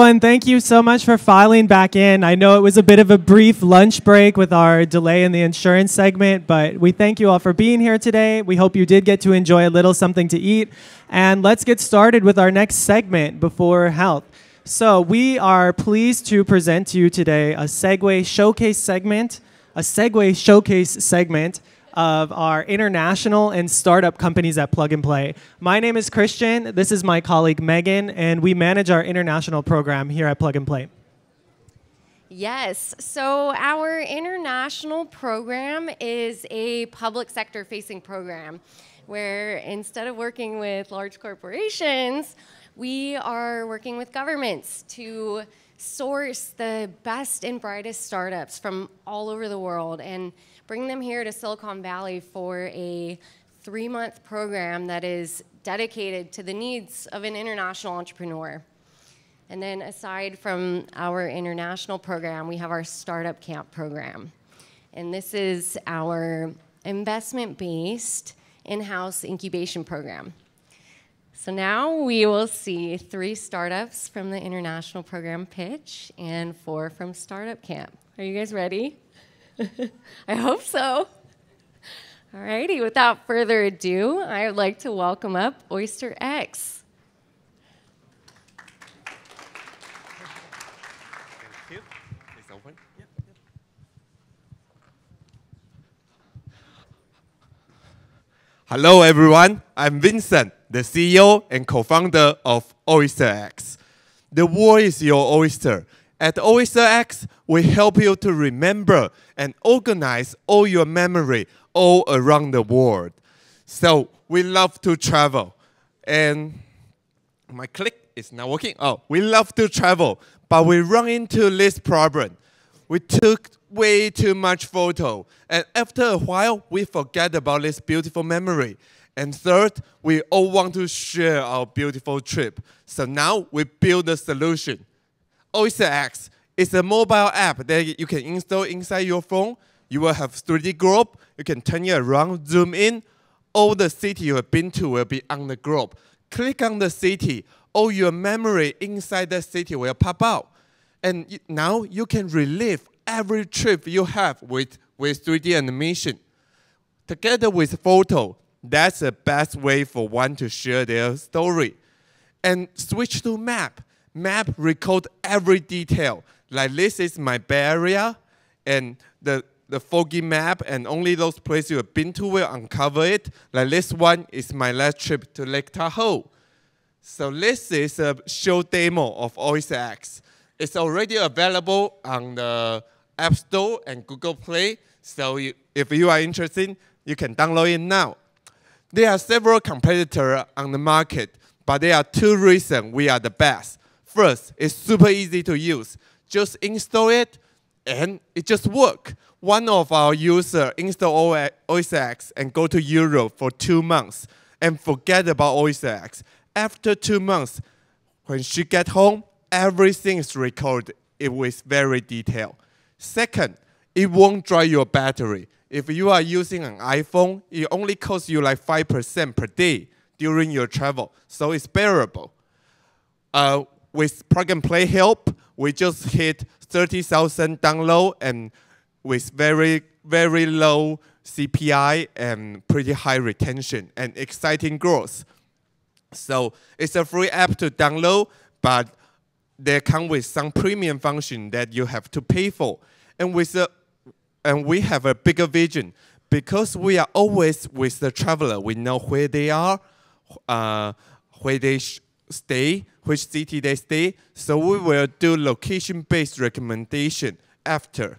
everyone. Thank you so much for filing back in. I know it was a bit of a brief lunch break with our delay in the insurance segment, but we thank you all for being here today. We hope you did get to enjoy a little something to eat. And let's get started with our next segment, Before Health. So we are pleased to present to you today a Segway showcase segment of our international and startup companies at Plug and Play. My name is Christian. This is my colleague Megan, and we manage our international program here at Plug and Play. Yes, so our international program is a public sector facing program where instead of working with large corporations, we are working with governments to source the best and brightest startups from all over the world and bring them here to Silicon Valley for a 3-month program that is dedicated to the needs of an international entrepreneur. And then aside from our international program, we have our Startup Camp program. And this is our investment-based in-house incubation program. So now we will see 3 startups from the international program pitch and 4 from Startup Camp. Are you guys ready? I hope so. All righty, without further ado, I would like to welcome up Oyster X. Thank you. It's open. Yep. Hello, everyone. I'm Vincent, the CEO and co-founder of Oyster X. The world is your oyster. At Oyster X, we help you to remember and organize all your memory all around the world. So we love to travel. And my click is not working. Oh, we love to travel, but we run into this problem. We took way too much photo. And after a while, we forget about this beautiful memory. And third, we all want to share our beautiful trip. So now we build a solution. Oyster X is a mobile app that you can install inside your phone. You will have 3D globe. You can turn it around, zoom in. All the city you have been to will be on the globe. Click on the city. All your memory inside the city will pop out. And now you can relive every trip you have with 3D animation. Together with photo, that's the best way for one to share their story. And switch to map. Map record every detail. Like this is my Bay Area, and the foggy map, and only those places you have been to will uncover it. Like this one is my last trip to Lake Tahoe. So this is a show demo of Oyster X. It's already available on the App Store and Google Play. So if you are interested, you can download it now. There are several competitors on the market, but there are 2 reasons we are the best. First, it's super easy to use. Just install it, and it just works. One of our users installed Oyster X and go to Europe for 2 months and forget about Oyster X. After 2 months, when she get home, everything is recorded. It was very detailed. Second, it won't dry your battery. If you are using an iPhone, it only costs you like 5% per day during your travel, so it's bearable. With Plug and Play help, we just hit 30,000 download and with very, very low CPI and pretty high retention and exciting growth. So it's a free app to download, but they come with some premium function that you have to pay for. And we have a bigger vision. Because we are always with the traveler, we know where they are, where they stay, which city they stay, so we will do location-based recommendation after.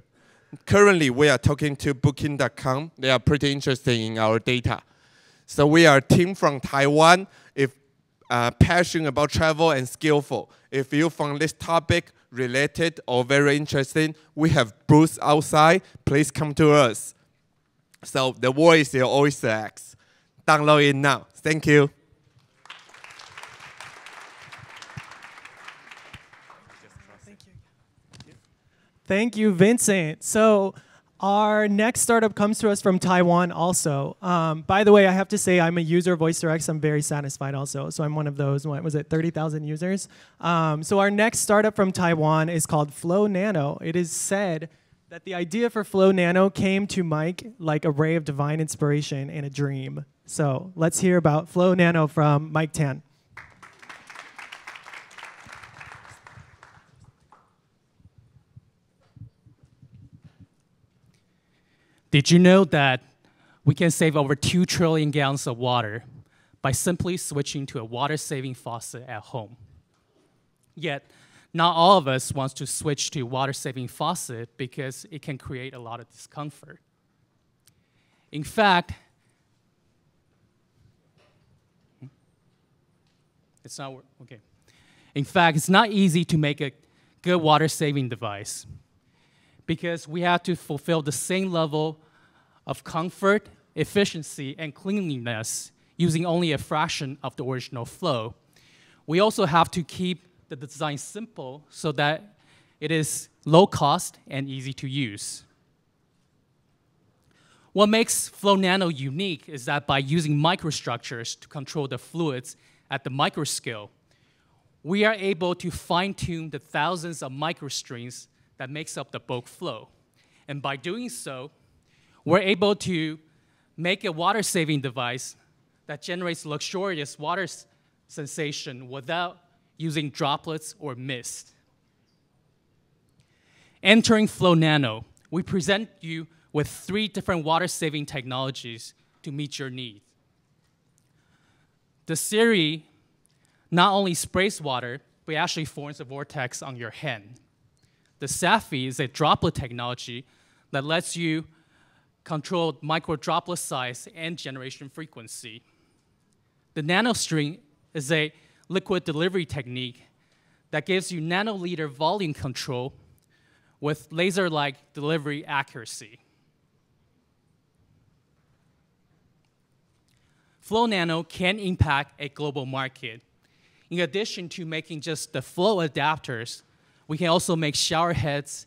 Currently, we are talking to Booking.com. They are pretty interested in our data. So we are a team from Taiwan, passionate about travel and skillful. If you found this topic related or very interesting, we have booths outside. Please come to us. So the world is your Oyster X. Download it now. Thank you. Thank you, Vincent. So Our next startup comes to us from Taiwan also. By the way, I have to say I'm a user of OysterX. I'm very satisfied also. So I'm one of those, what was it, 30,000 users? So our next startup from Taiwan is called Flow Nano. It is said that the idea for Flow Nano came to Mike like a ray of divine inspiration in a dream. So let's hear about Flow Nano from Mike Tan. Did you know that we can save over 2 trillion gallons of water by simply switching to a water-saving faucet at home? Yet, not all of us want to switch to water-saving faucet because it can create a lot of discomfort. In fact, it's not easy to make a good water-saving device because we have to fulfill the same level of comfort, efficiency, and cleanliness using only a fraction of the original flow. We also have to keep the design simple so that it is low cost and easy to use. What makes Flow Nano unique is that by using microstructures to control the fluids at the microscale, we are able to fine-tune the thousands of microstrings that makes up the bulk flow. And by doing so, we're able to make a water-saving device that generates luxurious water sensation without using droplets or mist. Entering Flow Nano, we present you with 3 different water-saving technologies to meet your needs. The Siri not only sprays water, but actually forms a vortex on your hand. The Safi is a droplet technology that lets you control micro droplet size and generation frequency. The NanoString is a liquid delivery technique that gives you nanoliter volume control with laser-like delivery accuracy. Flow Nano can impact a global market. In addition to making just the flow adapters, we can also make shower heads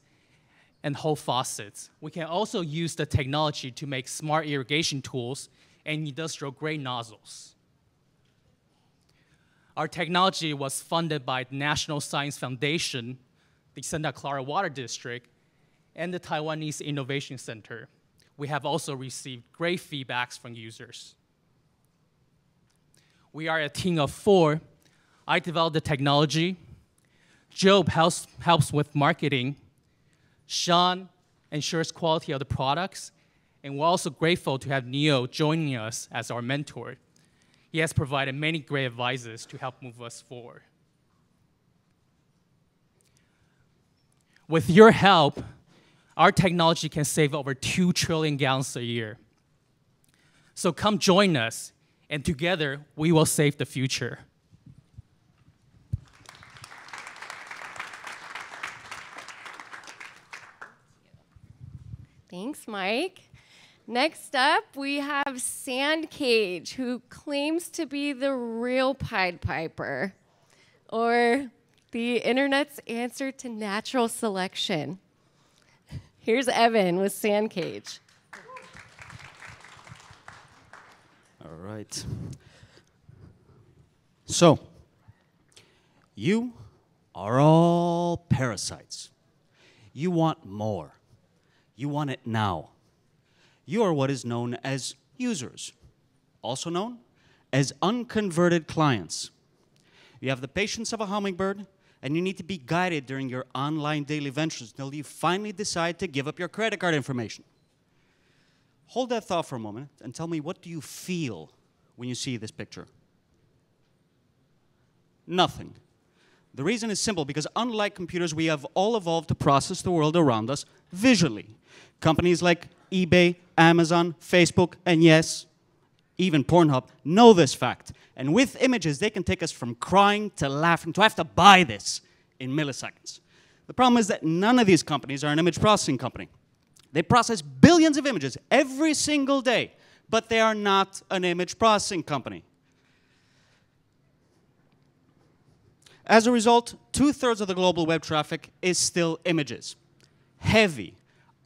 and whole faucets. We can also use the technology to make smart irrigation tools and industrial-grade nozzles. Our technology was funded by the National Science Foundation, the Santa Clara Water District, and the Taiwanese Innovation Center. We have also received great feedbacks from users. We are a team of 4. I developed the technology. Job helps with marketing. Sean ensures quality of the products. And we're also grateful to have Neo joining us as our mentor. He has provided many great advices to help move us forward. With your help, our technology can save over 2 trillion gallons a year. So come join us, and together we will save the future. Thanks, Mike. Next up, we have Sandcage, who claims to be the real Pied Piper, or the internet's answer to natural selection. Here's Evan with Sandcage. All right. So, you are all parasites. You want more. You want it now. You are what is known as users, also known as unconverted clients. You have the patience of a hummingbird, and you need to be guided during your online daily ventures until you finally decide to give up your credit card information. Hold that thought for a moment and tell me, what do you feel when you see this picture? Nothing. The reason is simple, because unlike computers, we have all evolved to process the world around us visually. Companies like eBay, Amazon, Facebook, and yes, even Pornhub know this fact. And with images, they can take us from crying to laughing to have to buy this in milliseconds. The problem is that none of these companies are an image processing company. They process billions of images every single day, but they are not an image processing company. As a result, 2/3 of the global web traffic is still images. Heavy,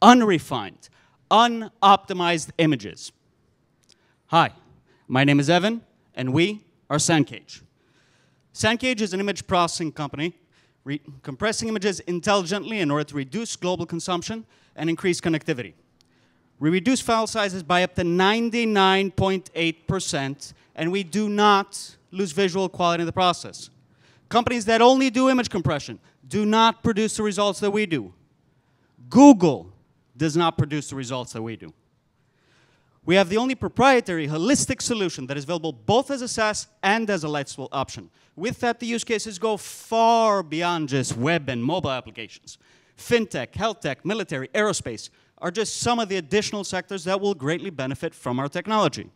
unrefined, unoptimized images. Hi, my name is Evan, and we are SandCage. SandCage is an image processing company compressing images intelligently in order to reduce global consumption and increase connectivity. We reduce file sizes by up to 99.8%, and we do not lose visual quality in the process. Companies that only do image compression do not produce the results that we do. Google does not produce the results that we do. We have the only proprietary holistic solution that is available both as a SaaS and as a Lightful option. With that, the use cases go far beyond just web and mobile applications. Fintech, health tech, military, aerospace are just some of the additional sectors that will greatly benefit from our technology.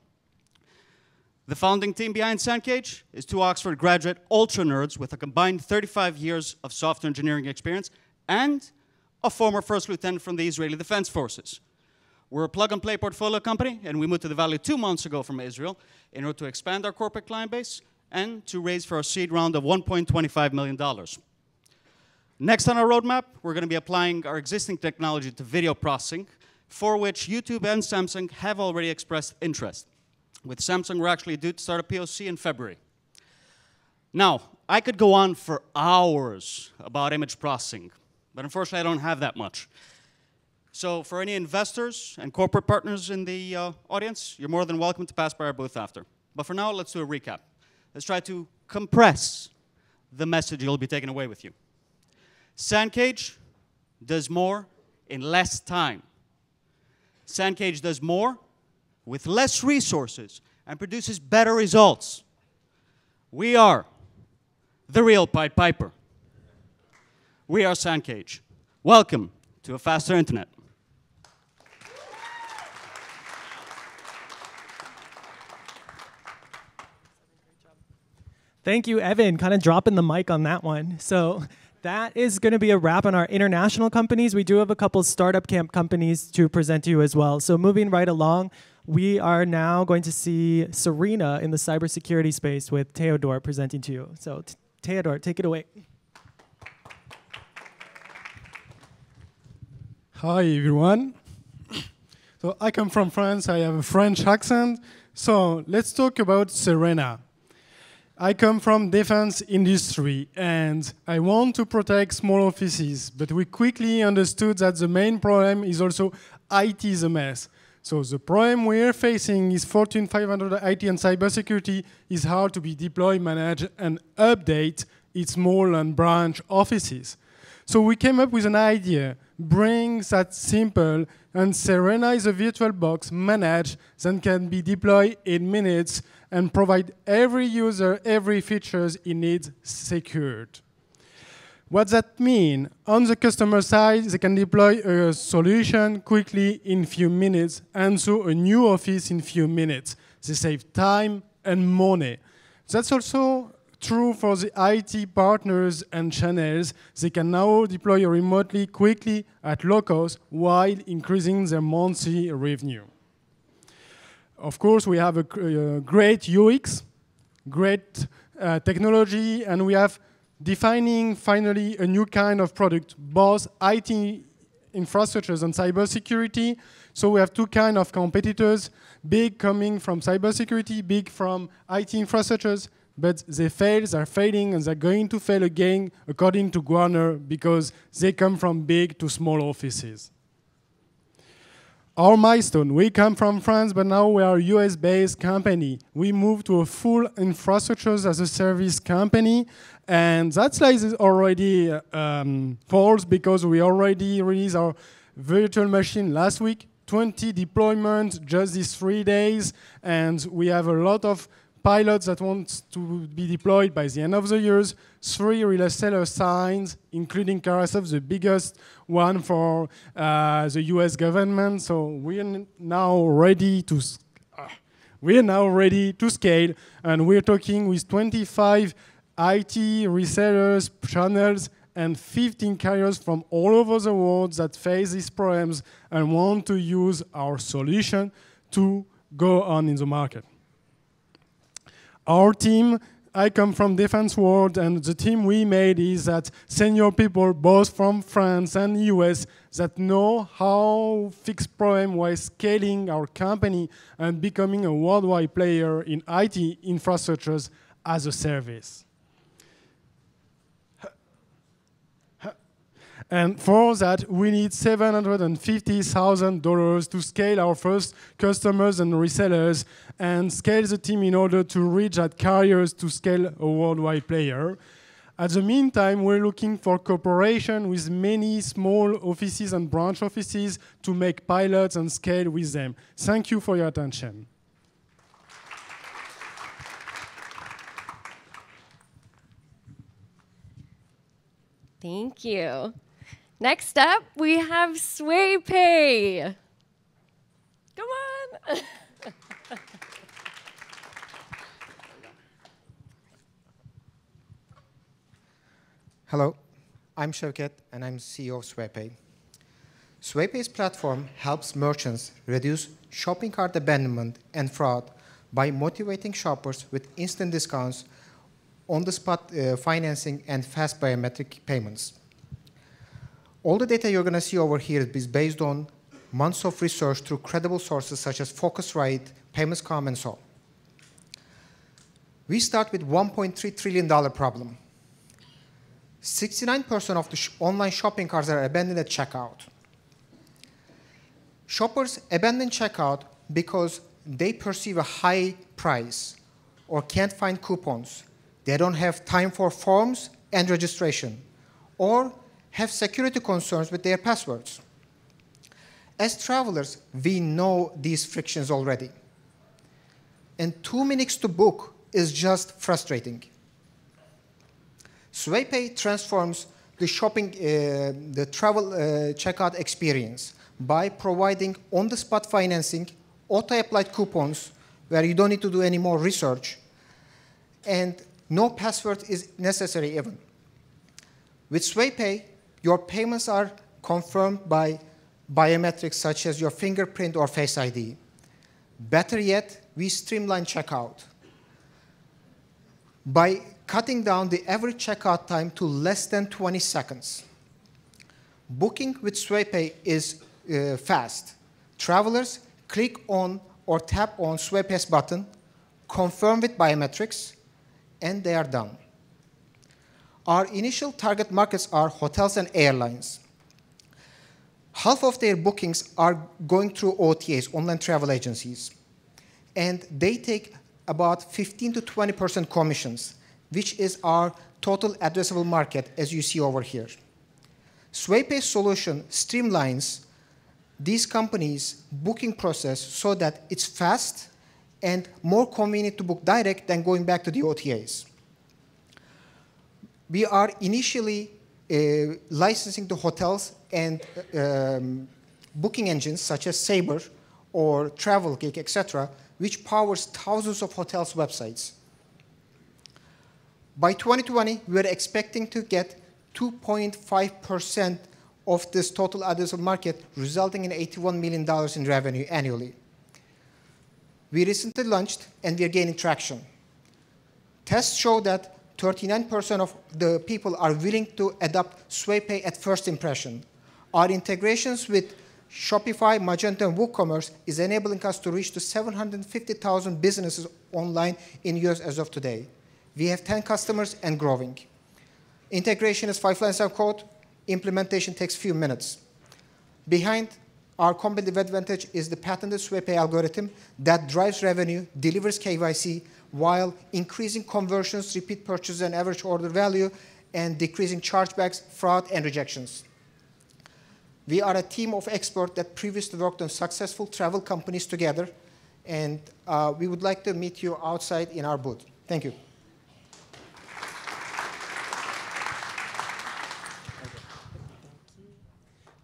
The founding team behind SandCage is two Oxford graduate ultra nerds with a combined 35 years of software engineering experience and a former first lieutenant from the Israeli Defense Forces. We're a plug-and-play portfolio company, and we moved to the Valley 2 months ago from Israel in order to expand our corporate client base and to raise for our seed round of $1.25 million. Next on our roadmap, we're going to be applying our existing technology to video processing, for which YouTube and Samsung have already expressed interest. With Samsung, we're actually due to start a POC in February. Now, I could go on for hours about image processing, but unfortunately, I don't have that much. So for any investors and corporate partners in the audience, you're more than welcome to pass by our booth after. But for now, let's do a recap. Let's try to compress the message you'll be taking away with you. SandCage does more in less time. SandCage does more with less resources and produces better results. We are the real Pied Piper. We are SandCage. Welcome to a faster internet. Thank you, Evan. Kind of dropping the mic on that one. So that is going to be a wrap on our international companies. We do have a couple startup camp companies to present to you as well. So moving right along, we are now going to see Serena in the cybersecurity space with Theodore presenting to you. So Theodore, take it away. Hi, everyone. So I come from France. I have a French accent. So let's talk about Serena. I come from defense industry, and I want to protect small offices, but we quickly understood that the main problem is also IT is a mess. So the problem we're facing is Fortune 500 IT and cybersecurity is hard to be deployed, managed, and update its small and branch offices. So we came up with an idea, bring that simple, and Serena is a virtual box managed that can be deployed in minutes and provide every user every features he needs secured. What that mean? On the customer side, they can deploy a solution quickly in few minutes and so a new office in few minutes. They save time and money. That's also true for the IT partners and channels. They can now deploy remotely quickly at low cost while increasing their monthly revenue. Of course, we have a great UX, great technology, and we have defining finally a new kind of product, both IT infrastructures and cybersecurity. So we have two kinds of competitors, big coming from cybersecurity, big from IT infrastructures, but they're failing, and they're going to fail again, according to Gartner, because they come from big to small offices. Our milestone, we come from France, but now we are a US-based company. We moved to a full infrastructures as a service company, and that slide is already false because we already released our virtual machine last week, 20 deployments just these 3 days, and we have a lot of pilots that want to be deployed by the end of the year. 3 reseller signs, including Carahsoft, the biggest one for the US government. So we're now ready to scale, and we're talking with 25 IT resellers, channels, and 15 carriers from all over the world that face these problems and want to use our solution to go on in the market. Our team I come from defense world, and the team we made is that senior people both from France and US that know how fix problem while scaling our company and becoming a worldwide player in IT infrastructures as a service. And for that, we need $750,000 to scale our first customers and resellers and scale the team in order to reach that carriers to scale a worldwide player. At the meantime, we're looking for cooperation with many small offices and branch offices to make pilots and scale with them. Thank you for your attention. Thank you. Next up, we have SwayPay. Come on. Hello, I'm Şevket, and I'm CEO of SwayPay. SwayPay's platform helps merchants reduce shopping cart abandonment and fraud by motivating shoppers with instant discounts, on-the-spot financing, and fast biometric payments. All the data you're going to see over here is based on months of research through credible sources such as Focusrite, PaymentsCom, and so on. We start with $1.3 trillion problem. 69% of the online shopping carts are abandoned at checkout. Shoppers abandon checkout because they perceive a high price or can't find coupons. They don't have time for forms and registration, or have security concerns with their passwords. As travelers, we know these frictions already. And 2 minutes to book is just frustrating. SwayPay transforms the travel checkout experience by providing on-the-spot financing, auto-applied coupons where you don't need to do any more research, and no password is necessary even. With SwayPay, your payments are confirmed by biometrics such as your fingerprint or Face ID. Better yet, we streamline checkout by cutting down the average checkout time to less than 20 seconds. Booking with SwayPay is fast. Travelers click on or tap on SwayPay's button, confirm with biometrics, and they are done. Our initial target markets are hotels and airlines. Half of their bookings are going through OTAs, online travel agencies, and they take about 15 to 20% commissions, which is our total addressable market, as you see over here. SwayPay's solution streamlines these companies' booking process so that it's fast and more convenient to book direct than going back to the OTAs. We are initially licensing to hotels and booking engines such as Sabre or TravelGeek, etc., which powers thousands of hotels' websites. By 2020, we're expecting to get 2.5% of this total addressable market, resulting in $81 million in revenue annually. We recently launched, and we are gaining traction. Tests show that 39% of the people are willing to adopt SwayPay at first impression. Our integrations with Shopify, Magento, and WooCommerce is enabling us to reach to 750,000 businesses online in US as of today. We have 10 customers and growing. Integration is 5 lines of code. Implementation takes a few minutes. Behind our competitive advantage is the patented SwayPay algorithm that drives revenue, delivers KYC, while increasing conversions, repeat purchases, and average order value, and decreasing chargebacks, fraud, and rejections. We are a team of experts that previously worked on successful travel companies together, and we would like to meet you outside in our booth. Thank you.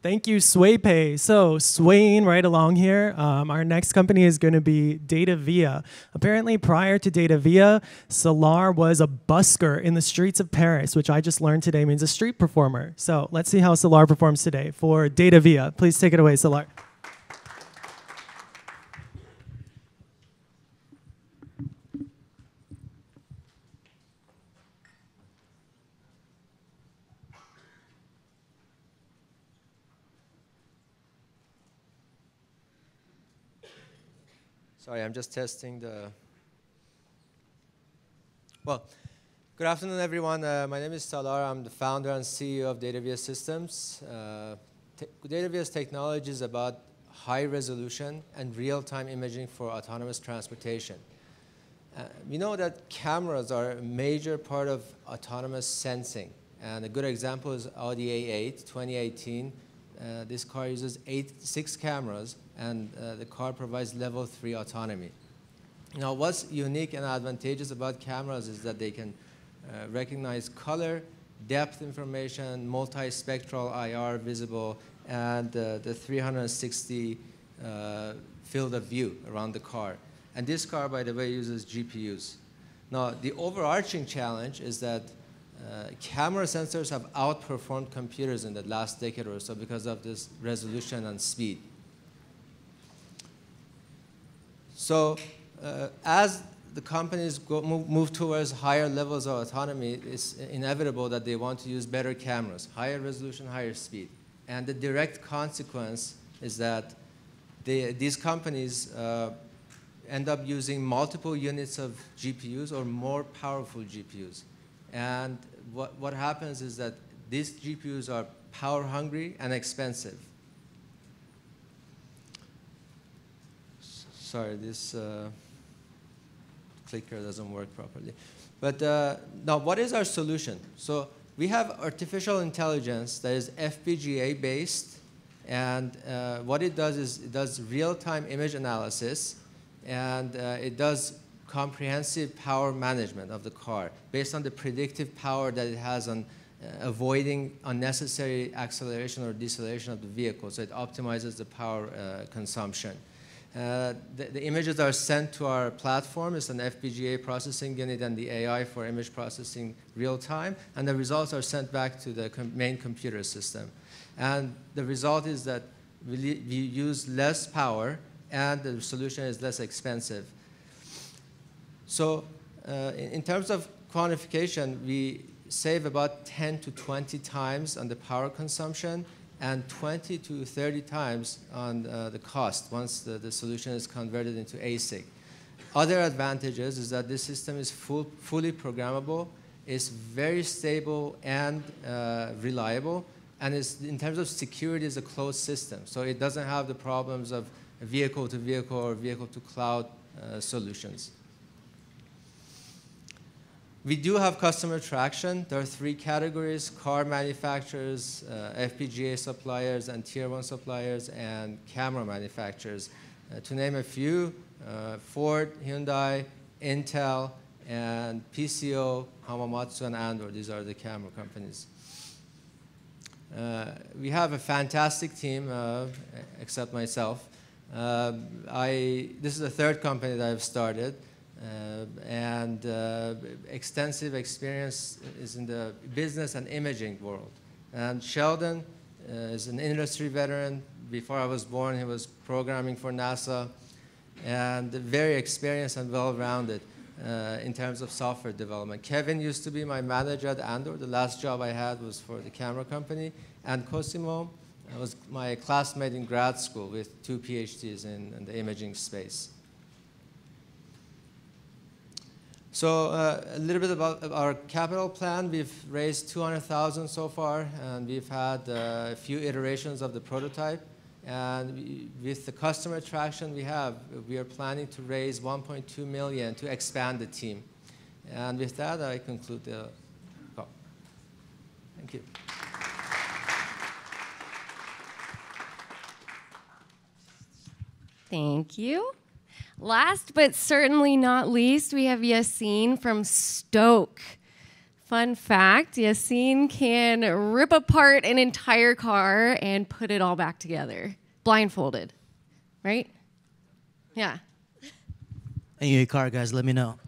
Thank you, SwayPay. So swaying right along here, our next company is going to be DataVia. Apparently, prior to DataVia, Solar was a busker in the streets of Paris, which I just learned today means a street performer. So let's see how Solar performs today for DataVia. Please take it away, Solar. Sorry, I'm just testing the... Well, good afternoon, everyone. My name is Salar. I'm the founder and CEO of DataVS Systems. DataVS technology is about high resolution and real-time imaging for autonomous transportation. We know that cameras are a major part of autonomous sensing. And a good example is Audi A8, 2018. This car uses 6 cameras, and the car provides level 3 autonomy. Now, what's unique and advantageous about cameras is that they can recognize color, depth information, multispectral IR visible, and the 360 field of view around the car. And this car, by the way, uses GPUs. Now, the overarching challenge is that camera sensors have outperformed computers in the last decade or so because of this resolution and speed. So as the companies move towards higher levels of autonomy, it's inevitable that they want to use better cameras, higher resolution, higher speed. And the direct consequence is that these companies end up using multiple units of GPUs or more powerful GPUs. And what happens is that these GPUs are power hungry and expensive. Sorry, this clicker doesn't work properly. But now, what is our solution? So we have artificial intelligence that is FPGA based, and what it does is it does real-time image analysis, and it does comprehensive power management of the car based on the predictive power that it has on avoiding unnecessary acceleration or deceleration of the vehicle. So it optimizes the power consumption. The images are sent to our platform. It's an FPGA processing unit and the AI for image processing real time. And the results are sent back to the main computer system. And the result is that we use less power and the solution is less expensive. So in terms of quantification, we save about 10 to 20 times on the power consumption and 20 to 30 times on the cost once the solution is converted into ASIC. Other advantages is that this system is fully programmable, it's very stable and reliable, and in terms of security, it's a closed system. So it doesn't have the problems of vehicle-to-vehicle or vehicle-to-cloud solutions. We do have customer traction. There are 3 categories: car manufacturers, FPGA suppliers, and tier 1 suppliers, and camera manufacturers. To name a few, Ford, Hyundai, Intel, and PCO, Hamamatsu, and Andor. These are the camera companies. We have a fantastic team, except myself. This is the 3rd company that I've started. And extensive experience is in the business and imaging world. And Sheldon is an industry veteran. Before I was born, he was programming for NASA, and very experienced and well-rounded in terms of software development. Kevin used to be my manager at Andor. The last job I had was for the camera company. And Cosimo was my classmate in grad school with 2 PhDs in the imaging space. So a little bit about our capital plan. We've raised $200,000 so far, and we've had a few iterations of the prototype. And with the customer traction we are planning to raise $1.2 million to expand the team. And with that, I conclude the call. Thank you. Thank you. Last but certainly not least, we have Yassine from Stoke. Fun fact, Yassine can rip apart an entire car and put it all back together, blindfolded, right? Yeah. Any car guys, let me know.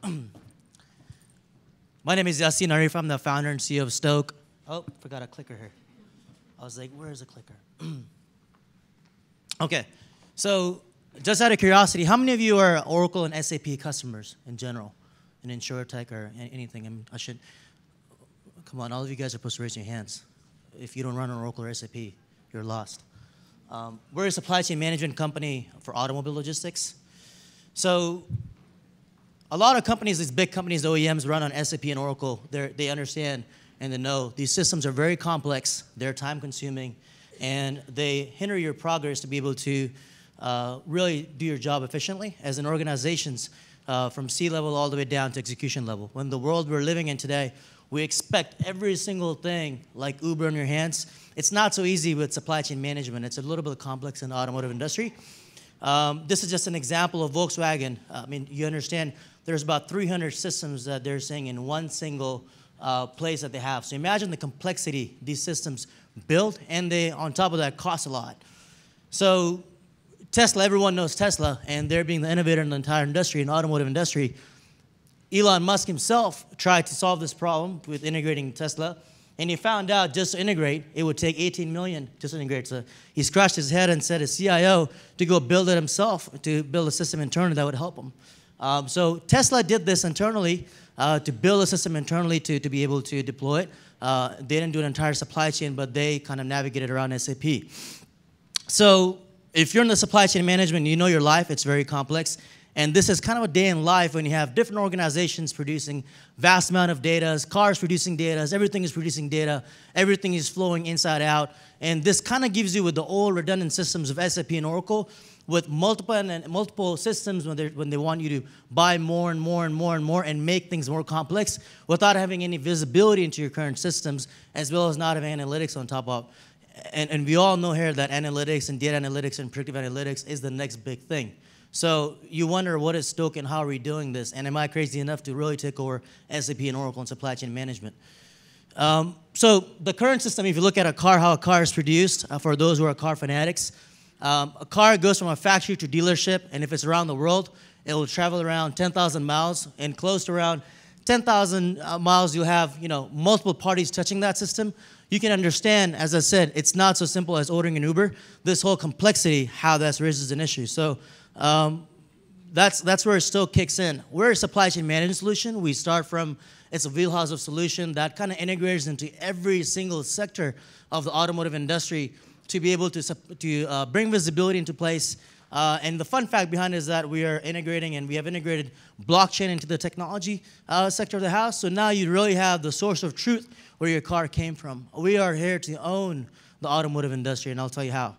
My name is Yassine Arif. I'm the founder and CEO of Stoke. Oh, forgot a clicker here. I was like, where's the clicker? Okay, so just out of curiosity, how many of you are Oracle and SAP customers in general, in InsurTech or anything? I should, come on, all of you guys are supposed to raise your hands. If you don't run on Oracle or SAP, you're lost. We're a supply chain management company for automobile logistics. So a lot of companies, these big companies, OEMs, run on SAP and Oracle. They understand and they know these systems are very complex, they're time-consuming, and they hinder your progress to be able to really do your job efficiently as an organizations from C-level all the way down to execution level. When the world we're living in today, we expect every single thing like Uber in your hands. It's not so easy with supply chain management. It's a little bit complex in the automotive industry. This is just an example of Volkswagen. I mean, you understand there's about 300 systems that they're saying in one single place that they have. So imagine the complexity these systems build, and they, on top of that, cost a lot. So Tesla, everyone knows Tesla, and they're being the innovator in the entire industry, in the automotive industry. Elon Musk himself tried to solve this problem with integrating Tesla, and he found out just to integrate, it would take 18 million just to integrate. So he scratched his head and said his CIO to go build it himself, to build a system internally that would help him. So Tesla did this internally to build a system internally to be able to deploy it. They didn't do an entire supply chain, but they kind of navigated around SAP. So if you're in the supply chain management, you know your life, it's very complex. And this is kind of a day in life when you have different organizations producing vast amount of data, cars producing data, everything is producing data, everything is flowing inside out. And this kind of gives you with the old redundant systems of SAP and Oracle with multiple systems when they want you to buy more and more and more and more and make things more complex without having any visibility into your current systems, as well as not having analytics on top of. And we all know here that analytics and data analytics and predictive analytics is the next big thing. So you wonder what is Stoke and how are we doing this? And am I crazy enough to really take over SAP and Oracle and supply chain management? So the current system, if you look at a car, how a car is produced, for those who are car fanatics, a car goes from a factory to dealership, and if it's around the world, it will travel around 10,000 miles, and close to around 10,000 miles, you'll have multiple parties touching that system. You can understand, as I said, it's not so simple as ordering an Uber. This whole complexity, how that raises an issue. So that's where it still kicks in. We're a supply chain management solution. We start from, it's a wheelhouse of solution that kind of integrates into every single sector of the automotive industry to be able to bring visibility into place. And the fun fact behind it is that we are integrating, and we have integrated blockchain into the technology sector of the house. So now you really have the source of truth where your car came from. We are here to own the automotive industry, and I'll tell you how.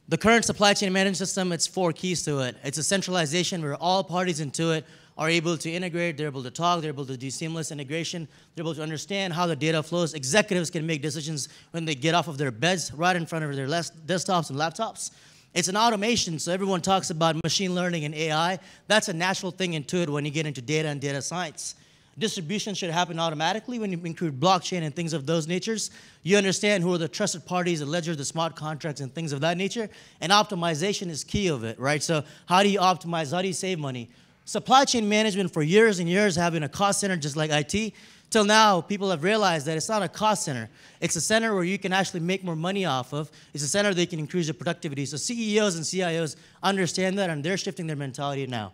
The current supply chain management system, it's 4 keys to it. It's a centralization where all parties into it are able to integrate, they're able to talk, they're able to do seamless integration, they're able to understand how the data flows. Executives can make decisions when they get off of their beds right in front of their desktops and laptops. It's an automation, so everyone talks about machine learning and AI. That's a natural thing into it when you get into data and data science. Distribution should happen automatically when you include blockchain and things of those natures. You understand who are the trusted parties, the ledgers, the smart contracts, and things of that nature. And optimization is key of it, right? So how do you optimize? How do you save money? Supply chain management for years and years have been a cost center just like IT. Till now, people have realized that it's not a cost center. It's a center where you can actually make more money off of. It's a center that you can increase your productivity. So CEOs and CIOs understand that, and they're shifting their mentality now.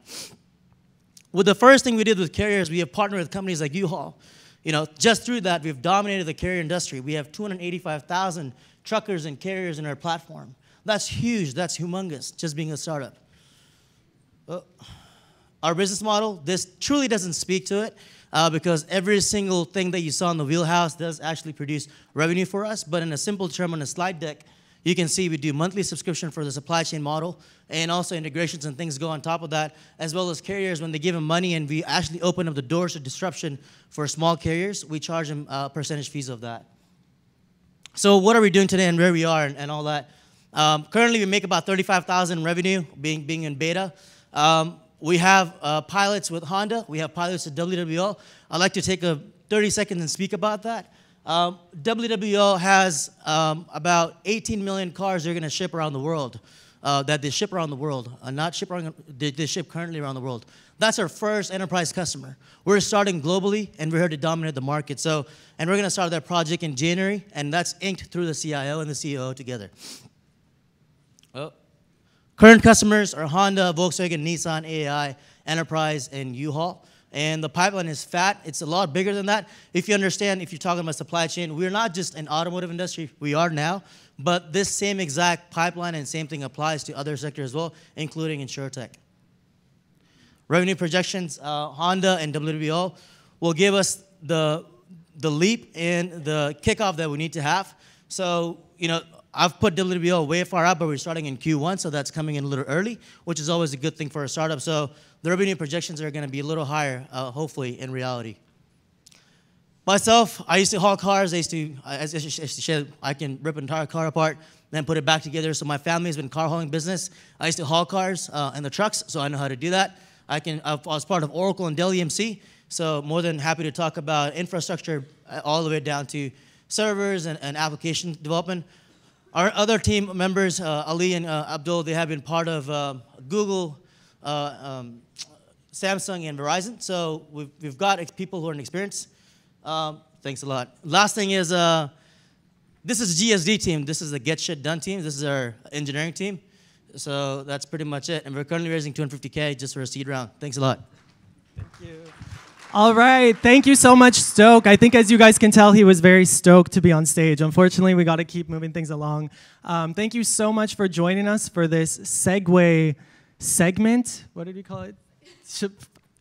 With the first thing we did with carriers, we have partnered with companies like U-Haul. Just through that, we've dominated the carrier industry. We have 285,000 truckers and carriers in our platform. That's huge. That's humongous, just being a startup. Our business model, this truly doesn't speak to it because every single thing that you saw in the wheelhouse does actually produce revenue for us. But in a simple term on a slide deck, you can see we do monthly subscription for the supply chain model, and also integrations and things go on top of that, as well as carriers when they give them money and we actually open up the doors to disruption for small carriers, we charge them percentage fees of that. So what are we doing today and where we are and all that? Currently, we make about 35,000 revenue being in beta. We have pilots with Honda. We have pilots with WWL. I'd like to take 30 seconds and speak about that. WWL has about 18 million cars they're going to ship around the world, that they ship around the world, not ship around, they ship currently around the world. That's our first enterprise customer. We're starting globally, and we're here to dominate the market. So, and we're going to start that project in January, and that's inked through the CIO and the CEO together. Current customers are Honda, Volkswagen, Nissan, AI, Enterprise, and U-Haul. And the pipeline is fat. It's a lot bigger than that. If you understand, if you're talking about supply chain, we're not just an automotive industry. We are now. But this same exact pipeline and same thing applies to other sectors as well, including InsurTech. Revenue projections, Honda and WWO will give us the leap in the kickoff that we need to have. So, you know, I've put WWO way far out, but we're starting in Q1, so that's coming in a little early, which is always a good thing for a startup. So the revenue projections are going to be a little higher, hopefully, in reality. Myself, I used to haul cars. I can rip an entire car apart, then put it back together. So my family has been car hauling business. I used to haul cars and the trucks, so I know how to do that. I was part of Oracle and Dell EMC, so more than happy to talk about infrastructure all the way down to servers and application development. Our other team members, Ali and Abdul, they have been part of Google, Samsung, and Verizon. So we've got people who are experienced. Thanks a lot. Last thing is, this is GSD team. This is the Get Shit Done team. This is our engineering team. So that's pretty much it. And we're currently raising $250K just for a seed round. Thanks a lot. Thank you. All right. Thank you so much, Stoke. I think as you guys can tell, he was very stoked to be on stage. Unfortunately, we got to keep moving things along. Thank you so much for joining us for this segue segment. What did you call it?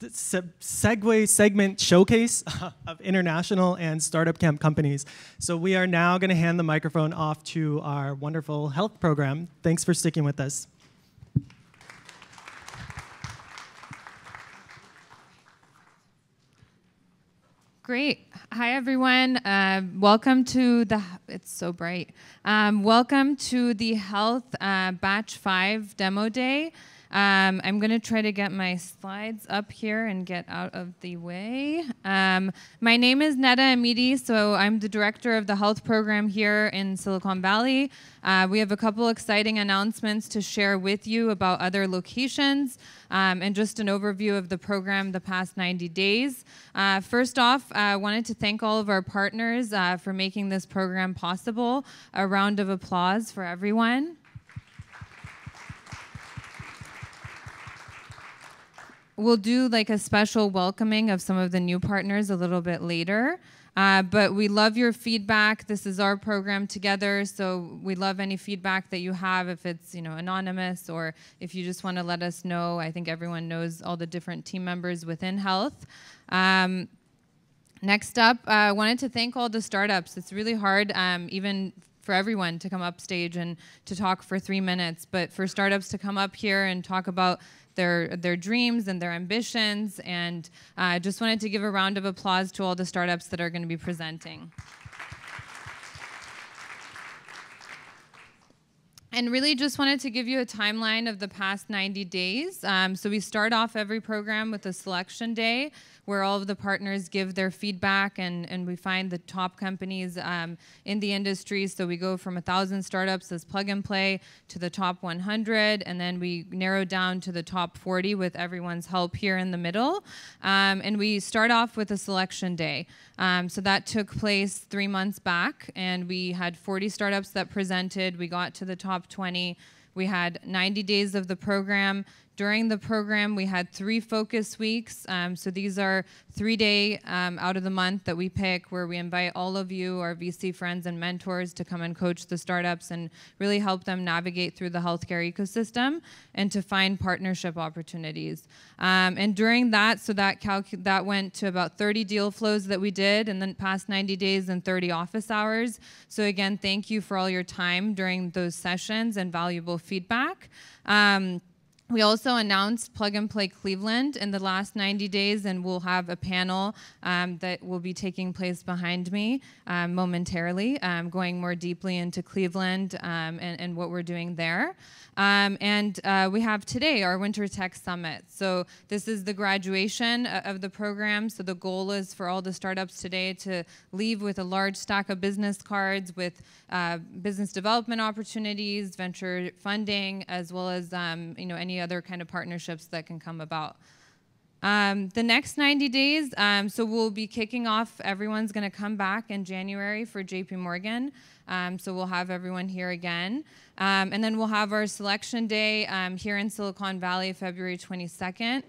Segue segment showcase of international and startup camp companies. So we are now going to hand the microphone off to our wonderful health program. Thanks for sticking with us. Great. Hi, everyone. Welcome to the, it's so bright. Welcome to the Health Batch 5 Demo Day. I'm going to try to get my slides up here and get out of the way. My name is Neda Amidi, so I'm the director of the health program here in Silicon Valley. We have a couple exciting announcements to share with you about other locations and just an overview of the program the past 90 days. First off, I wanted to thank all of our partners for making this program possible. A round of applause for everyone. We'll do like a special welcoming of some of the new partners a little bit later. But we love your feedback. This is our program together, so we love any feedback that you have, if it's anonymous or if you just want to let us know. I think everyone knows all the different team members within health. Next up, I wanted to thank all the startups. It's really hard, even for everyone to come up stage and to talk for 3 minutes, but for startups to come up here and talk about their dreams and their ambitions, and I just wanted to give a round of applause to all the startups that are going to be presenting. And really just wanted to give you a timeline of the past 90 days. So we start off every program with a selection day where all of the partners give their feedback, and we find the top companies in the industry. So we go from 1,000 startups as plug and play to the top 100, and then we narrow down to the top 40 with everyone's help here in the middle. And we start off with a selection day. So that took place 3 months back, and we had 40 startups that presented. We got to the top 20. We had 90 days of the program. During the program, we had 3 focus weeks. So these are 3-day out of the month that we pick, where we invite all of you, our VC friends and mentors, to come and coach the startups and really help them navigate through the healthcare ecosystem and to find partnership opportunities. And during that, so that went to about 30 deal flows that we did in the past 90 days and 30 office hours. So again, thank you for all your time during those sessions and valuable feedback. We also announced Plug and Play Cleveland in the last 90 days, and we'll have a panel that will be taking place behind me momentarily, going more deeply into Cleveland and what we're doing there. And we have today our Winter Tech Summit. So this is the graduation of the program. So the goal is for all the startups today to leave with a large stack of business cards with business development opportunities, venture funding, as well as any other kind of partnerships that can come about. The next 90 days, so we'll be kicking off, everyone's going to come back in January for JP Morgan. So we'll have everyone here again. And then we'll have our selection day here in Silicon Valley, February 22nd.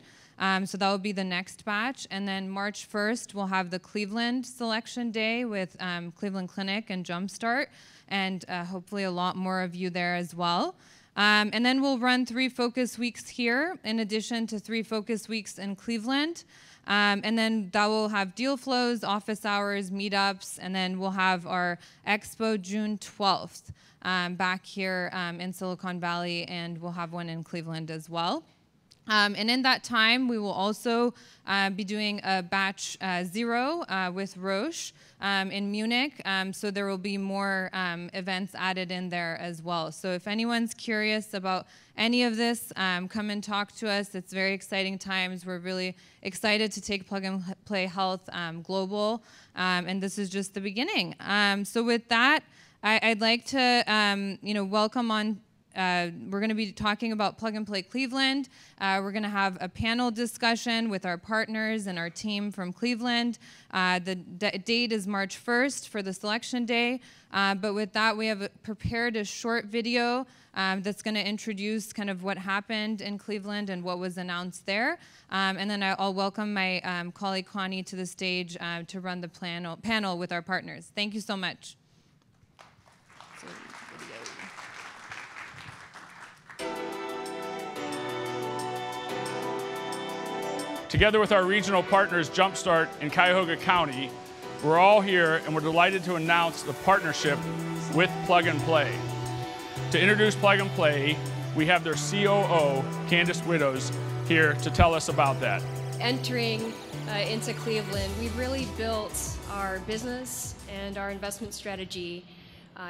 So that will be the next batch. And then March 1st, we'll have the Cleveland selection day with Cleveland Clinic and Jumpstart. and hopefully a lot more of you there as well. And then we'll run 3 focus weeks here, in addition to 3 focus weeks in Cleveland. And then that will have deal flows, office hours, meetups, and then we'll have our expo June 12th back here in Silicon Valley, and we'll have one in Cleveland as well. And in that time, we will also be doing a batch 0 with Roche in Munich. So there will be more events added in there as well. So if anyone's curious about any of this, come and talk to us. It's very exciting times. We're really excited to take Plug and Play Health global. And this is just the beginning. So with that, I'd like to welcome on. We're going to be talking about Plug and Play Cleveland. We're going to have a panel discussion with our partners and our team from Cleveland. The date is March 1st for the selection day. But with that, we have prepared a short video that's going to introduce kind of what happened in Cleveland and what was announced there. And then I'll welcome my colleague Connie to the stage to run the panel with our partners. Thank you so much. Together with our regional partners, Jumpstart and Cuyahoga County, we're all here and we're delighted to announce the partnership with Plug and Play. To introduce Plug and Play, we have their COO, Candace Widows, here to tell us about that. Entering into Cleveland, we've really built our business and our investment strategy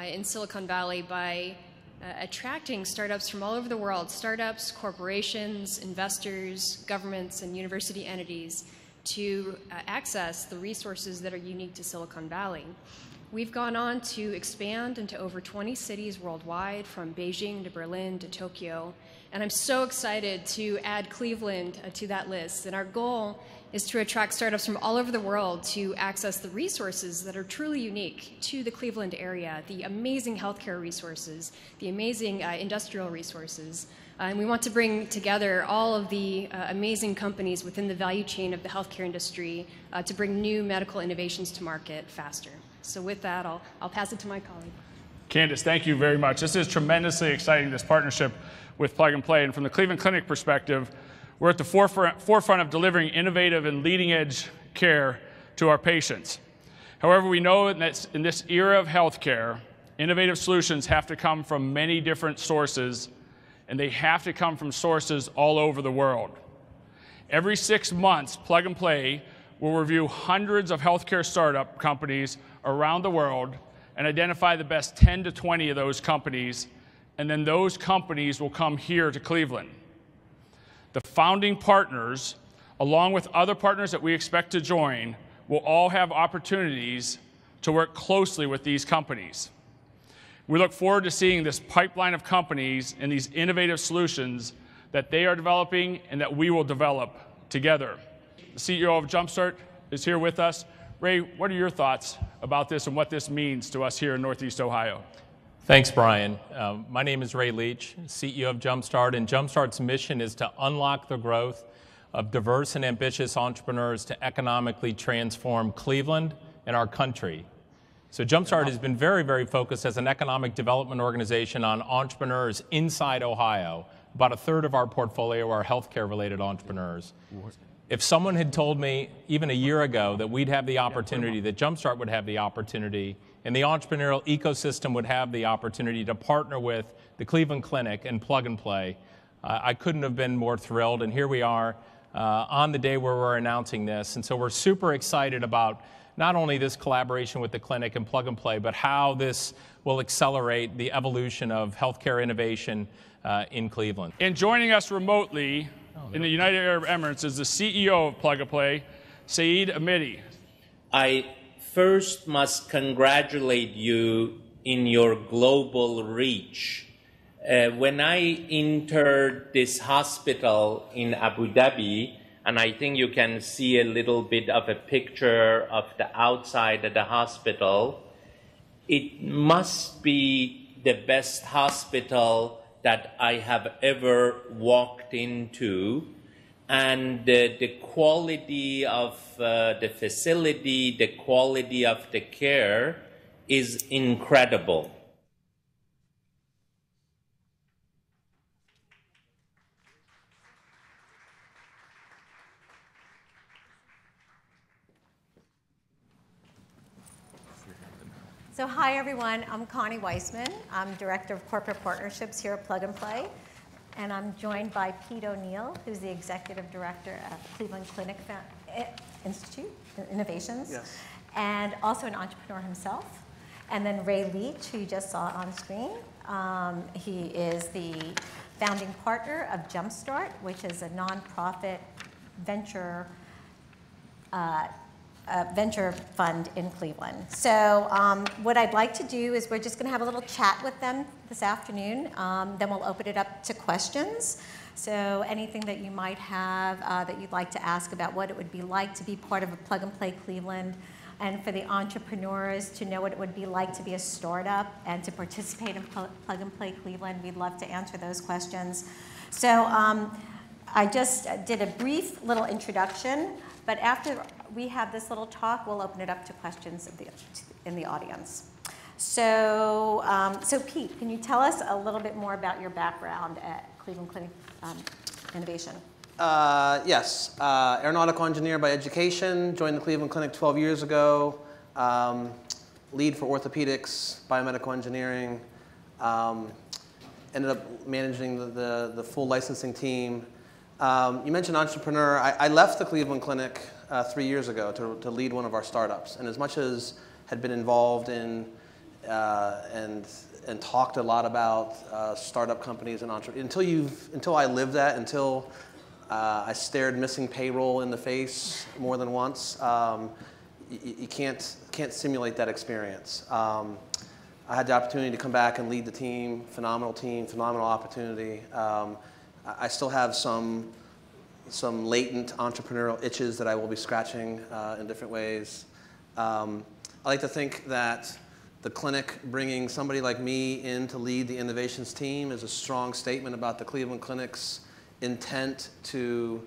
in Silicon Valley by attracting startups from all over the world, startups, corporations, investors, governments, and university entities to access the resources that are unique to Silicon Valley. We've gone on to expand into over 20 cities worldwide, from Beijing to Berlin to Tokyo, and I'm so excited to add Cleveland to that list. And our goal is to attract startups from all over the world to access the resources that are truly unique to the Cleveland area, the amazing healthcare resources, the amazing industrial resources. And we want to bring together all of the amazing companies within the value chain of the healthcare industry to bring new medical innovations to market faster. So with that, I'll pass it to my colleague. Candace, thank you very much. This is tremendously exciting, this partnership with Plug and Play. And from the Cleveland Clinic perspective, we're at the forefront of delivering innovative and leading-edge care to our patients. However, we know that in this era of healthcare, innovative solutions have to come from many different sources, and they have to come from sources all over the world. Every 6 months, Plug and Play will review hundreds of healthcare startup companies around the world and identify the best 10 to 20 of those companies, and then those companies will come here to Cleveland. The founding partners, along with other partners that we expect to join, will all have opportunities to work closely with these companies. We look forward to seeing this pipeline of companies and these innovative solutions that they are developing and that we will develop together. The CEO of Jumpstart is here with us. Ray, what are your thoughts about this and what this means to us here in Northeast Ohio? Thanks, Brian. My name is Ray Leach, CEO of Jumpstart, and Jumpstart's mission is to unlock the growth of diverse and ambitious entrepreneurs to economically transform Cleveland and our country. So Jumpstart has been very, very focused as an economic development organization on entrepreneurs inside Ohio. About a third of our portfolio are healthcare-related entrepreneurs. If someone had told me even a year ago that we'd have the opportunity, that Jumpstart would have the opportunity, and the entrepreneurial ecosystem would have the opportunity to partner with the Cleveland Clinic and Plug and Play, I couldn't have been more thrilled. And here we are on the day where we're announcing this. And so we're super excited about not only this collaboration with the clinic and Plug and Play, but how this will accelerate the evolution of healthcare innovation in Cleveland. And joining us remotely in the United Arab Emirates is the CEO of Plug and Play, Saeed Amidi. I first must congratulate you in your global reach. When I entered this hospital in Abu Dhabi, and I think you can see a little bit of a picture of the outside of the hospital, it must be the best hospital that I have ever walked into. And the quality of the facility, the quality of the care is incredible. So hi everyone, I'm Connie Weissman. I'm Director of Corporate Partnerships here at Plug and Play. And I'm joined by Pete O'Neill, who's the Executive Director at Cleveland Clinic Institute Innovations. Yes. And also an entrepreneur himself. And then Ray Leach, who you just saw on screen. He is the founding partner of Jumpstart, which is a nonprofit venture fund in Cleveland. So what I'd like to do is we're just going to have a little chat with them this afternoon. Then we'll open it up to questions. So anything that you might have that you'd like to ask about what it would be like to be part of a Plug and Play Cleveland, and for the entrepreneurs to know what it would be like to be a startup and to participate in Plug and Play Cleveland, we'd love to answer those questions. So I just did a brief little introduction, but after we have this little talk, we'll open it up to questions in the audience. So, so Pete, can you tell us a little bit more about your background at Cleveland Clinic Innovation? Yes, aeronautical engineer by education, joined the Cleveland Clinic 12 years ago, lead for orthopedics, biomedical engineering, ended up managing the full licensing team. You mentioned entrepreneur. I left the Cleveland Clinic 3 years ago to lead one of our startups, and as much as had been involved in and talked a lot about startup companies and entrepreneurs, until I lived that, until I stared missing payroll in the face more than once, you can't simulate that experience. I had the opportunity to come back and lead the team, phenomenal opportunity. I still have some latent entrepreneurial itches that I will be scratching in different ways. I like to think that the clinic bringing somebody like me in to lead the innovations team is a strong statement about the Cleveland Clinic's intent to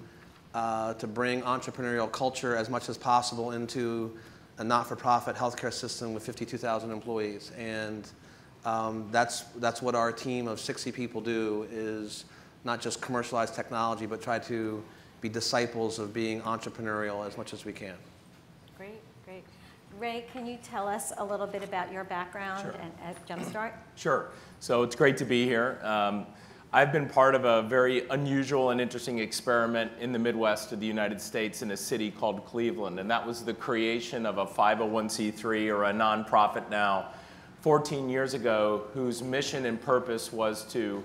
bring entrepreneurial culture as much as possible into a not-for-profit healthcare system with 52,000 employees. And that's what our team of 60 people do, is not just commercialize technology, but try to be disciples of being entrepreneurial as much as we can. Great, great. Ray, can you tell us a little bit about your background at Jumpstart? Sure. So it's great to be here. I've been part of a very unusual and interesting experiment in the Midwest of the United States in a city called Cleveland, and that was the creation of a 501c3, or a nonprofit now, 14 years ago, whose mission and purpose was to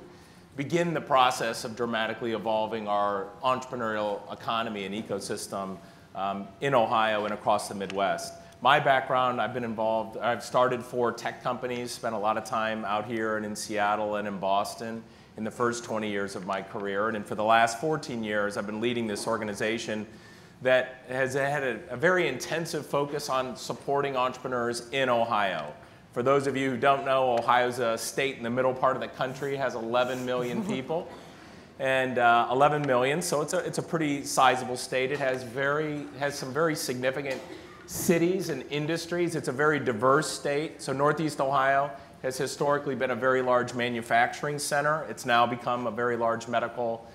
begin the process of dramatically evolving our entrepreneurial economy and ecosystem in Ohio and across the Midwest. My background, I've started 4 tech companies, spent a lot of time out here and in Seattle and in Boston in the first 20 years of my career. And for the last 14 years, I've been leading this organization that has had a very intensive focus on supporting entrepreneurs in Ohio. For those of you who don't know, Ohio's a state in the middle part of the country, has 11 million people. And 11 million, so it's a pretty sizable state. It has some very significant cities and industries. It's a very diverse state. So Northeast Ohio has historically been a very large manufacturing center. It's now become a very large medical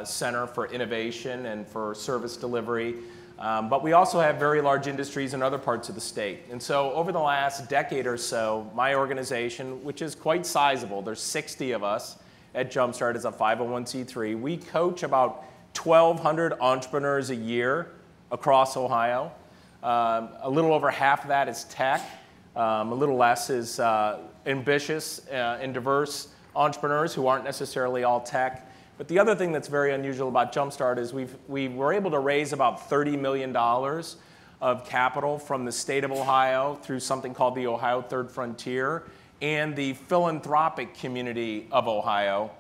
center for innovation and for service delivery. But we also have very large industries in other parts of the state. And so over the last decade or so, my organization, which is quite sizable, there's 60 of us at Jumpstart as a 501c3, we coach about 1,200 entrepreneurs a year across Ohio. A little over half of that is tech. A little less is ambitious and diverse entrepreneurs who aren't necessarily all tech. But the other thing that's very unusual about Jumpstart is we were able to raise about $30 million of capital from the state of Ohio through something called the Ohio Third Frontier and the philanthropic community of Ohio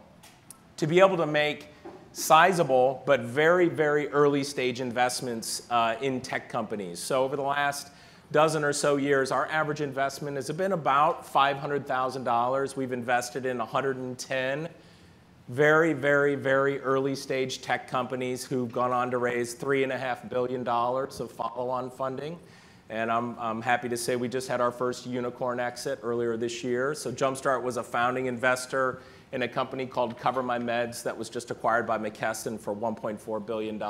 to be able to make sizable but very, very early stage investments in tech companies. So over the last dozen or so years, our average investment has been about $500,000. We've invested in 110 very, very, very early stage tech companies who've gone on to raise $3.5 billion of follow-on funding. And I'm happy to say we just had our first unicorn exit earlier this year. So Jumpstart was a founding investor in a company called CoverMyMeds that was just acquired by McKesson for $1.4 billion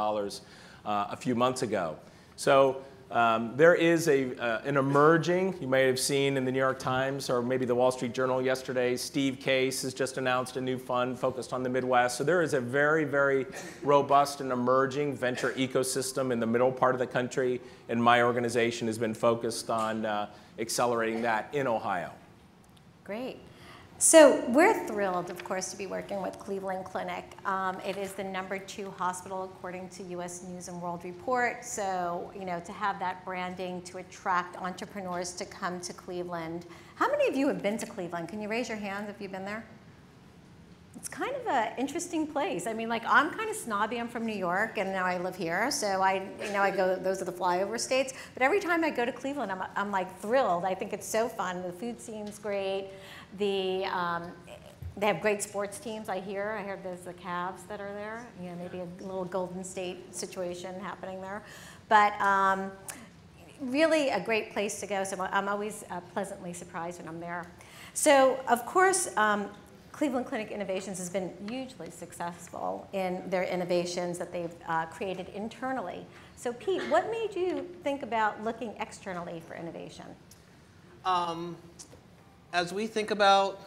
a few months ago. So There is an emerging, you may have seen in the New York Times or maybe the Wall Street Journal yesterday, Steve Case has just announced a new fund focused on the Midwest. So there is a very, very robust and emerging venture ecosystem in the middle part of the country, and my organization has been focused on accelerating that in Ohio. Great. So we're thrilled, of course, to be working with Cleveland Clinic. It is the #2 hospital according to U.S. News and World Report. So, you know, to have that branding to attract entrepreneurs to come to Cleveland. How many of you have been to Cleveland? Can you raise your hands if you've been there? It's kind of an interesting place. I mean, like, I'm kind of snobby. I'm from New York, and now I live here. So I go. Those are the flyover states. But every time I go to Cleveland, I'm like thrilled. I think it's so fun. The food seems great. They have great sports teams. I heard there's the Cavs that are there. You know, maybe a little Golden State situation happening there. But really a great place to go. So I'm always pleasantly surprised when I'm there. So of course. Cleveland Clinic Innovations has been hugely successful in their innovations that they've created internally. So Pete, what made you think about looking externally for innovation? As we think about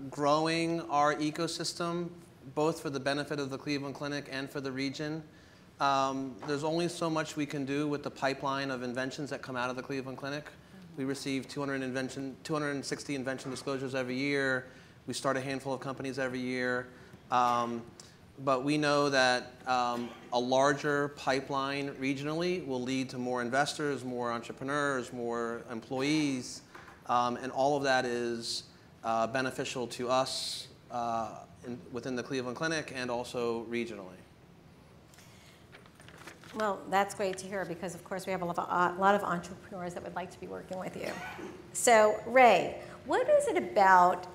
growing our ecosystem, both for the benefit of the Cleveland Clinic and for the region, there's only so much we can do with the pipeline of inventions that come out of the Cleveland Clinic. We receive 260 invention disclosures every year. We start a handful of companies every year. But we know that a larger pipeline regionally will lead to more investors, more entrepreneurs, more employees, and all of that is beneficial to us within the Cleveland Clinic and also regionally. Well, that's great to hear because, of course, we have a lot of entrepreneurs that would like to be working with you. So, Ray, what is it about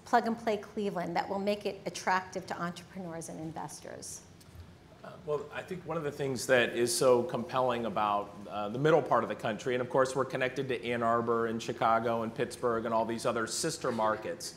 Plug and Play Cleveland that will make it attractive to entrepreneurs and investors? Well, I think one of the things that is so compelling about the middle part of the country, and of course we're connected to Ann Arbor and Chicago and Pittsburgh and all these other sister markets,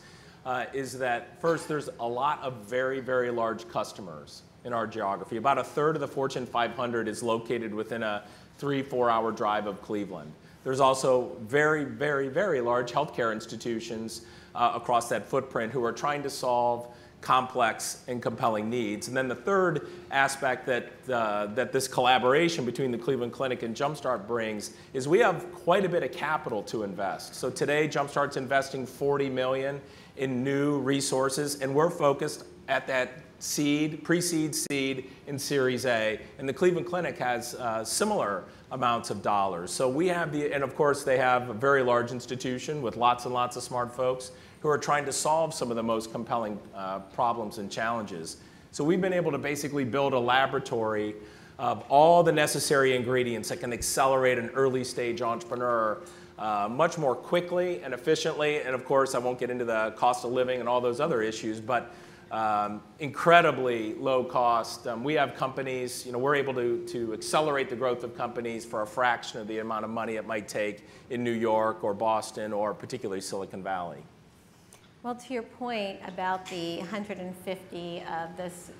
is that first there's a lot of very, very large customers in our geography. About a third of the Fortune 500 is located within a 3-4 hour drive of Cleveland. There's also very, very, very large healthcare institutions across that footprint who are trying to solve complex and compelling needs. And then the third aspect that this collaboration between the Cleveland Clinic and Jumpstart brings is we have quite a bit of capital to invest. So today, Jumpstart's investing $40 million in new resources, and we're focused at that seed, pre-seed, seed, and Series A. And the Cleveland Clinic has similar amounts of dollars. So we have and of course they have a very large institution with lots and lots of smart folks who are trying to solve some of the most compelling problems and challenges. So we've been able to basically build a laboratory of all the necessary ingredients that can accelerate an early stage entrepreneur much more quickly and efficiently. And of course, I won't get into the cost of living and all those other issues, but incredibly low cost. We have companies, we're able to accelerate the growth of companies for a fraction of the amount of money it might take in New York or Boston or particularly Silicon Valley. Well, to your point about the 150 of this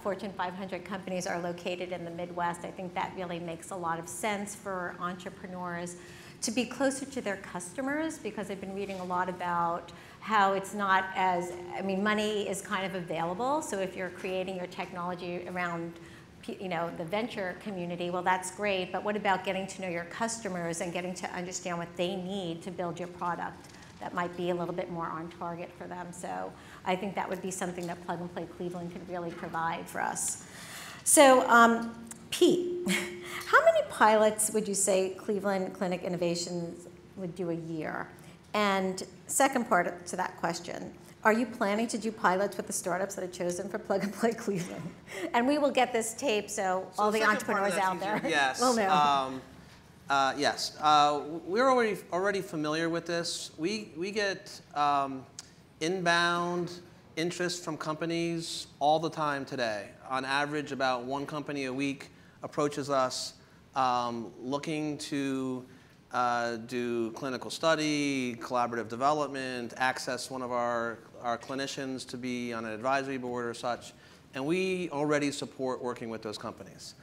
Fortune 500 companies are located in the Midwest, I think that really makes a lot of sense for entrepreneurs to be closer to their customers, because I've been reading a lot about how it's not as, money is kind of available. So if you're creating your technology around, the venture community, well, that's great. But what about getting to know your customers and getting to understand what they need to build your product that might be a little bit more on target for them? So I think that would be something that Plug and Play Cleveland could really provide for us. So Pete, how many pilots would you say Cleveland Clinic Innovations would do a year? And second part to that question, are you planning to do pilots with the startups that are chosen for Plug and Play Cleveland? And we will get this tape so all the entrepreneurs out there will know. Yes, we're already familiar with this. We get inbound interest from companies all the time today. On average, about one company a week approaches us looking to do clinical study, collaborative development, access one of our clinicians to be on an advisory board or such, and we already support working with those companies.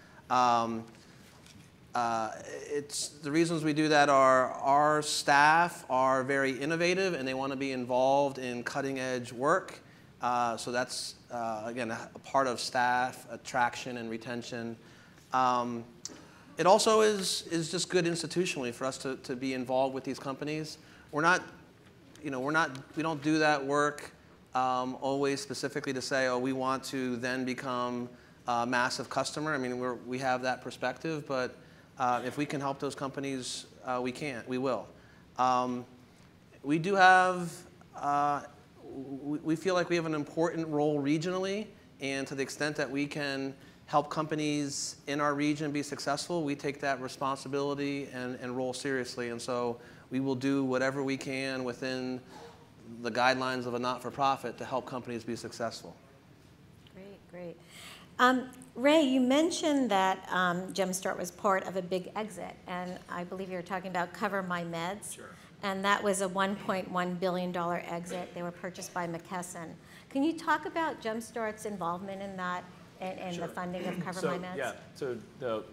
the reasons we do that are our staff are very innovative and they want to be involved in cutting edge work. So that's, again, a part of staff attraction and retention. It also is just good institutionally for us to be involved with these companies. We're not, we don't do that work always specifically to say, oh, we want to then become a massive customer. I mean, we have that perspective, but if we can help those companies, we will. We do have, we feel like we have an important role regionally, and to the extent that we can help companies in our region be successful, we take that responsibility and role seriously. And so we will do whatever we can within the guidelines of a not-for-profit to help companies be successful. Great, great. Ray, you mentioned that Jumpstart was part of a big exit, and I believe you were talking about Cover My Meds. Sure. And that was a $1.1 billion exit. They were purchased by McKesson. Can you talk about Jumpstart's involvement in that and Sure. the funding of Cover My Meds? Yeah,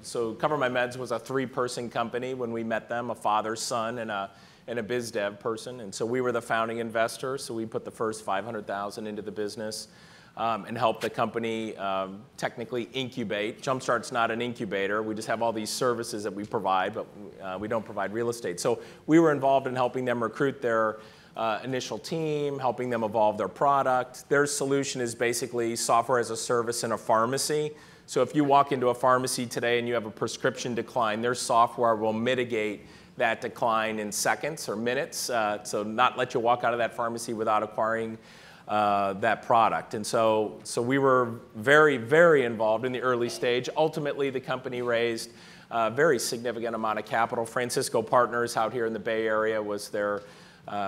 so Cover My Meds was a 3-person company when we met them, a father, son, and a biz dev person. And so we were the founding investor, so we put the first $500,000 into the business. And help the company technically incubate. Jumpstart's not an incubator. We just have all these services that we provide, but we don't provide real estate. So we were involved in helping them recruit their initial team, helping them evolve their product. Their solution is basically software as a service in a pharmacy. So if you walk into a pharmacy today and you have a prescription decline, their software will mitigate that decline in seconds or minutes. So not let you walk out of that pharmacy without acquiring that product. And so we were very, very involved in the early stage. Ultimately, the company raised a very significant amount of capital. Francisco Partners out here in the Bay Area was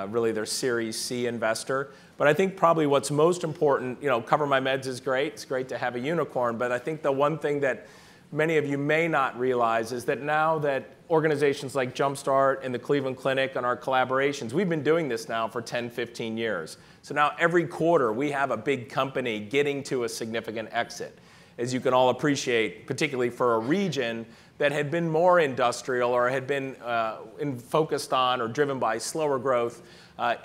really their Series C investor. But I think probably what's most important, Cover My Meds is great. It's great to have a unicorn. But I think the one thing that many of you may not realize is that now that organizations like Jumpstart and the Cleveland Clinic and our collaborations, we've been doing this now for 10, 15 years. So now every quarter we have a big company getting to a significant exit. As you can all appreciate, particularly for a region that had been more industrial or had been focused on or driven by slower growth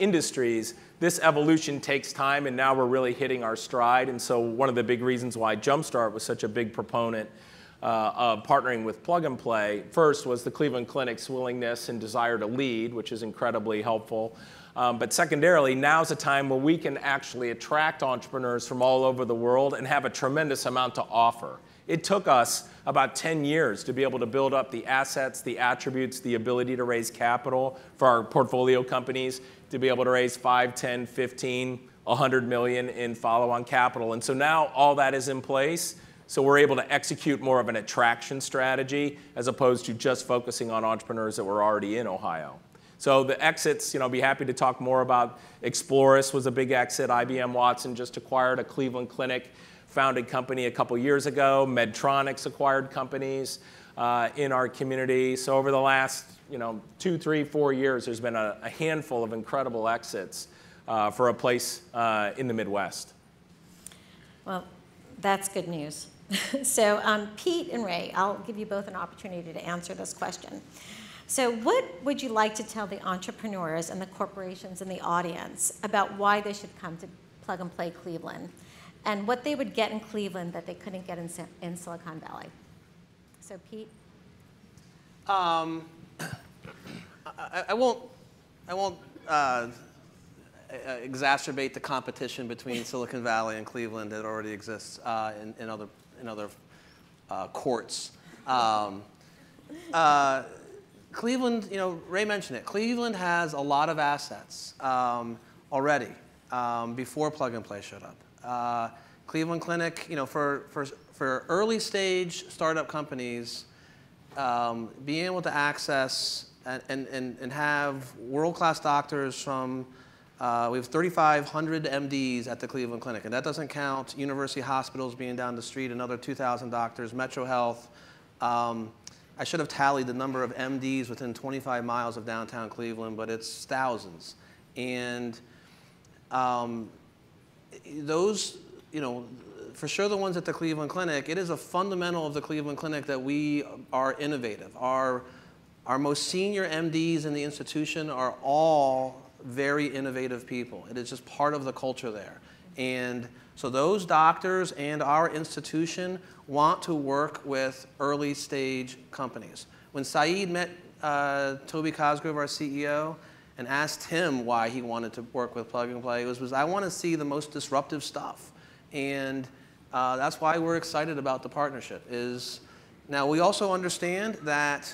industries, this evolution takes time, and now we're really hitting our stride. And so one of the big reasons why Jumpstart was such a big proponent of partnering with Plug and Play, first was the Cleveland Clinic's willingness and desire to lead, which is incredibly helpful. But secondarily, now's a time where we can actually attract entrepreneurs from all over the world and have a tremendous amount to offer. It took us about 10 years to be able to build up the assets, the attributes, the ability to raise capital for our portfolio companies, to be able to raise 5, 10, 15, 100 million in follow-on capital. And so now all that is in place. So we're able to execute more of an attraction strategy as opposed to just focusing on entrepreneurs that were already in Ohio. So the exits, I'll be happy to talk more about. Exploris was a big exit. IBM Watson just acquired a Cleveland Clinic founded company a couple years ago. Medtronics acquired companies in our community. So over the last 2, 3, 4 years, there's been a handful of incredible exits for a place in the Midwest. Well, that's good news. So Pete and Ray, I'll give you both an opportunity to answer this question. So what would you like to tell the entrepreneurs and the corporations in the audience about why they should come to Plug and Play Cleveland and what they would get in Cleveland that they couldn't get in Silicon Valley? So Pete? I won't exacerbate the competition between Silicon Valley and Cleveland that already exists in other courts. Cleveland, Ray mentioned it. Cleveland has a lot of assets already before Plug and Play showed up. Cleveland Clinic, for early stage startup companies, being able to access and have world-class doctors from, we have 3,500 MDs at the Cleveland Clinic, and that doesn't count university hospitals being down the street, another 2,000 doctors, Metro Health. I should have tallied the number of MDs within 25 miles of downtown Cleveland, but it's thousands. And those, for sure the ones at the Cleveland Clinic, it is a fundamental of the Cleveland Clinic that we are innovative. Our most senior MDs in the institution are all very innovative people. It is just part of the culture there. And so those doctors and our institution want to work with early stage companies. When Saeed met Toby Cosgrove, our CEO, and asked him why he wanted to work with Plug and Play, it was I want to see the most disruptive stuff. And that's why we're excited about the partnership. Now we also understand that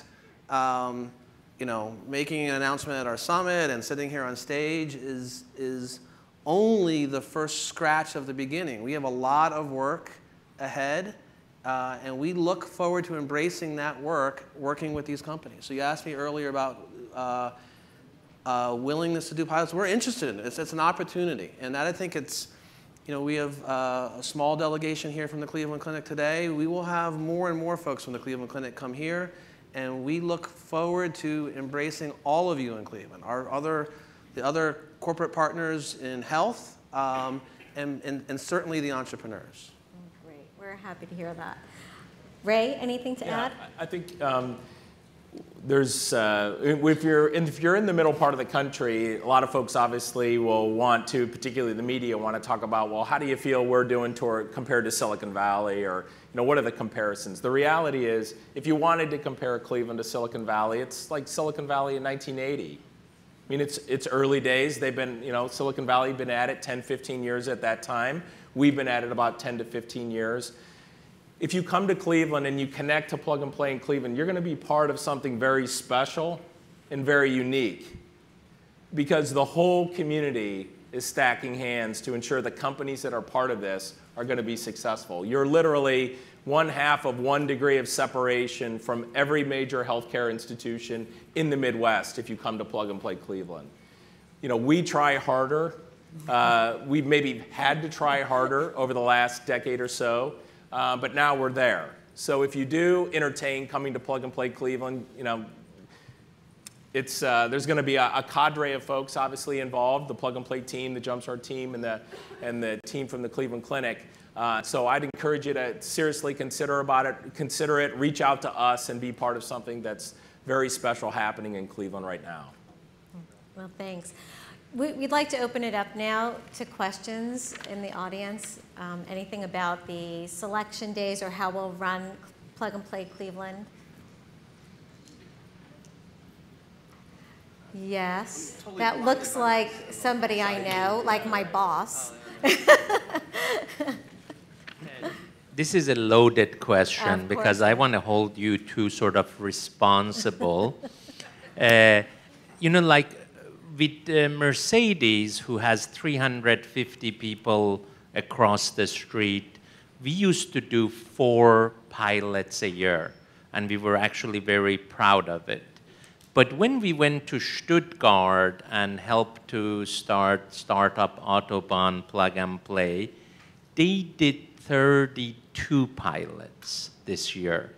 you know, making an announcement at our summit and sitting here on stage is only the first scratch of the beginning. We have a lot of work ahead, and we look forward to embracing that work, working with these companies. So you asked me earlier about willingness to do pilots. We're interested in it. It's an opportunity, and that I think it's, you know, we have a small delegation here from the Cleveland Clinic today. We will have more and more folks from the Cleveland Clinic come here, and we look forward to embracing all of you in Cleveland, the other corporate partners in health, and certainly the entrepreneurs. Great, we're happy to hear that. Ray, anything to add? I think there's, if you're in the middle part of the country, a lot of folks obviously will want to, particularly the media, want to talk about, well, how do you feel we're doing compared to Silicon Valley, or you know, what are the comparisons? The reality is, if you wanted to compare Cleveland to Silicon Valley, it's like Silicon Valley in 1980. I mean, it's early days. They've been, you know, Silicon Valley been at it 10, 15 years at that time. We've been at it about 10 to 15 years. If you come to Cleveland and you connect to Plug and Play in Cleveland, you're going to be part of something very special and very unique, because the whole community is stacking hands to ensure the companies that are part of this are going to be successful. You're literally 1/2 of 1 degree of separation from every major healthcare institution in the Midwest if you come to Plug and Play Cleveland. You know, we try harder. We've maybe had to try harder over the last decade or so, but now we're there. So if you do entertain coming to Plug and Play Cleveland, you know, it's, there's going to be a cadre of folks obviously involved, the Plug and Play team, the Jumpstart team, and the team from the Cleveland Clinic. So I'd encourage you to seriously consider it, reach out to us, and be part of something that's very special happening in Cleveland right now. Well, thanks. We'd like to open it up now to questions in the audience. Anything about the selection days or how we'll run Plug and Play Cleveland? Yes, totally that looks like somebody I know, like my boss. This is a loaded question because I want to hold you two sort of responsible. You know, like with Mercedes, who has 350 people across the street, we used to do 4 pilots a year, and we were actually very proud of it. But when we went to Stuttgart and helped to start startup Autobahn Plug and Play, they did 32 pilots this year.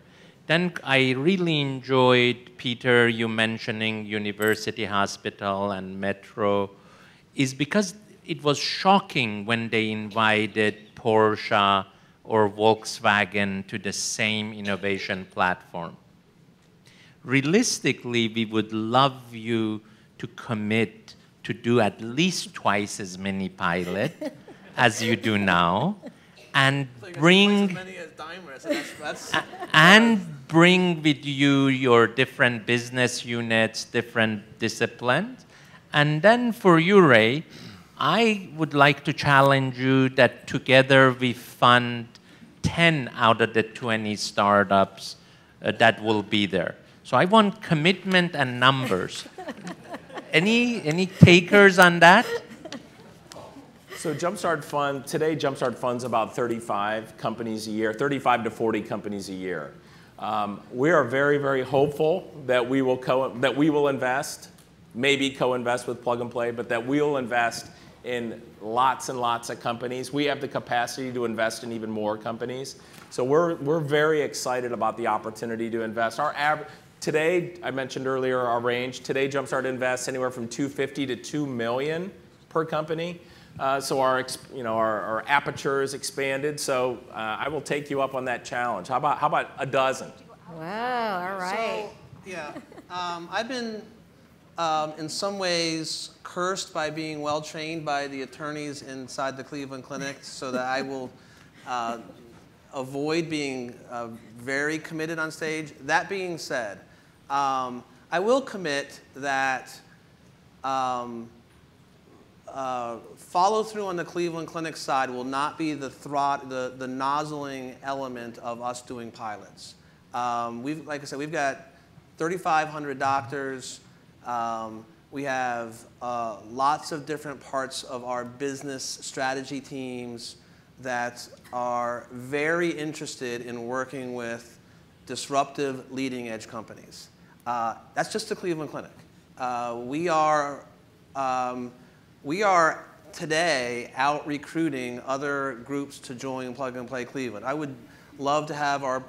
Then I really enjoyed, Peter, you mentioning University Hospital and Metro, is because it was shocking when they invited Porsche or Volkswagen to the same innovation platform. Realistically, we would love you to commit to do at least twice as many pilots as you do now, and bring bring with you your different business units, different disciplines. And then for you, Ray, I would like to challenge you that together we fund 10 out of the 20 startups that will be there. So I want commitment and numbers. Any takers on that? So Jumpstart Fund, today Jumpstart funds about 35 companies a year, 35 to 40 companies a year. We are very, very hopeful that we will invest, maybe co-invest with Plug and Play, but that we will invest in lots and lots of companies. We have the capacity to invest in even more companies. So we're very excited about the opportunity to invest. Today, I mentioned earlier our range. Today, Jumpstart invests anywhere from $250 to $2 million per company. So our aperture is expanded. So I will take you up on that challenge. How about a dozen? Wow, all right. So, yeah, I've been in some ways cursed by being well trained by the attorneys inside the Cleveland Clinic, so that I will avoid being very committed on stage. That being said, I will commit that follow through on the Cleveland Clinic side will not be the nozzling element of us doing pilots. Like I said, we've got 3,500 doctors. We have lots of different parts of our business strategy teams that are very interested in working with disruptive leading edge companies. That's just the Cleveland Clinic. We are today out recruiting other groups to join Plug and Play Cleveland. I would love to have our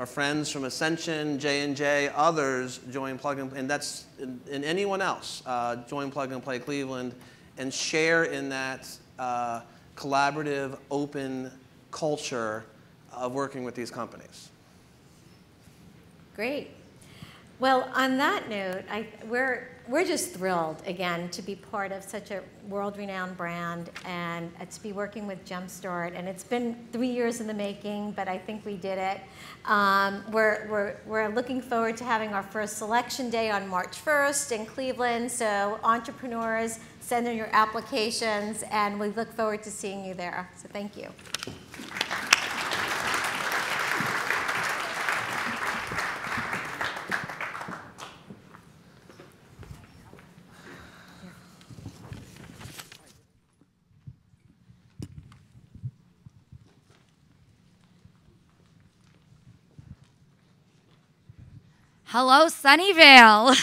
friends from Ascension, J&J, others join Plug and Play, and anyone else join Plug and Play Cleveland and share in that collaborative, open culture of working with these companies. Great. Well, on that note, we're just thrilled, again, to be part of such a world-renowned brand and to be working with Jumpstart. And it's been 3 years in the making, but I think we did it. We're looking forward to having our first selection day on March 1st in Cleveland. So entrepreneurs, send in your applications, and we look forward to seeing you there. So thank you. Hello, Sunnyvale.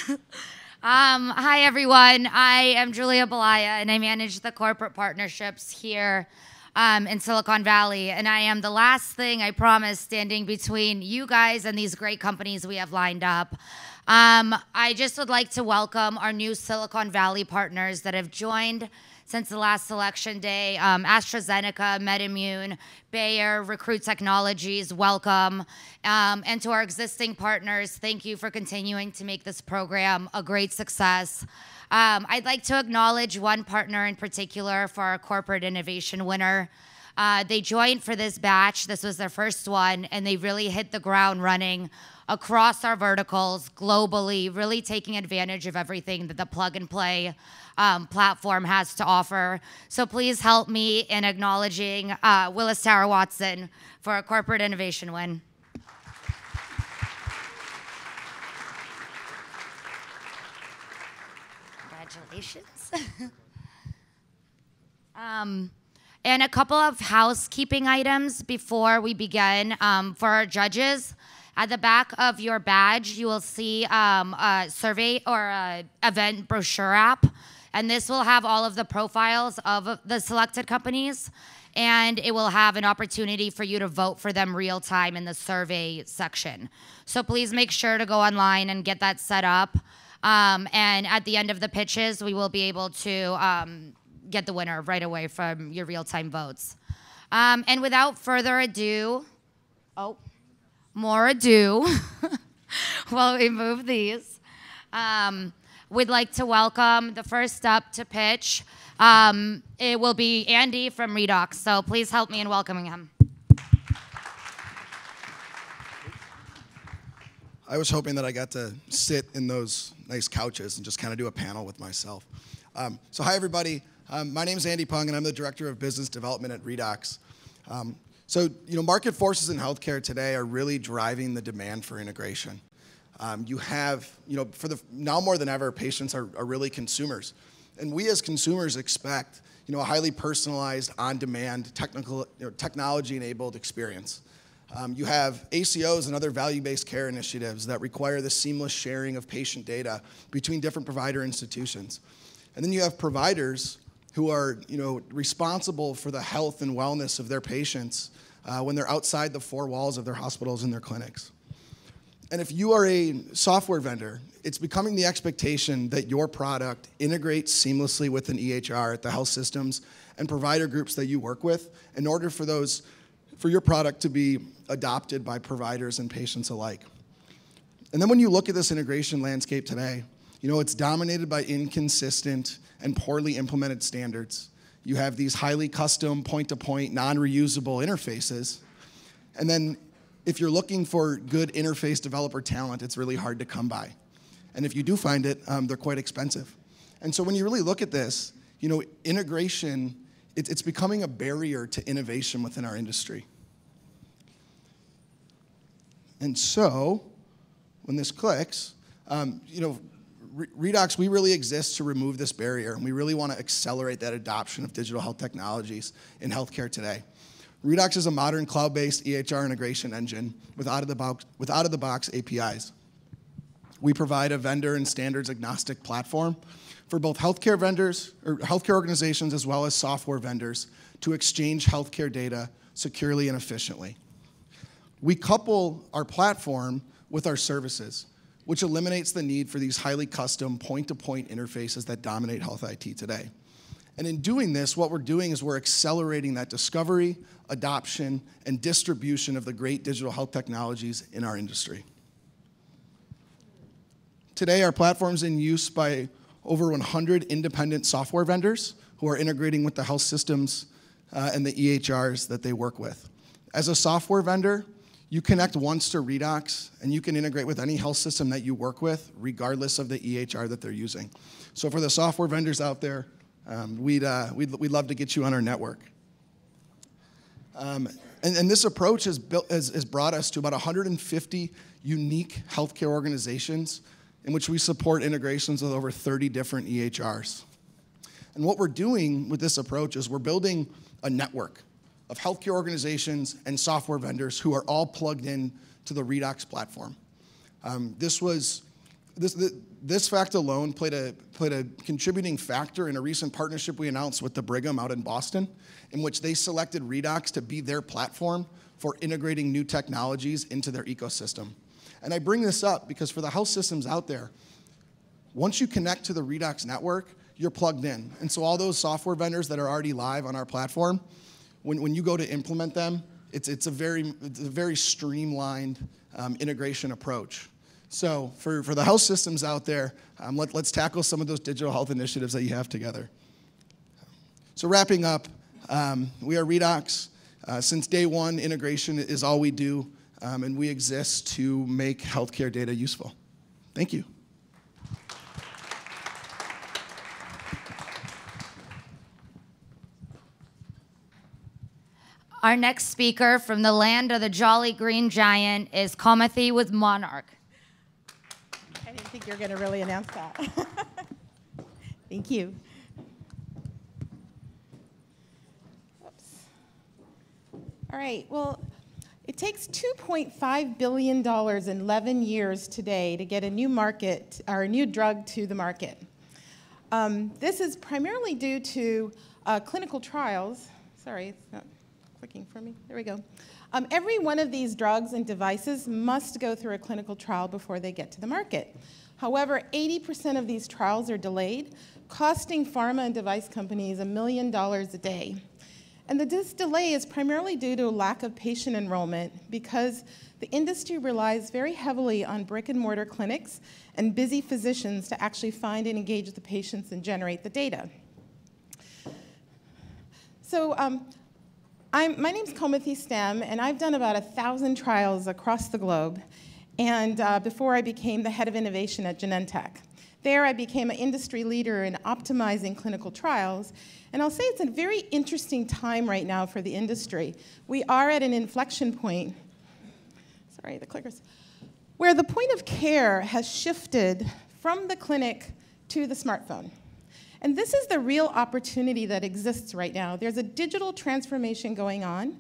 Hi, everyone. I am Julia Belaya, and I manage the corporate partnerships here in Silicon Valley. And I am the last thing, I promise, standing between you guys and these great companies we have lined up. I just would like to welcome our new Silicon Valley partners that have joined since the last selection day. AstraZeneca, MedImmune, Bayer, Recruit Technologies, welcome. And to our existing partners, thank you for continuing to make this program a great success. I'd like to acknowledge one partner in particular for our corporate innovation winner. They joined for this batch. This was their first one, and they really hit the ground running across our verticals globally, really taking advantage of everything that the Plug and Play platform has to offer. So please help me in acknowledging Willis Tower Watson for a corporate innovation win. Congratulations. And a couple of housekeeping items before we begin. For our judges, at the back of your badge, you will see a survey or a event brochure app. And this will have all of the profiles of the selected companies. And it will have an opportunity for you to vote for them real time in the survey section. So please make sure to go online and get that set up. And at the end of the pitches, we will be able to get the winner right away from your real-time votes. And without further ado, more ado, while we move these, we'd like to welcome the first up to pitch. It will be Andy from Redox, so please help me in welcoming him. I was hoping that I got to sit in those nice couches and just kind of do a panel with myself. So hi, everybody. My name is Andy Pung, and I'm the Director of Business Development at Redox. So, market forces in healthcare today are really driving the demand for integration. You have, now more than ever, patients are really consumers. And we as consumers expect, a highly personalized, on-demand, technology-enabled experience. You have ACOs and other value-based care initiatives that require the seamless sharing of patient data between different provider institutions. And then you have providers who are, responsible for the health and wellness of their patients when they're outside the four walls of their hospitals and their clinics. And if you are a software vendor, it's becoming the expectation that your product integrates seamlessly with an EHR at the health systems and provider groups that you work with in order for your product to be adopted by providers and patients alike. And then when you look at this integration landscape today, it's dominated by inconsistent and poorly implemented standards. You have these highly custom, point-to-point, non-reusable interfaces. And then if you're looking for good interface developer talent, it's really hard to come by. And if you do find it, they're quite expensive. And so when you really look at this, integration, it's becoming a barrier to innovation within our industry. And so when this clicks, Redox, we really exist to remove this barrier, and we really want to accelerate that adoption of digital health technologies in healthcare today. Redox is a modern cloud-based EHR integration engine with out-of-the-box APIs. We provide a vendor and standards agnostic platform for both healthcare vendors or healthcare organizations as well as software vendors to exchange healthcare data securely and efficiently. We couple our platform with our services, which eliminates the need for these highly custom point-to-point interfaces that dominate health IT today. And in doing this, what we're doing is we're accelerating that discovery, adoption, and distribution of the great digital health technologies in our industry. Today, our platform's in use by over 100 independent software vendors who are integrating with the health systems and the EHRs that they work with. As a software vendor, you connect once to Redox, and you can integrate with any health system that you work with, regardless of the EHR that they're using. So for the software vendors out there, we'd love to get you on our network. And this approach has brought us to about 150 unique healthcare organizations in which we support integrations with over 30 different EHRs. And what we're doing with this approach is we're building a network of healthcare organizations and software vendors who are all plugged in to the Redox platform. This fact alone played a contributing factor in a recent partnership we announced with the Brigham out in Boston, in which they selected Redox to be their platform for integrating new technologies into their ecosystem. And I bring this up because for the health systems out there, once you connect to the Redox network, you're plugged in. And so all those software vendors that are already live on our platform, when you go to implement them, it's a very streamlined integration approach. So for the health systems out there, let's tackle some of those digital health initiatives that you have together. So wrapping up, we are Redox. Since day one, integration is all we do, and we exist to make healthcare data useful. Thank you. Our next speaker from the land of the Jolly Green Giant is Komathi with Monarch. I didn't think you were going to really announce that. Thank you. Oops. All right, well, it takes $2.5 billion in 11 years today to get a new market, or a new drug to the market. This is primarily due to clinical trials. Sorry, it's not clicking for me. There we go. Every one of these drugs and devices must go through a clinical trial before they get to the market. However, 80% of these trials are delayed, costing pharma and device companies $1 million a day. And this delay is primarily due to a lack of patient enrollment because the industry relies very heavily on brick and mortar clinics and busy physicians to actually find and engage the patients and generate the data. So my name's Komathi Stem, and I've done about 1,000 trials across the globe, and before I became the head of innovation at Genentech. There, I became an industry leader in optimizing clinical trials, and I'll say it's a very interesting time right now for the industry. We are at an inflection point, sorry, the clickers, where the point of care has shifted from the clinic to the smartphone. And this is the real opportunity that exists right now. There's a digital transformation going on,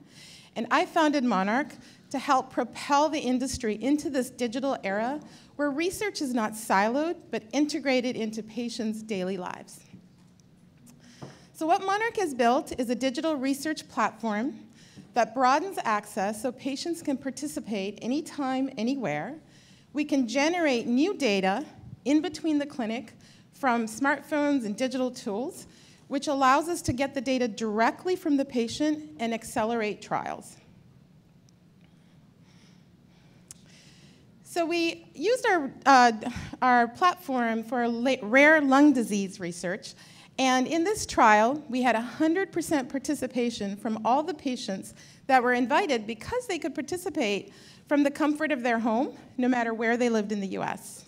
and I founded Monarch to help propel the industry into this digital era where research is not siloed, but integrated into patients' daily lives. So what Monarch has built is a digital research platform that broadens access so patients can participate anytime, anywhere, We can generate new data in between the clinic from smartphones and digital tools, which allows us to get the data directly from the patient and accelerate trials. So we used our platform for rare lung disease research. And in this trial, we had 100% participation from all the patients that were invited because they could participate from the comfort of their home, no matter where they lived in the US.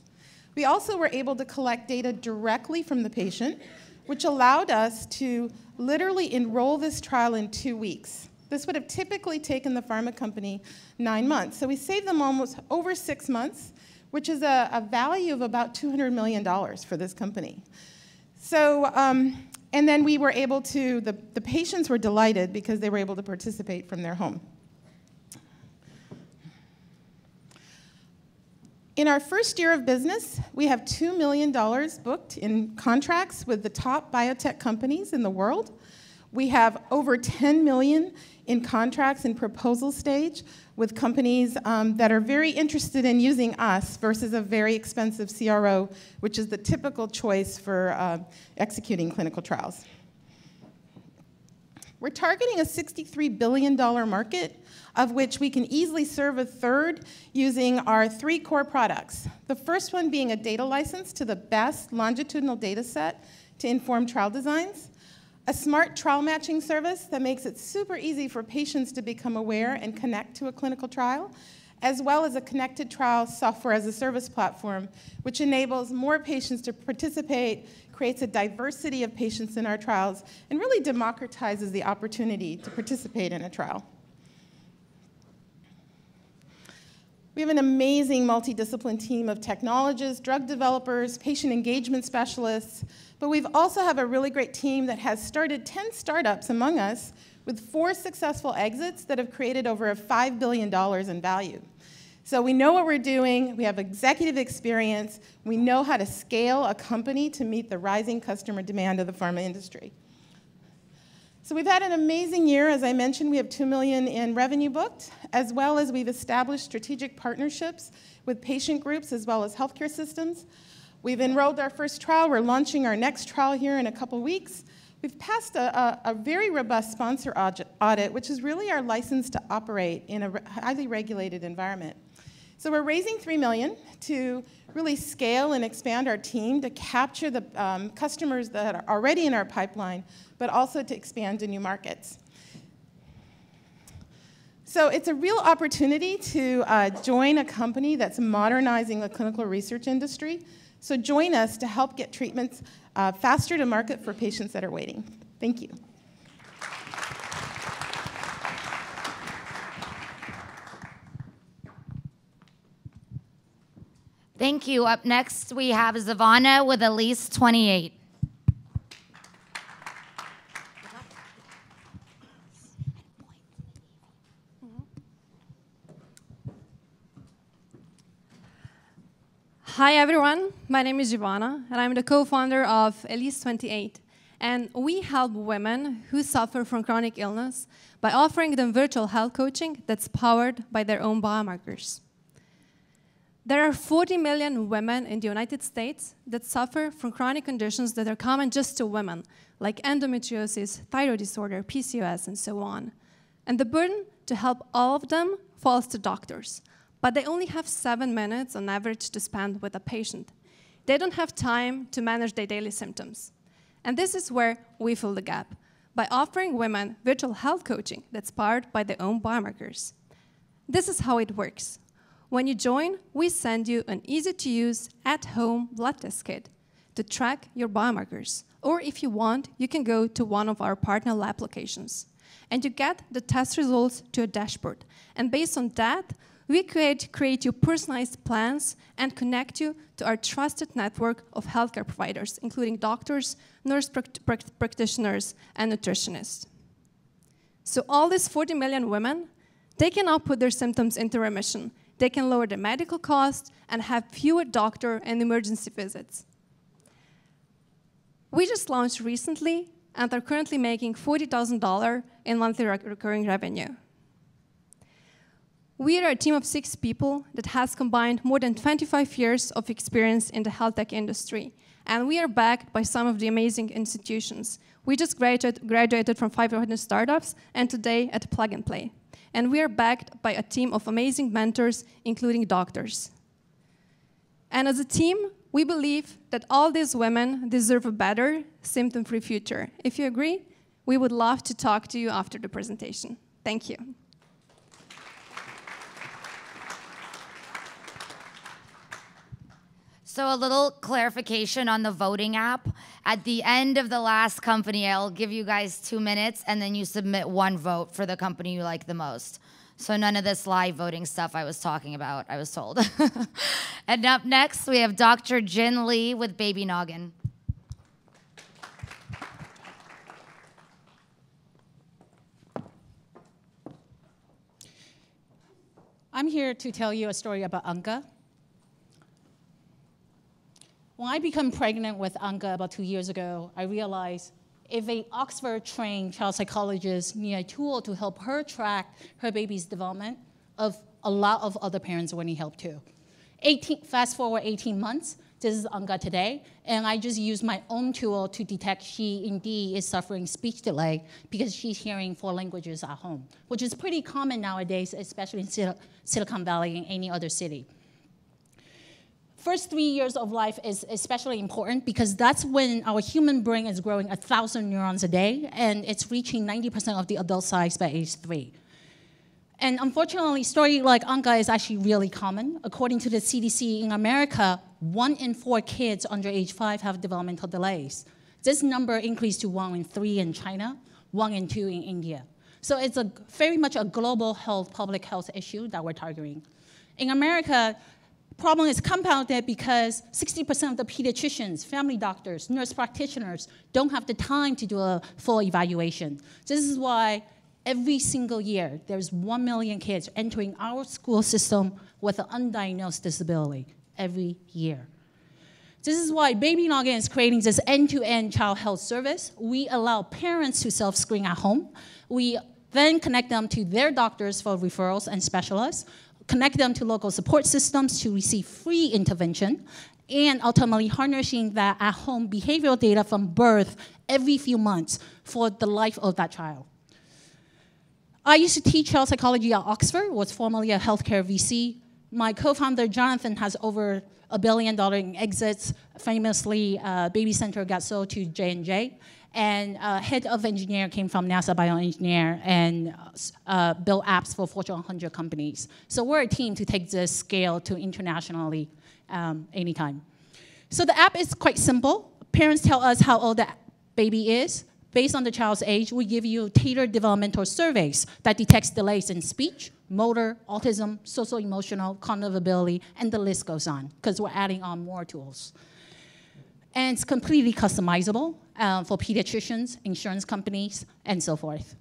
We also were able to collect data directly from the patient, which allowed us to literally enroll this trial in 2 weeks. This would have typically taken the pharma company 9 months. So we saved them almost over 6 months, which is a value of about $200 million for this company. So, and then we were able to, the patients were delighted because they were able to participate from their home. In our first year of business, we have $2 million booked in contracts with the top biotech companies in the world. We have over 10 million in contracts in proposal stage with companies that are very interested in using us versus a very expensive CRO, which is the typical choice for executing clinical trials. We're targeting a $63 billion market, of which we can easily serve a third using our 3 core products. The first one being a data license to the best longitudinal data set to inform trial designs, a smart trial matching service that makes it super easy for patients to become aware and connect to a clinical trial, as well as a connected trial software as a service platform, which enables more patients to participate, creates a diversity of patients in our trials, and really democratizes the opportunity to participate in a trial. We have an amazing multidiscipline team of technologists, drug developers, patient engagement specialists, but we've also have a really great team that has started 10 startups among us with 4 successful exits that have created over $5 billion in value. So we know what we're doing, we have executive experience, we know how to scale a company to meet the rising customer demand of the pharma industry. So we've had an amazing year. As I mentioned, we have $2 million in revenue booked, as well as we've established strategic partnerships with patient groups as well as healthcare systems. We've enrolled our first trial. We're launching our next trial here in a couple weeks. We've passed a very robust sponsor audit, which is really our license to operate in a highly regulated environment. So we're raising $3 million to really scale and expand our team to capture the customers that are already in our pipeline, but also to expand to new markets. So it's a real opportunity to join a company that's modernizing the clinical research industry. So join us to help get treatments faster to market for patients that are waiting. Thank you. Thank you. Up next, we have Zavana with Elise 28. Hi everyone, my name is Giovanna and I'm the co-founder of Elise 28, and we help women who suffer from chronic illness by offering them virtual health coaching that's powered by their own biomarkers. There are 40 million women in the United States that suffer from chronic conditions that are common just to women, like endometriosis, thyroid disorder, PCOS, and so on. And the burden to help all of them falls to doctors. But they only have 7 minutes on average to spend with a patient. They don't have time to manage their daily symptoms. And this is where we fill the gap, by offering women virtual health coaching that's powered by their own biomarkers. This is how it works. When you join, we send you an easy-to-use, at-home blood test kit to track your biomarkers. Or if you want, you can go to one of our partner lab locations. And you get the test results to a dashboard. And based on that, we create you personalized plans and connect you to our trusted network of healthcare providers, including doctors, nurse practitioners, and nutritionists. So all these 40 million women, they can now put their symptoms into remission. They can lower the medical costs and have fewer doctor and emergency visits. We just launched recently and are currently making $40,000 in monthly recurring revenue. We are a team of 6 people that has combined more than 25 years of experience in the health tech industry. And we are backed by some of the amazing institutions. We just graduated from 500 startups and today at Plug and Play. And we are backed by a team of amazing mentors, including doctors. And as a team, we believe that all these women deserve a better, symptom-free future. If you agree, we would love to talk to you after the presentation. Thank you. So a little clarification on the voting app. At the end of the last company, I'll give you guys 2 minutes, and then you submit 1 vote for the company you like the most. So none of this live voting stuff I was talking about, I was told. And up next, we have Dr. Jin Lee with Baby Noggin. I'm here to tell you a story about Anka. When I became pregnant with Anka about 2 years ago, I realized if an Oxford-trained child psychologist needed a tool to help her track her baby's development, a lot of other parents would need help too. Fast forward 18 months, this is Anka today, and I just used my own tool to detect she indeed is suffering speech delay because she's hearing 4 languages at home, which is pretty common nowadays, especially in Silicon Valley and any other city. First 3 years of life is especially important because that's when our human brain is growing 1,000 neurons a day, and it's reaching 90% of the adult size by age 3. And unfortunately, a story like Anka is actually really common. According to the CDC in America, 1 in 4 kids under age 5 have developmental delays. This number increased to 1 in 3 in China, 1 in 2 in India. So it's very much a global public health issue that we're targeting. In America, problem is compounded because 60% of the pediatricians, family doctors, nurse practitioners don't have the time to do a full evaluation. This is why every single year there's 1 million kids entering our school system with an undiagnosed disability every year. This is why Baby Noggin is creating this end-to-end child health service. We allow parents to self-screen at home. We then connect them to their doctors for referrals and specialists, connect them to local support systems to receive free intervention, and ultimately harnessing that at-home behavioral data from birth every few months for the life of that child. I used to teach child psychology at Oxford, was formerly a healthcare VC. My co-founder, Jonathan, has over $1 billion in exits. Famously, Baby Center got sold to J&J. And head of engineer came from NASA Bioengineer and built apps for Fortune 100 companies. So we're a team to take this scale to internationally anytime. So the app is quite simple. Parents tell us how old the baby is. Based on the child's age, we give you tailored developmental surveys that detects delays in speech, motor, autism, social-emotional, cognitive ability, and the list goes on, because we're adding on more tools. And it's completely customizable for pediatricians, insurance companies, and so forth.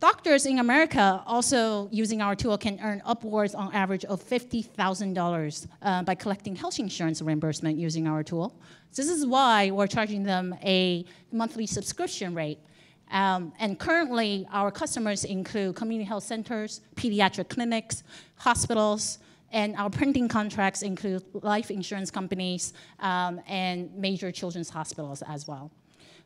Doctors in America also using our tool can earn upwards on average of $50,000 by collecting health insurance reimbursement using our tool. This is why we're charging them a monthly subscription rate. And currently, our customers include community health centers, pediatric clinics, hospitals, and our printing contracts include life insurance companies and major children's hospitals as well.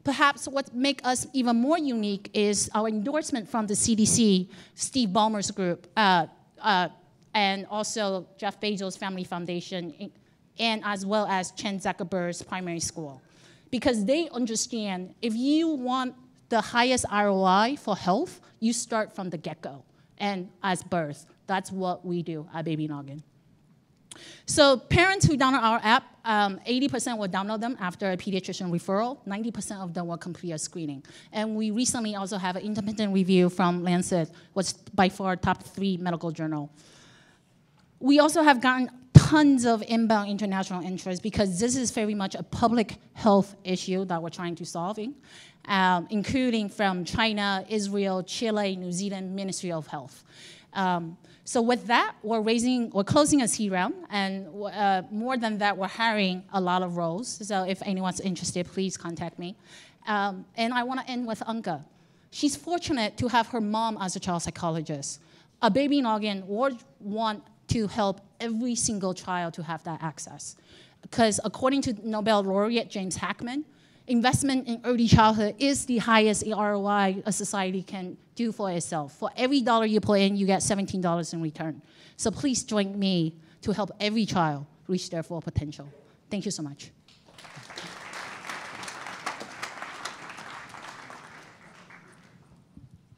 Perhaps what makes us even more unique is our endorsement from the CDC, Steve Ballmer's group, and also Jeff Bezos' Family Foundation, and as well as Chan Zuckerberg's primary school. Because they understand if you want the highest ROI for health, you start from the get-go and as birth. That's what we do at Baby Noggin. So parents who download our app, 80% will download them after a pediatrician referral. 90% of them will complete a screening. And we recently also have an independent review from Lancet, which by far top 3 medical journal. We also have gotten tons of inbound international interest because this is very much a public health issue that we're trying to solve, including from China, Israel, Chile, New Zealand, Ministry of Health. So with that, we're closing a seed round, and more than that, we're hiring a lot of roles. So if anyone's interested, please contact me. And I want to end with Anka. She's fortunate to have her mom as a child psychologist. a baby noggin would want to help every single child to have that access. Because according to Nobel laureate James Heckman, investment in early childhood is the highest ROI a society can do for itself. For every dollar you put in, you get $17 in return. So please join me to help every child reach their full potential. Thank you so much.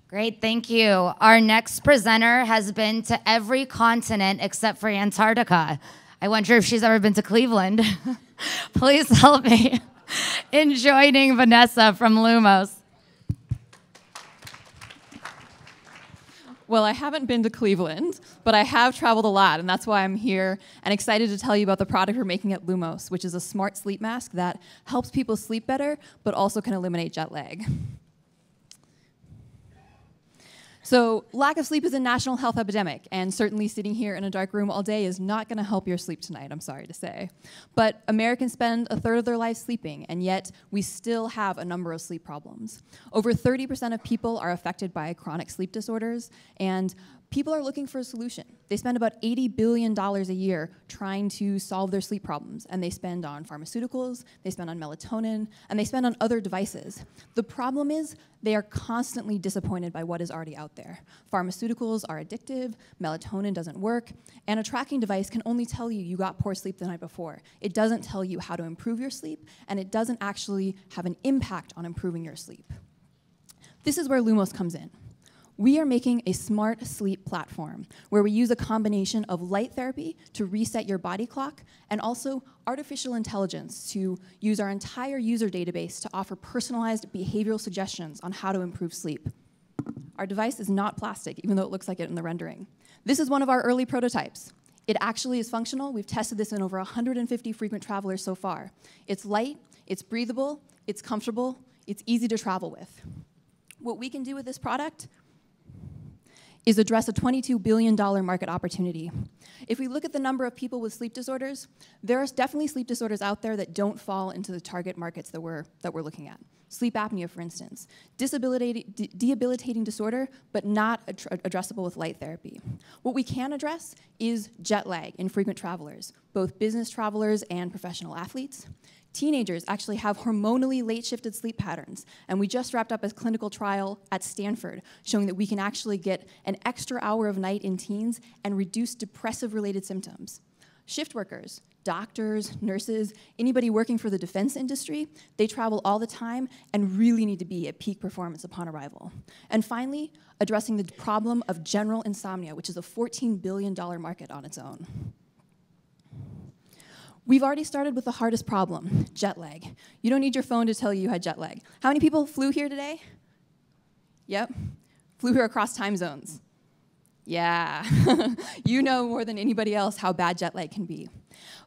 Great, thank you. Our next presenter has been to every continent except for Antarctica. I wonder if she's ever been to Cleveland. Please help me in joining Vanessa from Lumos. Well, I haven't been to Cleveland, but I have traveled a lot, and that's why I'm here and excited to tell you about the product we're making at Lumos, which is a smart sleep mask that helps people sleep better, but also can eliminate jet lag. So lack of sleep is a national health epidemic, and certainly sitting here in a dark room all day is not going to help your sleep tonight, I'm sorry to say. But Americans spend a third of their lives sleeping, and yet we still have a number of sleep problems. Over 30% of people are affected by chronic sleep disorders, and people are looking for a solution. They spend about $80 billion a year trying to solve their sleep problems, and they spend on pharmaceuticals, they spend on melatonin, and they spend on other devices. The problem is they are constantly disappointed by what is already out there. Pharmaceuticals are addictive, melatonin doesn't work, and a tracking device can only tell you got poor sleep the night before. It doesn't tell you how to improve your sleep, and it doesn't actually have an impact on improving your sleep. This is where Lumos comes in. We are making a smart sleep platform where we use a combination of light therapy to reset your body clock and also artificial intelligence to use our entire user database to offer personalized behavioral suggestions on how to improve sleep. Our device is not plastic, even though it looks like it in the rendering. This is one of our early prototypes. It actually is functional. We've tested this in over 150 frequent travelers so far. It's light, it's breathable, it's comfortable, it's easy to travel with. What we can do with this product is address a $22 billion market opportunity. If we look at the number of people with sleep disorders, there are definitely sleep disorders out there that don't fall into the target markets that we're looking at. Sleep apnea, for instance. Debilitating disorder, but not addressable with light therapy. What we can address is jet lag in frequent travelers, both business travelers and professional athletes. Teenagers actually have hormonally late-shifted sleep patterns, and we just wrapped up a clinical trial at Stanford showing that we can actually get an extra hour of night in teens and reduce depressive-related symptoms. Shift workers, doctors, nurses, anybody working for the defense industry, they travel all the time and really need to be at peak performance upon arrival. And finally, addressing the problem of general insomnia, which is a $14 billion market on its own. We've already started with the hardest problem, jet lag. You don't need your phone to tell you had jet lag. How many people flew here today? Yep, flew here across time zones. Yeah, you know more than anybody else how bad jet lag can be.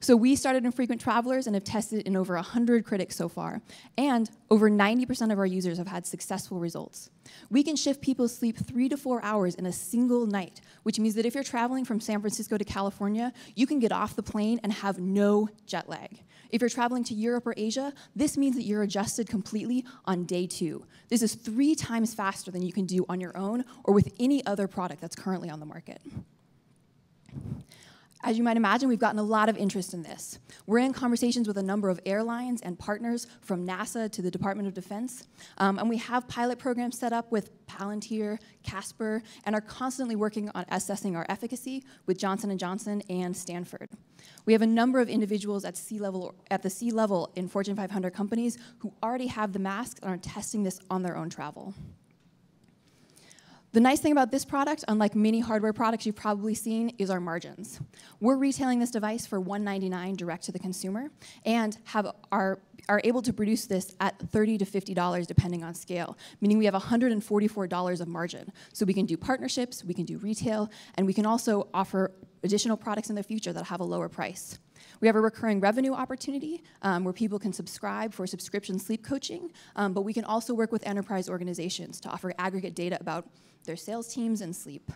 So we started in frequent travelers and have tested it in over 100 critics so far, and over 90% of our users have had successful results. We can shift people's sleep 3 to 4 hours in a single night, which means that if you're traveling from San Francisco to California, you can get off the plane and have no jet lag. If you're traveling to Europe or Asia, this means that you're adjusted completely on day 2. This is 3 times faster than you can do on your own or with any other product that's currently on the market. As you might imagine, we've gotten a lot of interest in this. We're in conversations with a number of airlines and partners from NASA to the Department of Defense, and we have pilot programs set up with Palantir, Casper, and are constantly working on assessing our efficacy with Johnson & Johnson and Stanford. We have a number of individuals at the C-level in Fortune 500 companies who already have the masks and are testing this on their own travel. The nice thing about this product, unlike many hardware products you've probably seen, is our margins. We're retailing this device for $199 direct to the consumer and are able to produce this at $30 to $50 depending on scale, meaning we have $144 of margin. So we can do partnerships, we can do retail, and we can also offer additional products in the future that have a lower price. We have a recurring revenue opportunity where people can subscribe for subscription sleep coaching, but we can also work with enterprise organizations to offer aggregate data about their sales teams and sleep.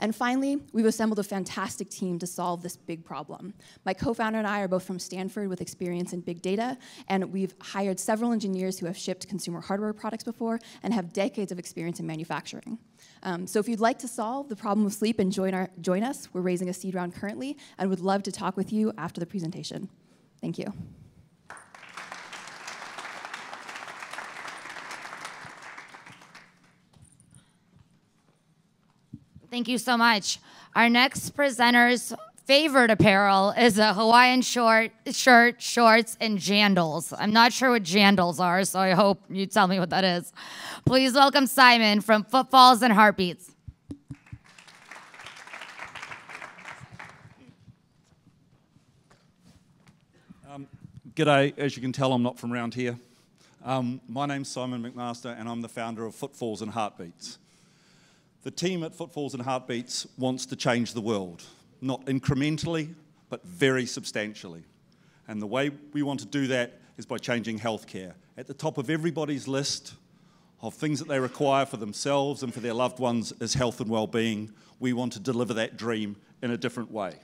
And finally, we've assembled a fantastic team to solve this big problem. My co-founder and I are both from Stanford with experience in big data, and we've hired several engineers who have shipped consumer hardware products before and have decades of experience in manufacturing. So if you'd like to solve the problem of sleep and join us, we're raising a seed round currently, and would love to talk with you after the presentation. Thank you. Thank you so much. Our next presenter's favorite apparel is a Hawaiian shirt, shorts, and jandals. I'm not sure what jandals are, so I hope you tell me what that is. Please welcome Simon from Footfalls and Heartbeats. G'day. As you can tell, I'm not from around here. My name's Simon McMaster, and I'm the founder of Footfalls and Heartbeats. The team at Footfalls and Heartbeats wants to change the world, not incrementally, but very substantially. And the way we want to do that is by changing healthcare. At the top of everybody's list of things that they require for themselves and for their loved ones is health and well-being. We want to deliver that dream in a different way.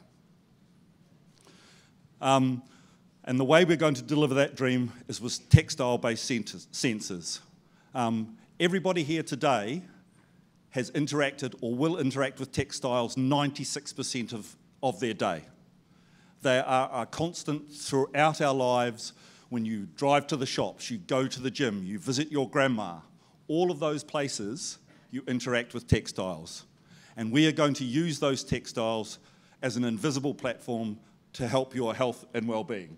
And the way we're going to deliver that dream is with textile-based sensors. Everybody here today has interacted or will interact with textiles 96% of their day. They are a constant throughout our lives. When you drive to the shops, you go to the gym, you visit your grandma, all of those places you interact with textiles. And we are going to use those textiles as an invisible platform to help your health and well-being.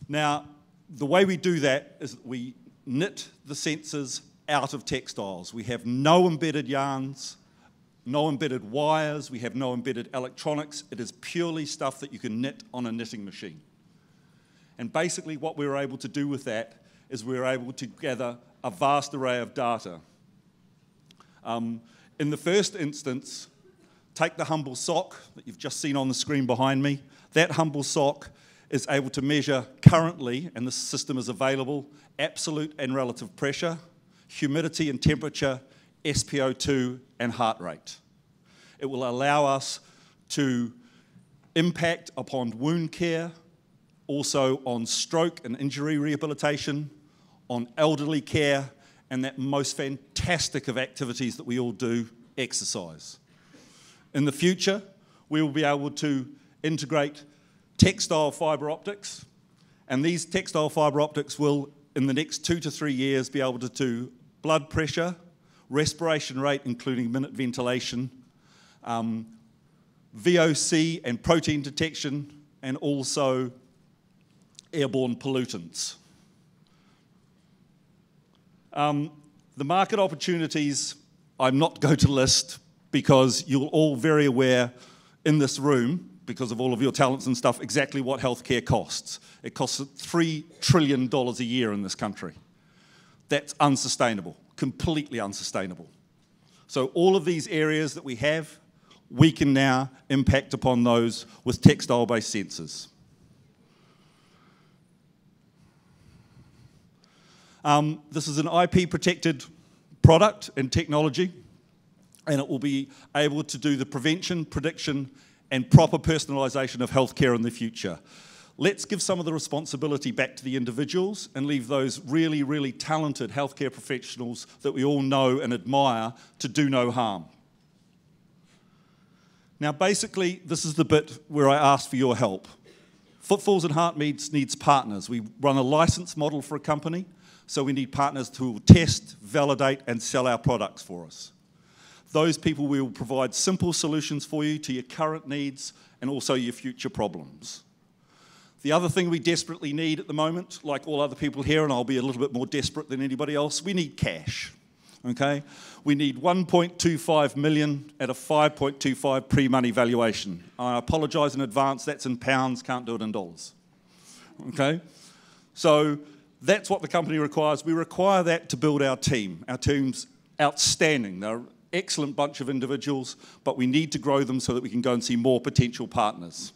Now, the way we do that is we knit the sensors out of textiles. We have no embedded yarns, no embedded wires, we have no embedded electronics. It is purely stuff that you can knit on a knitting machine. And basically what we were able to do with that is we were able to gather a vast array of data. In the first instance, take the Humble sock that you've just seen on the screen behind me. That Humble sock is able to measure currently, and this system is available, absolute and relative pressure, humidity and temperature, SpO2, and heart rate. It will allow us to impact upon wound care, also on stroke and injury rehabilitation, on elderly care, and that most fantastic of activities that we all do, exercise. In the future, we will be able to integrate textile fibre optics, and these textile fibre optics will, in the next 2 to 3 years, be able to do blood pressure, respiration rate, including minute ventilation, VOC and protein detection, and also airborne pollutants. The market opportunities I'm not going to list because you're all very aware in this room, because of all of your talents and stuff, exactly what healthcare costs. It costs $3 trillion a year in this country. That's unsustainable, completely unsustainable. So all of these areas that we have, we can now impact upon those with textile-based sensors. This is an IP-protected product and technology, and it will be able to do the prevention, prediction, and proper personalisation of healthcare in the future. Let's give some of the responsibility back to the individuals and leave those really, really talented healthcare professionals that we all know and admire to do no harm. Now, basically, this is the bit where I ask for your help. Footfalls and Heartbeats needs partners. We run a license model for a company, so we need partners who will test, validate, and sell our products for us. Those people we will provide simple solutions for you to your current needs and also your future problems. The other thing we desperately need at the moment, like all other people here, and I'll be a little bit more desperate than anybody else, we need cash, okay? We need 1.25 million at a 5.25 pre-money valuation. I apologise in advance, that's in pounds, can't do it in dollars, okay? So that's what the company requires. We require that to build our team. Our team's outstanding. They're excellent bunch of individuals, but we need to grow them so that we can go and see more potential partners.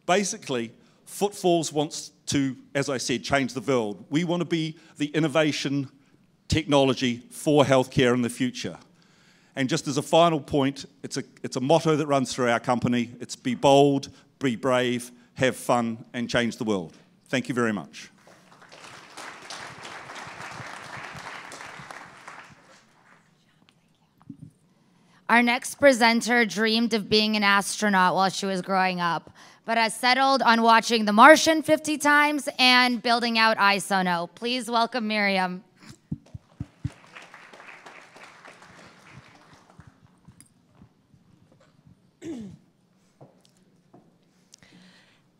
Basically, Footfalls wants to, as I said, change the world. We want to be the innovation technology for healthcare in the future. And just as a final point, it's a motto that runs through our company. It's be bold, be brave, have fun, and change the world. Thank you very much. Our next presenter dreamed of being an astronaut while she was growing up, but has settled on watching The Martian 50 times and building out iSono. Please welcome Miriam.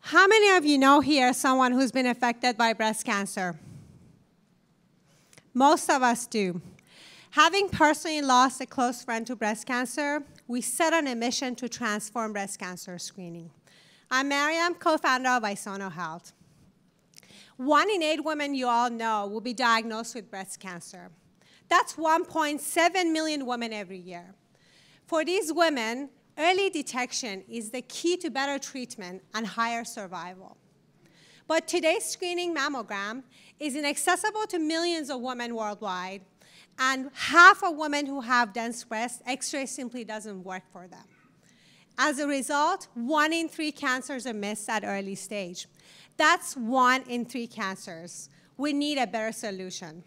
How many of you know here someone who's been affected by breast cancer? Most of us do. Having personally lost a close friend to breast cancer, we set on a mission to transform breast cancer screening. I'm Miriam, co-founder of iSono Health. 1 in 8 women you all know will be diagnosed with breast cancer. That's 1.7 million women every year. For these women, early detection is the key to better treatment and higher survival. But today's screening mammogram is inaccessible to millions of women worldwide, and half of women who have dense breasts, X-ray simply doesn't work for them. As a result, 1 in 3 cancers are missed at early stage. That's 1 in 3 cancers. We need a better solution.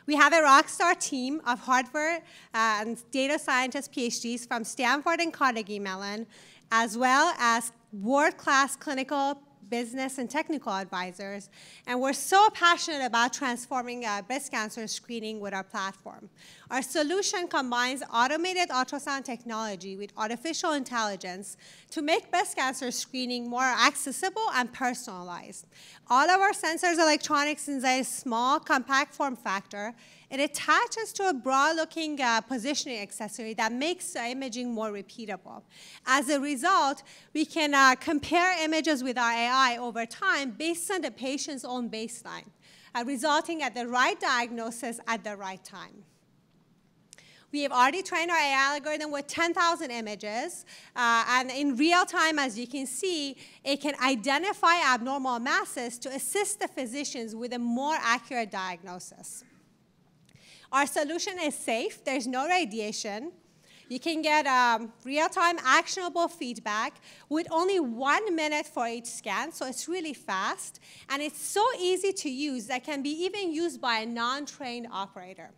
We have a rockstar team of hardware and data scientist PhDs from Stanford and Carnegie Mellon, as well as world-class clinical, business, and technical advisors. And we're so passionate about transforming breast cancer screening with our platform. Our solution combines automated ultrasound technology with artificial intelligence to make breast cancer screening more accessible and personalized. All of our sensors electronics in a small, compact form factor. It attaches to a broad-looking positioning accessory that makes imaging more repeatable. As a result, we can compare images with our AI over time based on the patient's own baseline, resulting at the right diagnosis at the right time. We have already trained our AI algorithm with 10,000 images, and in real time, as you can see, it can identify abnormal masses to assist the physicians with a more accurate diagnosis. Our solution is safe. There's no radiation. You can get real-time actionable feedback with only 1 minute for each scan, so it's really fast. And it's so easy to use that can be even used by a non-trained operator.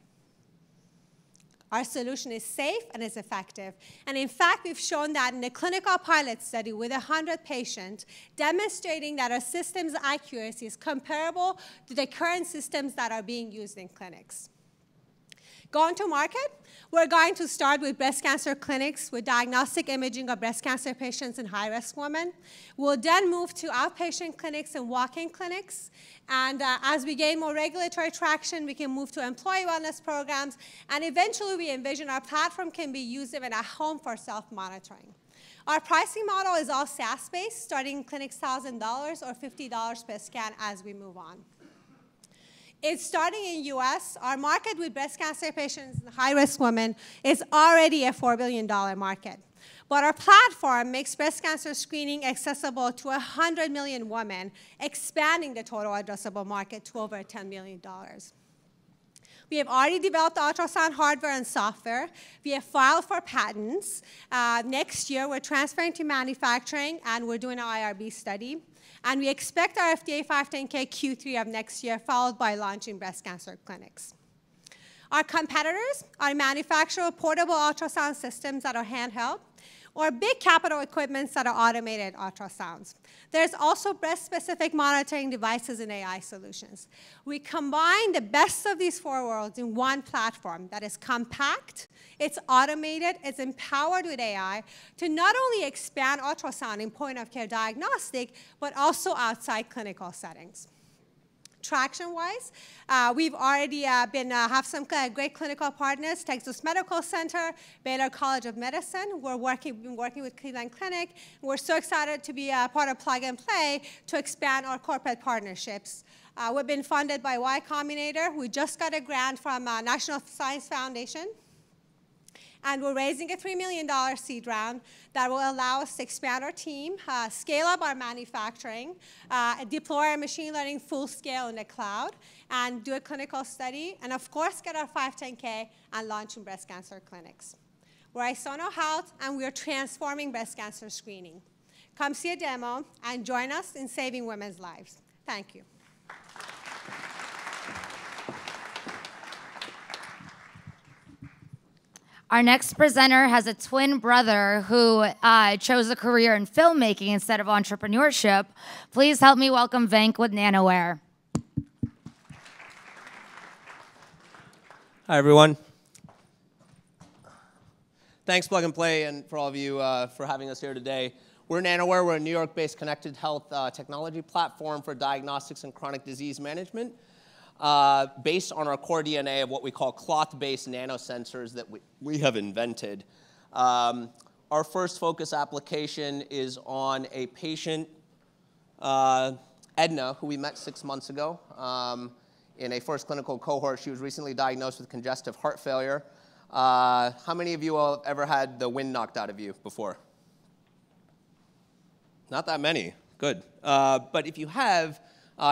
Our solution is safe and is effective. And in fact, we've shown that in a clinical pilot study with 100 patients, demonstrating that our system's accuracy is comparable to the current systems that are being used in clinics. Going to market, we're going to start with breast cancer clinics with diagnostic imaging of breast cancer patients in high-risk women. We'll then move to outpatient clinics and walk-in clinics. And as we gain more regulatory traction, we can move to employee wellness programs. And eventually, we envision our platform can be used even at home for self-monitoring. Our pricing model is all SaaS-based, starting in clinics $1,000 or $50 per scan as we move on. It's starting in the US. Our market with breast cancer patients and high-risk women is already a $4 billion market. But our platform makes breast cancer screening accessible to 100 million women, expanding the total addressable market to over $10 billion. We have already developed ultrasound hardware and software. We have filed for patents. Next year, we're transferring to manufacturing, and we're doing an IRB study. And we expect our FDA 510K Q3 of next year, followed by launching breast cancer clinics. Our competitors are manufacturer portable ultrasound systems that are handheld, or big capital equipments that are automated ultrasounds. There's also breast-specific monitoring devices and AI solutions. We combine the best of these 4 worlds in one platform that is compact, it's automated, it's empowered with AI to not only expand ultrasound in point-of-care diagnostic, but also outside clinical settings. Traction-wise, we've already have some great clinical partners, Texas Medical Center, Baylor College of Medicine. We've been working with Cleveland Clinic. We're so excited to be a part of Plug and Play to expand our corporate partnerships. We've been funded by Y Combinator. We just got a grant from National Science Foundation. And we're raising a $3 million seed round that will allow us to expand our team, scale up our manufacturing, deploy our machine learning full scale in the cloud, and do a clinical study, and of course get our 510K and launch in breast cancer clinics. We're Isono Health, and we are transforming breast cancer screening. Come see a demo and join us in saving women's lives. Thank you. Our next presenter has a twin brother who chose a career in filmmaking instead of entrepreneurship. Please help me welcome Venk with Nanoware. Hi, everyone. Thanks, Plug and Play, and for all of you for having us here today. We're Nanoware. We're a New York-based connected health technology platform for diagnostics and chronic disease management, based on our core DNA of what we call cloth-based nanosensors that we have invented. Our first focus application is on a patient, Edna, who we met 6 months ago. In a first clinical cohort, she was recently diagnosed with congestive heart failure. How many of you have ever had the wind knocked out of you before? Not that many. Good. But if you have,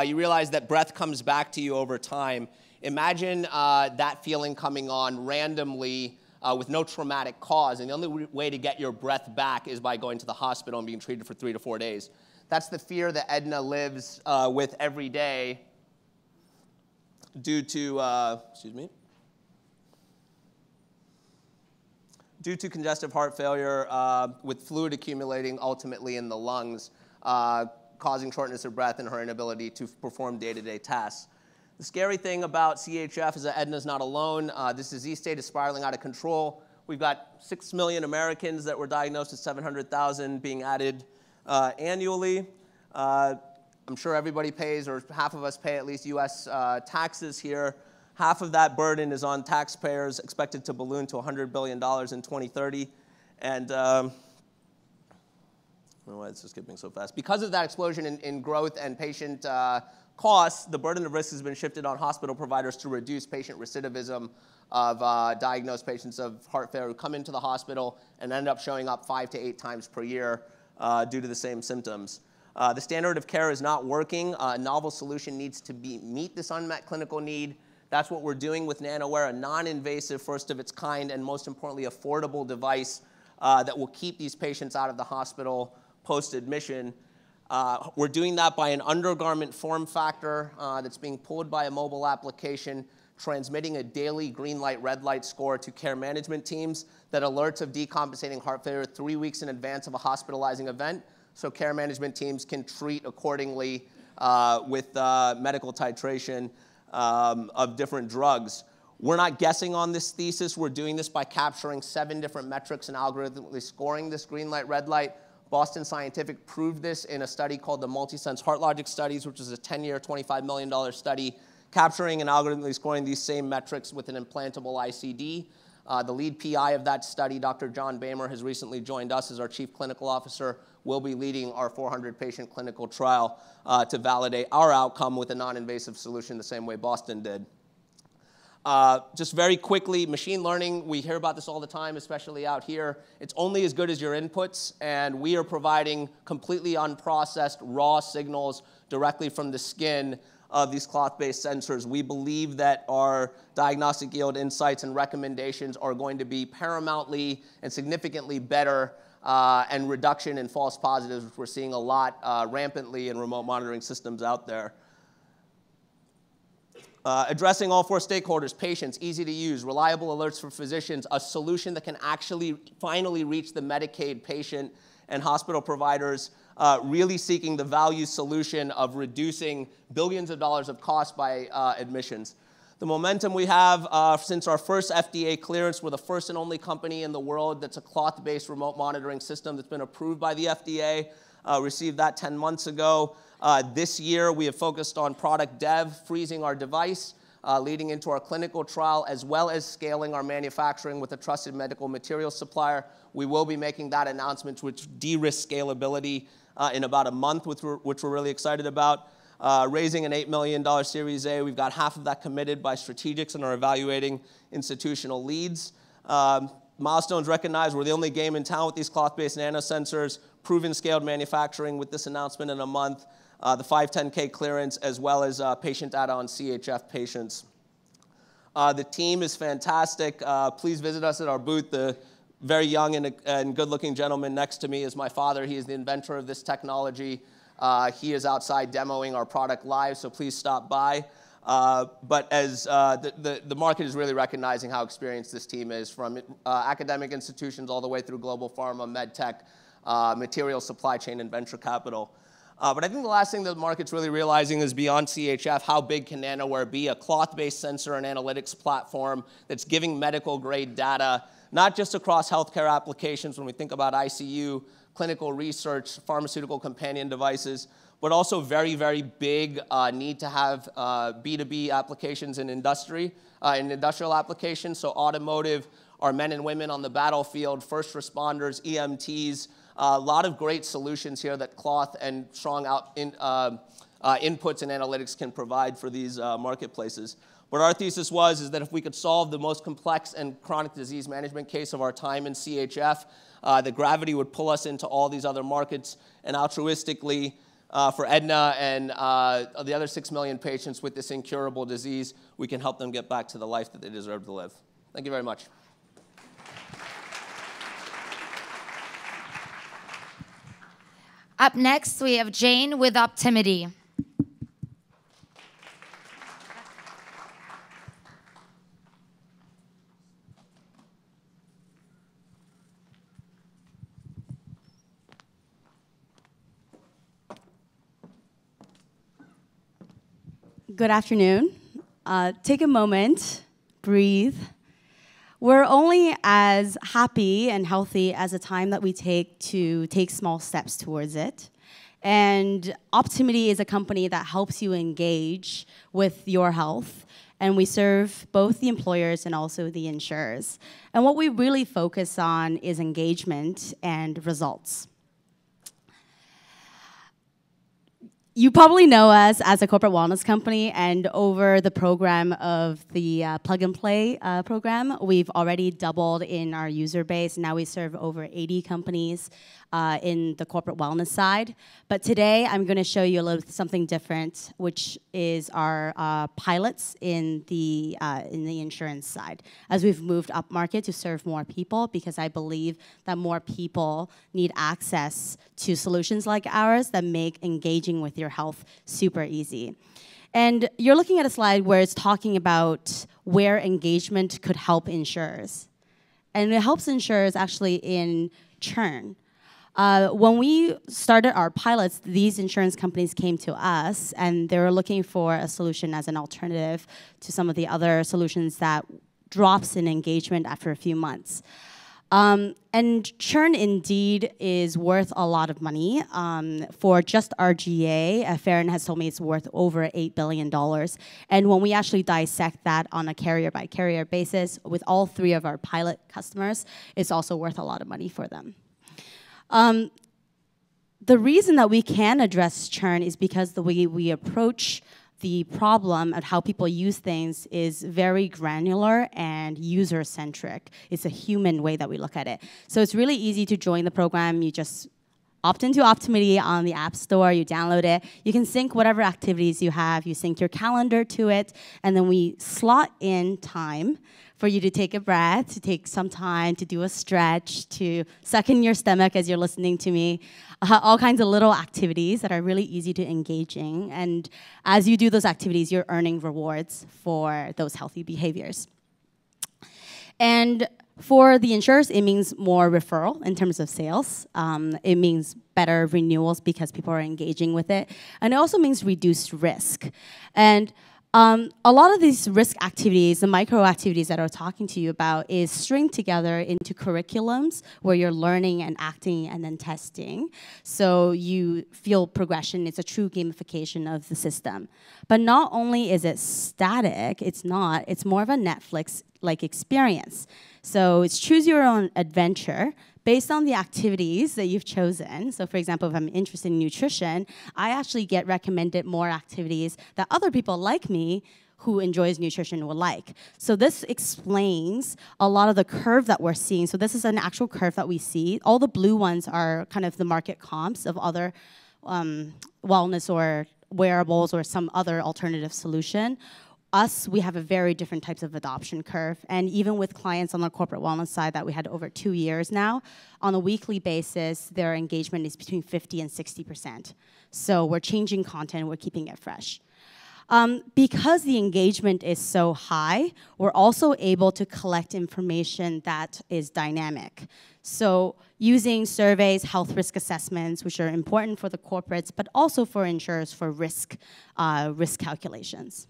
you realize that breath comes back to you over time. Imagine that feeling coming on randomly with no traumatic cause, and the only way to get your breath back is by going to the hospital and being treated for 3 to 4 days. That's the fear that Edna lives with every day due to, due to congestive heart failure with fluid accumulating ultimately in the lungs, causing shortness of breath and her inability to perform day-to-day tasks. The scary thing about CHF is that Edna's not alone. This disease state is spiraling out of control. We've got 6 million Americans that were diagnosed with 700,000 being added annually. I'm sure everybody pays, or half of us pay at least US taxes here. Half of that burden is on taxpayers, expected to balloon to $100 billion in 2030. And I don't know why it's just skipping so fast. Because of that explosion in growth and patient costs, the burden of risk has been shifted on hospital providers to reduce patient recidivism of diagnosed patients of heart failure who come into the hospital and end up showing up 5 to 8 times per year due to the same symptoms. The standard of care is not working. A novel solution needs to meet this unmet clinical need. That's what we're doing with Nanoware, a non-invasive, first of its kind, and most importantly, affordable device that will keep these patients out of the hospital post-admission. We're doing that by an undergarment form factor that's being pulled by a mobile application, transmitting a daily green light, red light score to care management teams that alerts of decompensating heart failure 3 weeks in advance of a hospitalizing event, so care management teams can treat accordingly with medical titration of different drugs. We're not guessing on this thesis. We're doing this by capturing 7 different metrics and algorithmically scoring this green light, red light. Boston Scientific proved this in a study called the MultiSense HeartLogic Studies, which is a 10-year, $25 million study, capturing and algorithmically scoring these same metrics with an implantable ICD. The lead PI of that study, Dr. John Boehmer, has recently joined us as our Chief Clinical Officer. We'll be leading our 400-patient clinical trial to validate our outcome with a non-invasive solution the same way Boston did. Just very quickly, machine learning, we hear about this all the time, especially out here. It's only as good as your inputs, and we are providing completely unprocessed raw signals directly from the skin of these cloth-based sensors. We believe that our diagnostic yield insights and recommendations are going to be paramountly and significantly better and reduction in false positives, which we're seeing a lot rampantly in remote monitoring systems out there. Addressing all 4 stakeholders, patients, easy to use, reliable alerts for physicians, a solution that can actually finally reach the Medicaid patient and hospital providers, really seeking the value solution of reducing billions of dollars of cost by admissions. The momentum we have since our first FDA clearance, we're the first and only company in the world that's a cloth-based remote monitoring system that's been approved by the FDA, received that 10 months ago. This year, we have focused on product dev, freezing our device, leading into our clinical trial, as well as scaling our manufacturing with a trusted medical materials supplier. We will be making that announcement, which de-risks scalability in about a month, which we're really excited about. Raising an $8 million Series A. We've got half of that committed by strategics and are evaluating institutional leads. Milestones recognized, we're the only game in town with these cloth-based nanosensors, proven scaled manufacturing with this announcement in a month, the 510K clearance, as well as patient data on CHF patients. The team is fantastic. Please visit us at our booth. The very young and good-looking gentleman next to me is my father. He is the inventor of this technology. He is outside demoing our product live, so please stop by. But as the market is really recognizing how experienced this team is, from academic institutions all the way through global pharma, med tech, material supply chain, and venture capital. But I think the last thing that the market's really realizing is beyond CHF, how big can NanoWare be? A cloth-based sensor and analytics platform that's giving medical-grade data, not just across healthcare applications when we think about ICU, clinical research, pharmaceutical companion devices, but also very, very big need to have B2B applications in industry, in industrial applications. So automotive, our men and women on the battlefield, first responders, EMTs, a lot of great solutions here that cloth and strong inputs and analytics can provide for these marketplaces. But our thesis is that if we could solve the most complex and chronic disease management case of our time in CHF, the gravity would pull us into all these other markets, and altruistically, for Edna and the other 6 million patients with this incurable disease, we can help them get back to the life that they deserve to live. Thank you very much. Up next, we have Jane with Optimity. Good afternoon. Take a moment, breathe. We're only as happy and healthy as the time that we take to take small steps towards it. And Optimity is a company that helps you engage with your health. And we serve both the employers and also the insurers. And what we really focus on is engagement and results. You probably know us as a corporate wellness company, and over the program of the Plug and Play program, we've already doubled in our user base. Now we serve over 80 companies in the corporate wellness side. But today, I'm going to show you a little something different, which is our pilots in the insurance side, as we've moved up market to serve more people, because I believe that more people need access to solutions like ours that make engaging with your health super easy. And you're looking at a slide where it's talking about where engagement could help insurers. And it helps insurers actually in churn. When we started our pilots, these insurance companies came to us, and they were looking for a solution as an alternative to some of the other solutions that drops in engagement after a few months. And churn indeed is worth a lot of money. For just RGA, Farron has told me it's worth over $8 billion. And when we actually dissect that on a carrier-by-carrier basis, with all 3 of our pilot customers, it's also worth a lot of money for them. The reason that we can address churn is because the way we approach the problem of how people use things is very granular and user-centric. It's a human way that we look at it. So it's really easy to join the program. You just opt into Optimity on the App Store, you download it. You can sync whatever activities you have. You sync your calendar to it, and then we slot in time for you to take a breath, to take some time, to do a stretch, to suck in your stomach as you're listening to me. All kinds of little activities that are really easy to engage in. And as you do those activities, you're earning rewards for those healthy behaviors. And for the insurers, it means more referral in terms of sales. It means better renewals because people are engaging with it. And it also means reduced risk. And a lot of these risk activities, the micro activities that I'm talking to you about, is stringed together into curriculums where you're learning and acting and then testing. So you feel progression. It's a true gamification of the system. But not only is it static, it's more of a Netflix-like experience. So it's choose your own adventure based on the activities that you've chosen. So for example, if I'm interested in nutrition, I actually get recommended more activities that other people like me who enjoys nutrition would like. So this explains a lot of the curve that we're seeing. So this is an actual curve that we see. All the blue ones are kind of the market comps of other wellness or wearables or some other alternative solution. Us, we have a very different types of adoption curve. And even with clients on the corporate wellness side that we had over 2 years now, on a weekly basis, their engagement is between 50 and 60%. So we're changing content, we're keeping it fresh. Because the engagement is so high, we're also able to collect information that is dynamic. So using surveys, health risk assessments, which are important for the corporates, but also for insurers for risk calculations.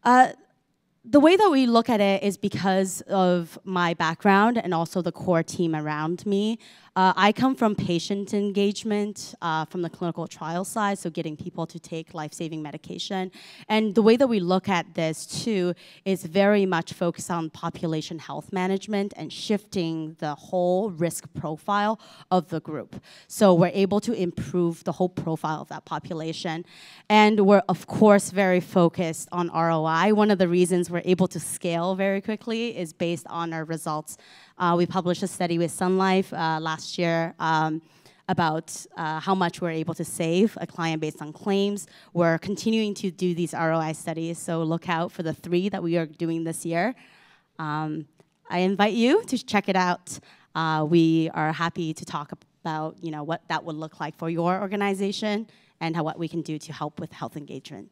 The way that we look at it is because of my background and also the core team around me. I come from patient engagement from the clinical trial side, so getting people to take life-saving medication. And the way that we look at this, too, is very much focused on population health management and shifting the whole risk profile of the group. So we're able to improve the whole profile of that population. And we're, of course, very focused on ROI. One of the reasons we're able to scale very quickly is based on our results. We published a study with Sun Life last year about how much we're able to save a client based on claims. We're continuing to do these ROI studies, so look out for the 3 that we are doing this year. I invite you to check it out. We are happy to talk about what that would look like for your organization and what we can do to help with health engagement.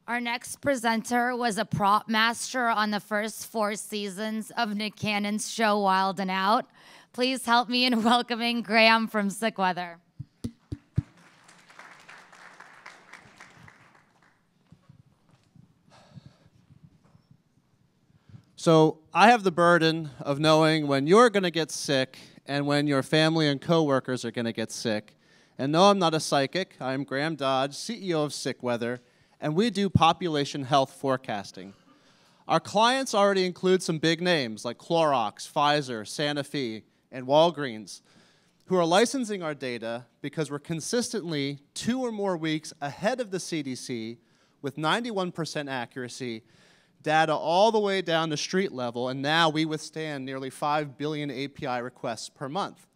Our next presenter was a prop master on the first 4 seasons of Nick Cannon's show Wild 'N Out. Please help me in welcoming Graham from Sick Weather. So I have the burden of knowing when you're going to get sick and when your family and coworkers are going to get sick. And no, I'm not a psychic. I'm Graham Dodge, CEO of Sick Weather, and we do population health forecasting. Our clients already include some big names like Clorox, Pfizer, Sanofi, and Walgreens, who are licensing our data because we're consistently 2 or more weeks ahead of the CDC with 91% accuracy, data all the way down to street level, and now we withstand nearly 5 billion API requests per month.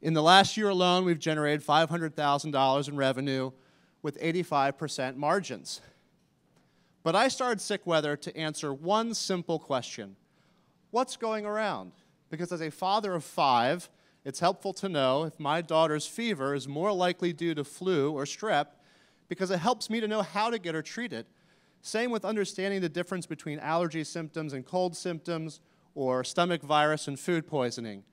In the last year alone, we've generated $500,000 in revenue with 85% margins. But I started Sick Weather to answer one simple question: what's going around? Because as a father of 5, it's helpful to know if my daughter's fever is more likely due to flu or strep, because it helps me to know how to get her treated. Same with understanding the difference between allergy symptoms and cold symptoms, or stomach virus and food poisoning.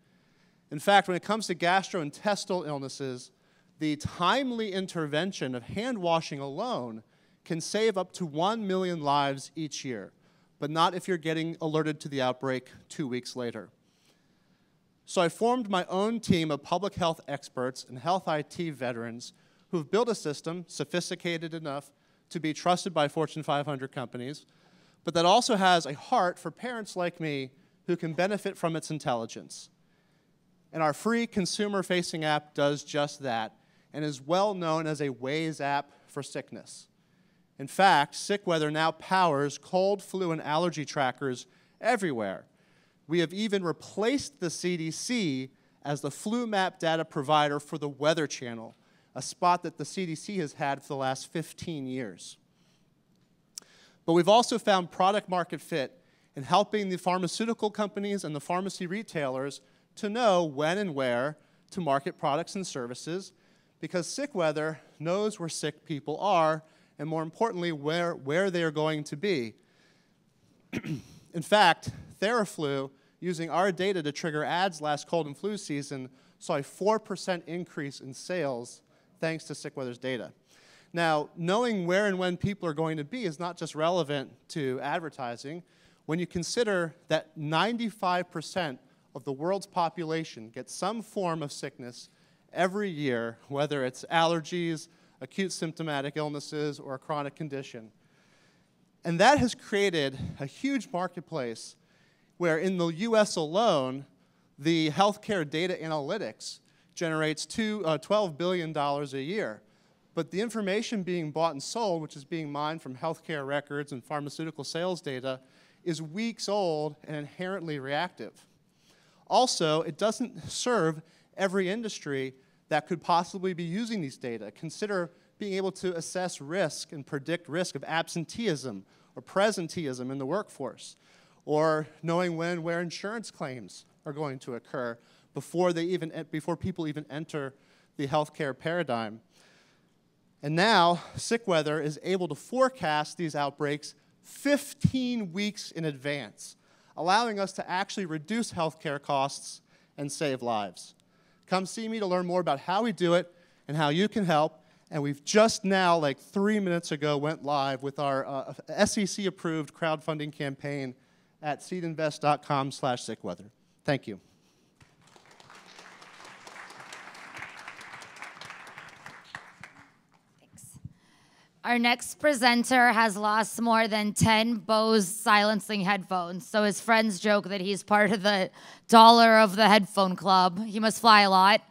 In fact, when it comes to gastrointestinal illnesses, the timely intervention of hand washing alone can save up to 1 million lives each year, but not if you're getting alerted to the outbreak 2 weeks later. So I formed my own team of public health experts and health IT veterans who've built a system sophisticated enough to be trusted by Fortune 500 companies, but that also has a heart for parents like me who can benefit from its intelligence. And our free consumer-facing app does just that, and is well known as a Waze app for sickness. In fact, Sick Weather now powers cold, flu, and allergy trackers everywhere. We have even replaced the CDC as the flu map data provider for the Weather Channel, a spot that the CDC has had for the last 15 years. But we've also found product market fit in helping the pharmaceutical companies and the pharmacy retailers to know when and where to market products and services, because Sick Weather knows where sick people are, and more importantly, where they are going to be. In fact, Theraflu, using our data to trigger ads last cold and flu season, saw a 4% increase in sales thanks to Sick Weather's data. Now, knowing where and when people are going to be is not just relevant to advertising. When you consider that 95% of the world's population gets some form of sickness every year, whether it's allergies, acute symptomatic illnesses, or a chronic condition. And that has created a huge marketplace where in the US alone, The healthcare data analytics generates $12 billion a year. But the information being bought and sold, which is being mined from healthcare records and pharmaceutical sales data, is weeks old and inherently reactive. Also, it doesn't serve every industry that could possibly be using these data. Consider being able to assess risk and predict risk of absenteeism or presenteeism in the workforce, or knowing when where insurance claims are going to occur before people even enter the healthcare paradigm. And now, SickWeather is able to forecast these outbreaks 15 weeks in advance, allowing us to actually reduce healthcare costs and save lives. Come see me to learn more about how we do it and how you can help. And we've just now, like 3 minutes ago, went live with our SEC-approved crowdfunding campaign at seedinvest.com/sickweather. Thank you. Our next presenter has lost more than 10 Bose silencing headphones, so his friends joke that he's part of the dollar of the headphone club. He must fly a lot.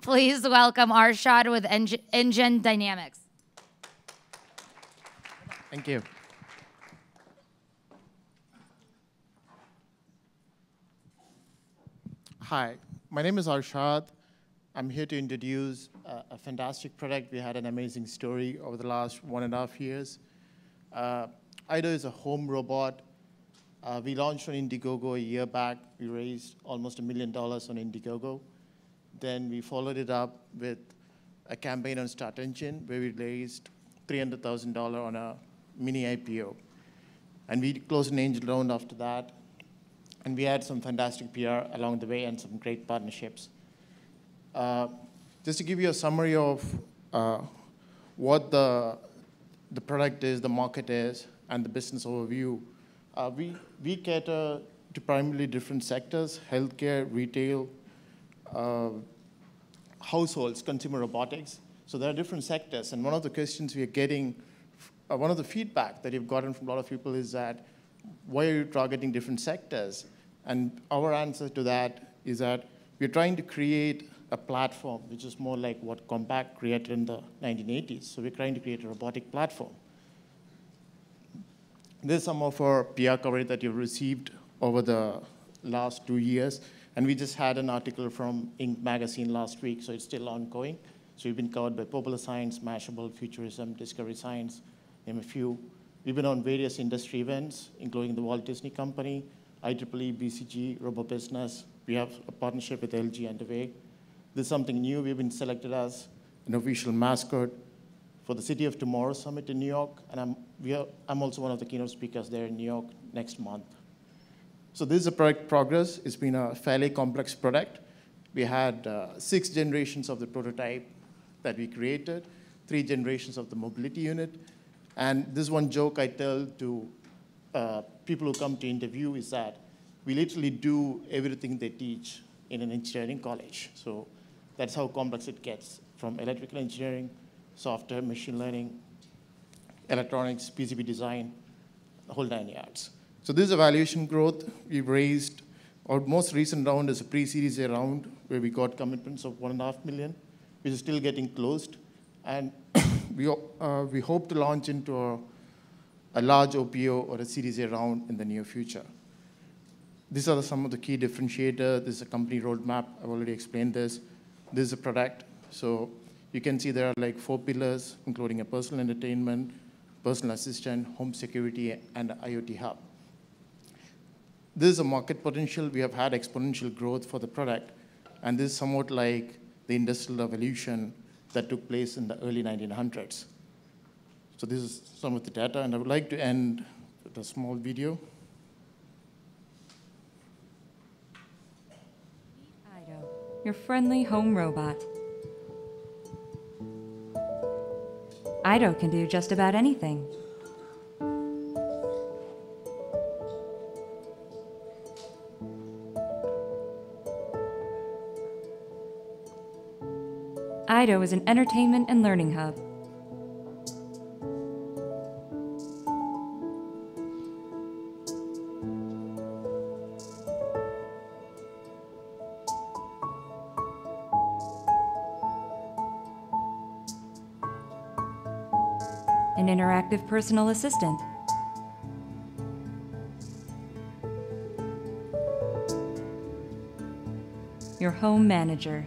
Please welcome Arshad with Engine Dynamics. Thank you. Hi, my name is Arshad. I'm here to introduce a fantastic product. We had an amazing story over the last 1.5 years. IDO is a home robot. We launched on Indiegogo a year back. We raised almost $1 million on Indiegogo. Then we followed it up with a campaign on Start Engine where we raised $300,000 on a mini IPO. And we closed an angel round after that. And we had some fantastic PR along the way and some great partnerships. Just to give you a summary of what the product is, the market is, and the business overview, we cater to primarily different sectors: healthcare, retail, households, consumer robotics. So there are different sectors. And one of the questions we are getting, one of the feedback that we've gotten from a lot of people is that, why are you targeting different sectors? And our answer to that is that we're trying to create a platform which is more like what Compaq created in the 1980s. So we're trying to create a robotic platform. This is some of our PR coverage that you've received over the last 2 years. And we just had an article from Inc. magazine last week, so it's still ongoing. So we've been covered by Popular Science, Mashable, Futurism, Discovery Science, name a few. We've been on various industry events, including the Walt Disney Company, IEEE, BCG, RoboBusiness. We have a partnership with LG underway. This is something new. We've been selected as an official mascot for the City of Tomorrow Summit in New York, and I'm also one of the keynote speakers there in New York next month. So this is a product progress. It's been a fairly complex product. We had 6 generations of the prototype that we created, 3 generations of the mobility unit, and this one joke I tell to people who come to interview is that we literally do everything they teach in an engineering college. So that's how complex it gets, from electrical engineering, software, machine learning, electronics, PCB design, the whole 9 yards. So this is evaluation growth. We've raised, our most recent round is a pre-series A round where we got commitments of $1.5 million, which is still getting closed. And we hope to launch into a large OPO or a Series A round in the near future. These are some of the key differentiators. This is a company roadmap. I've already explained this. This is a product. So you can see there are like 4 pillars, including a personal entertainment, personal assistant, home security, and an IoT hub. This is a market potential. We have had exponential growth for the product. And this is somewhat like the industrial revolution that took place in the early 1900s. So this is some of the data. And I would like to end with a small video. Your friendly home robot. IDO can do just about anything. IDO is an entertainment and learning hub. an interactive personal assistant, your home manager,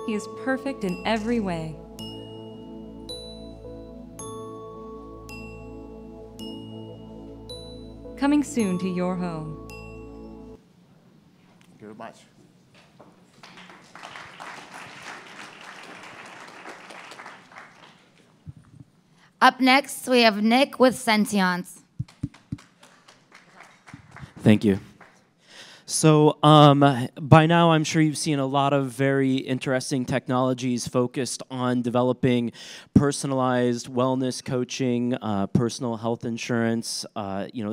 he is perfect in every way. Coming soon to your home. Thank you very much. Up next, we have Nick with Sentience. Thank you. So by now, I'm sure you've seen a lot of very interesting technologies focused on developing personalized wellness coaching, personal health insurance.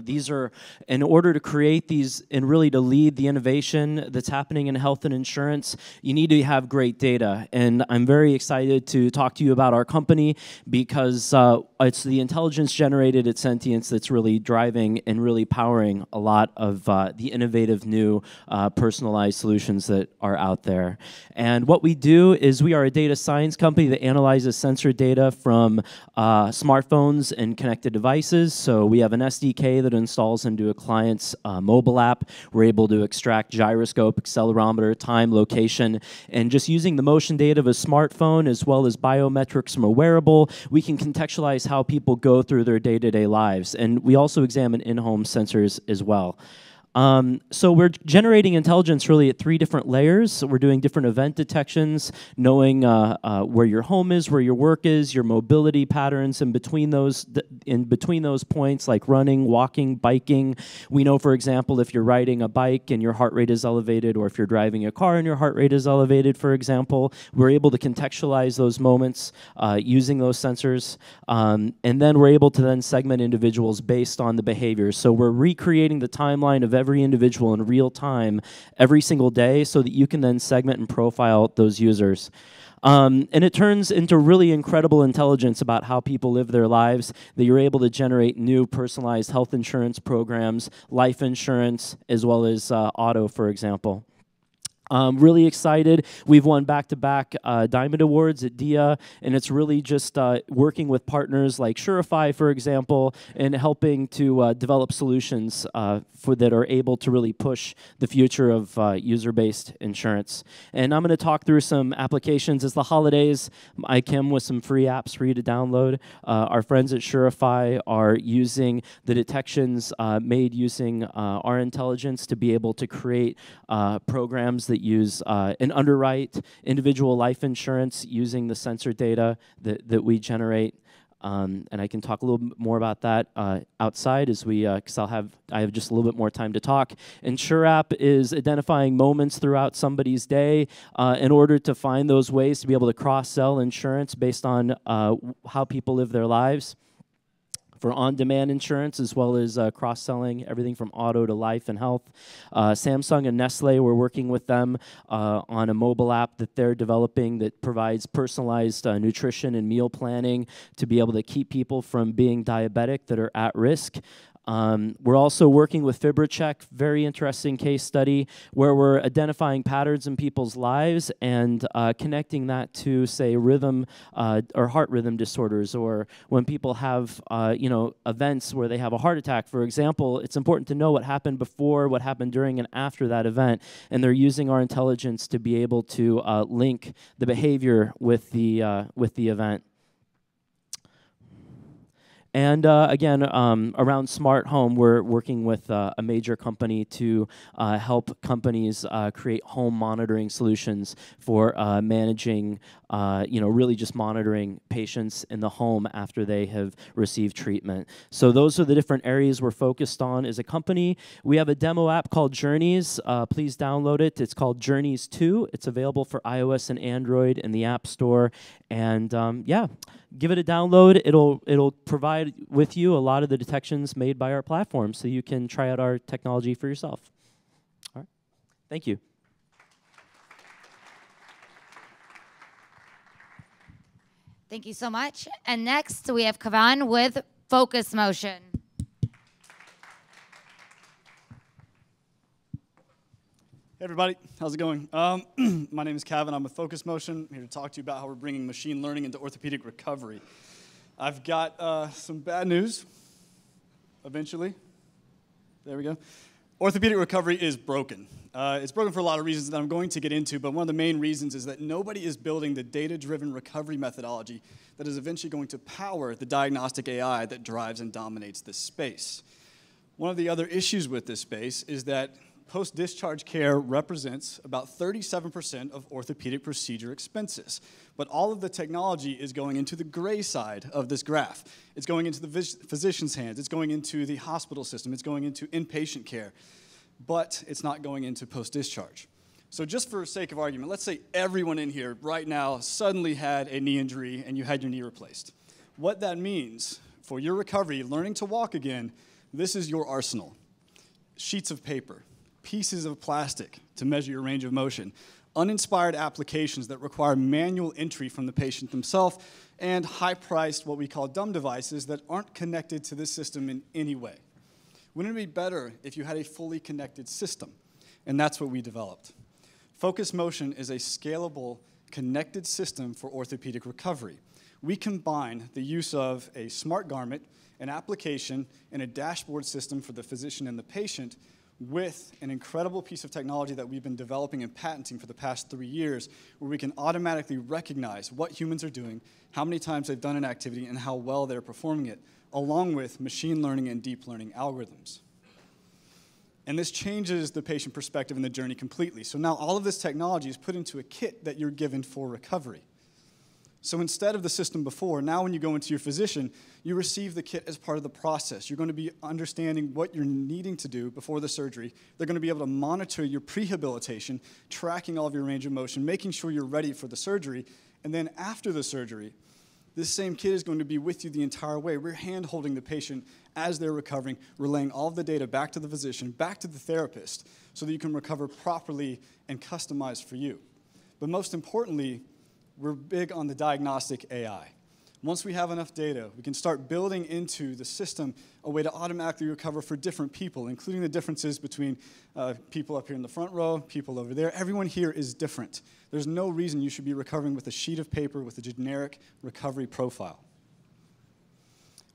These are, in order to create these and really to lead the innovation that's happening in health and insurance, you need to have great data. And I'm very excited to talk to you about our company because it's the intelligence generated at Sentience that's really driving and really powering a lot of the innovative new personalized solutions that are out there. And what we do is we are a data science company that analyzes sensor data from smartphones and connected devices. So we have an SDK that installs into a client's mobile app. We're able to extract gyroscope, accelerometer, time, location, and just using the motion data of a smartphone as well as biometrics from a wearable, we can contextualize how people go through their day-to-day lives. And we also examine in-home sensors as well. So we're generating intelligence really at 3 different layers. So we're doing different event detections, knowing where your home is, where your work is, your mobility patterns in between those points, like running, walking, biking. We know, for example, if you're riding a bike and your heart rate is elevated, or if you're driving a car and your heart rate is elevated, for example. We're able to contextualize those moments using those sensors. And then we're able to then segment individuals based on the behaviors. So we're recreating the timeline of every individual in real time every single day so that you can then segment and profile those users. And it turns into really incredible intelligence about how people live their lives, that you're able to generate new personalized health insurance programs, life insurance, as well as auto, for example. Really excited. We've won back-to-back Diamond Awards at DIA, and it's really just working with partners like Surify, for example, and helping to develop solutions that are able to really push the future of user-based insurance. And I'm going to talk through some applications. It's the holidays. I came with some free apps for you to download. Our friends at Surify are using the detections made using our intelligence to be able to create programs that use and underwrite individual life insurance using the sensor data that we generate. And I can talk a little bit more about that outside as we, because I have just a little bit more time to talk. InsureApp is identifying moments throughout somebody's day in order to find those ways to be able to cross-sell insurance based on how people live their lives. For on-demand insurance, as well as cross-selling everything from auto to life and health. Samsung and Nestle, we're working with them on a mobile app that they're developing that provides personalized nutrition and meal planning to be able to keep people from being diabetic that are at risk. We're also working with FibraCheck, very interesting case study, where we're identifying patterns in people's lives and connecting that to, say, rhythm or heart rhythm disorders, or when people have, events where they have a heart attack, for example. It's important to know what happened before, what happened during, and after that event, and they're using our intelligence to be able to link the behavior with the event. And again, around smart home, we're working with a major company to help companies create home monitoring solutions for managing, really just monitoring patients in the home after they have received treatment. So those are the different areas we're focused on as a company. We have a demo app called Journeys. Please download it. It's called Journeys 2. It's available for iOS and Android in the App Store. And yeah, give it a download. It'll provide with you a lot of the detections made by our platform, so you can try out our technology for yourself. All right. Thank you. Thank you so much. And next, we have Kavan with Focus Motion. Hey everybody, how's it going? My name is Kevin. I'm with Focus Motion. I'm here to talk to you about how we're bringing machine learning into orthopedic recovery. I've got some bad news, eventually. There we go. Orthopedic recovery is broken. It's broken for a lot of reasons that I'm going to get into, but one of the main reasons is that nobody is building the data-driven recovery methodology that is eventually going to power the diagnostic AI that drives and dominates this space. One of the other issues with this space is that post-discharge care represents about 37% of orthopedic procedure expenses. But all of the technology is going into the gray side of this graph. It's going into the physician's hands. It's going into the hospital system. It's going into inpatient care. But it's not going into post-discharge. So just for sake of argument, let's say everyone in here right now suddenly had a knee injury and you had your knee replaced. What that means for your recovery, learning to walk again, this is your arsenal. Sheets of paper, pieces of plastic to measure your range of motion, uninspired applications that require manual entry from the patient themselves, and high-priced, what we call dumb devices that aren't connected to this system in any way. Wouldn't it be better if you had a fully connected system? And that's what we developed. Focus Motion is a scalable, connected system for orthopedic recovery. We combine the use of a smart garment, an application, and a dashboard system for the physician and the patient with an incredible piece of technology that we've been developing and patenting for the past 3 years, where we can automatically recognize what humans are doing, how many times they've done an activity, and how well they're performing it, along with machine learning and deep learning algorithms. And this changes the patient perspective and the journey completely. So now all of this technology is put into a kit that you're given for recovery. So instead of the system before, now when you go into your physician, you receive the kit as part of the process. You're going to be understanding what you're needing to do before the surgery. They're going to be able to monitor your prehabilitation, tracking all of your range of motion, making sure you're ready for the surgery. And then after the surgery, this same kit is going to be with you the entire way. We're hand-holding the patient as they're recovering, relaying all of the data back to the physician, back to the therapist, so that you can recover properly and customized for you. But most importantly, we're big on the diagnostic AI. Once we have enough data, we can start building into the system a way to automatically recover for different people, including the differences between people up here in the front row, people over there. Everyone here is different. There's no reason you should be recovering with a sheet of paper with a generic recovery profile.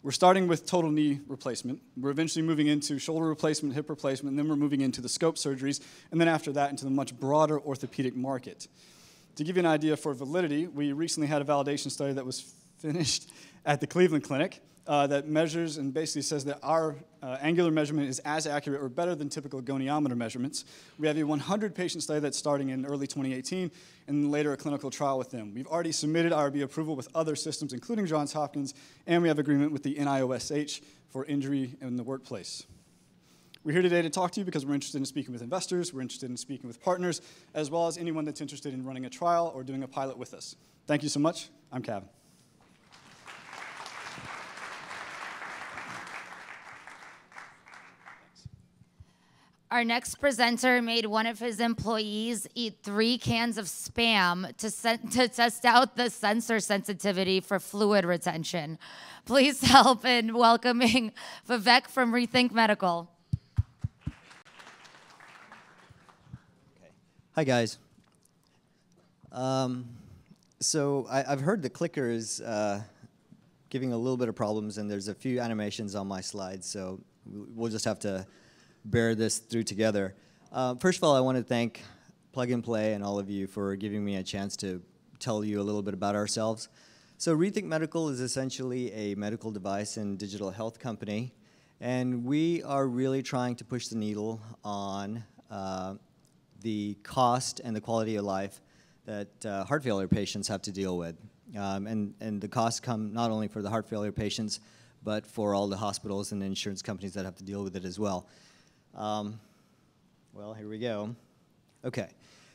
We're starting with total knee replacement. We're eventually moving into shoulder replacement, hip replacement, and then we're moving into the scope surgeries, and then after that into the much broader orthopedic market. To give you an idea for validity, we recently had a validation study that was finished at the Cleveland Clinic that measures and basically says that our angular measurement is as accurate or better than typical goniometer measurements. We have a 100-patient study that's starting in early 2018 and later a clinical trial with them. We've already submitted IRB approval with other systems, including Johns Hopkins, and we have agreement with the NIOSH for injury in the workplace. We're here today to talk to you because we're interested in speaking with investors, we're interested in speaking with partners, as well as anyone that's interested in running a trial or doing a pilot with us. Thank you so much. I'm Kevin. Our next presenter made one of his employees eat 3 cans of Spam to test out the sensor sensitivity for fluid retention. Please help in welcoming Vivek from Rethink Medical. Hi, guys. So I've heard the clicker is giving a little bit of problems, and there's a few animations on my slides, so we'll just have to bear this through together. First of all, I want to thank Plug and Play and all of you for giving me a chance to tell you a little bit about ourselves. So Rethink Medical is essentially a medical device and digital health company, and we are really trying to push the needle on the cost and the quality of life that heart failure patients have to deal with. And the costs come not only for the heart failure patients, but for all the hospitals and the insurance companies that have to deal with it as well. Well, here we go. Okay,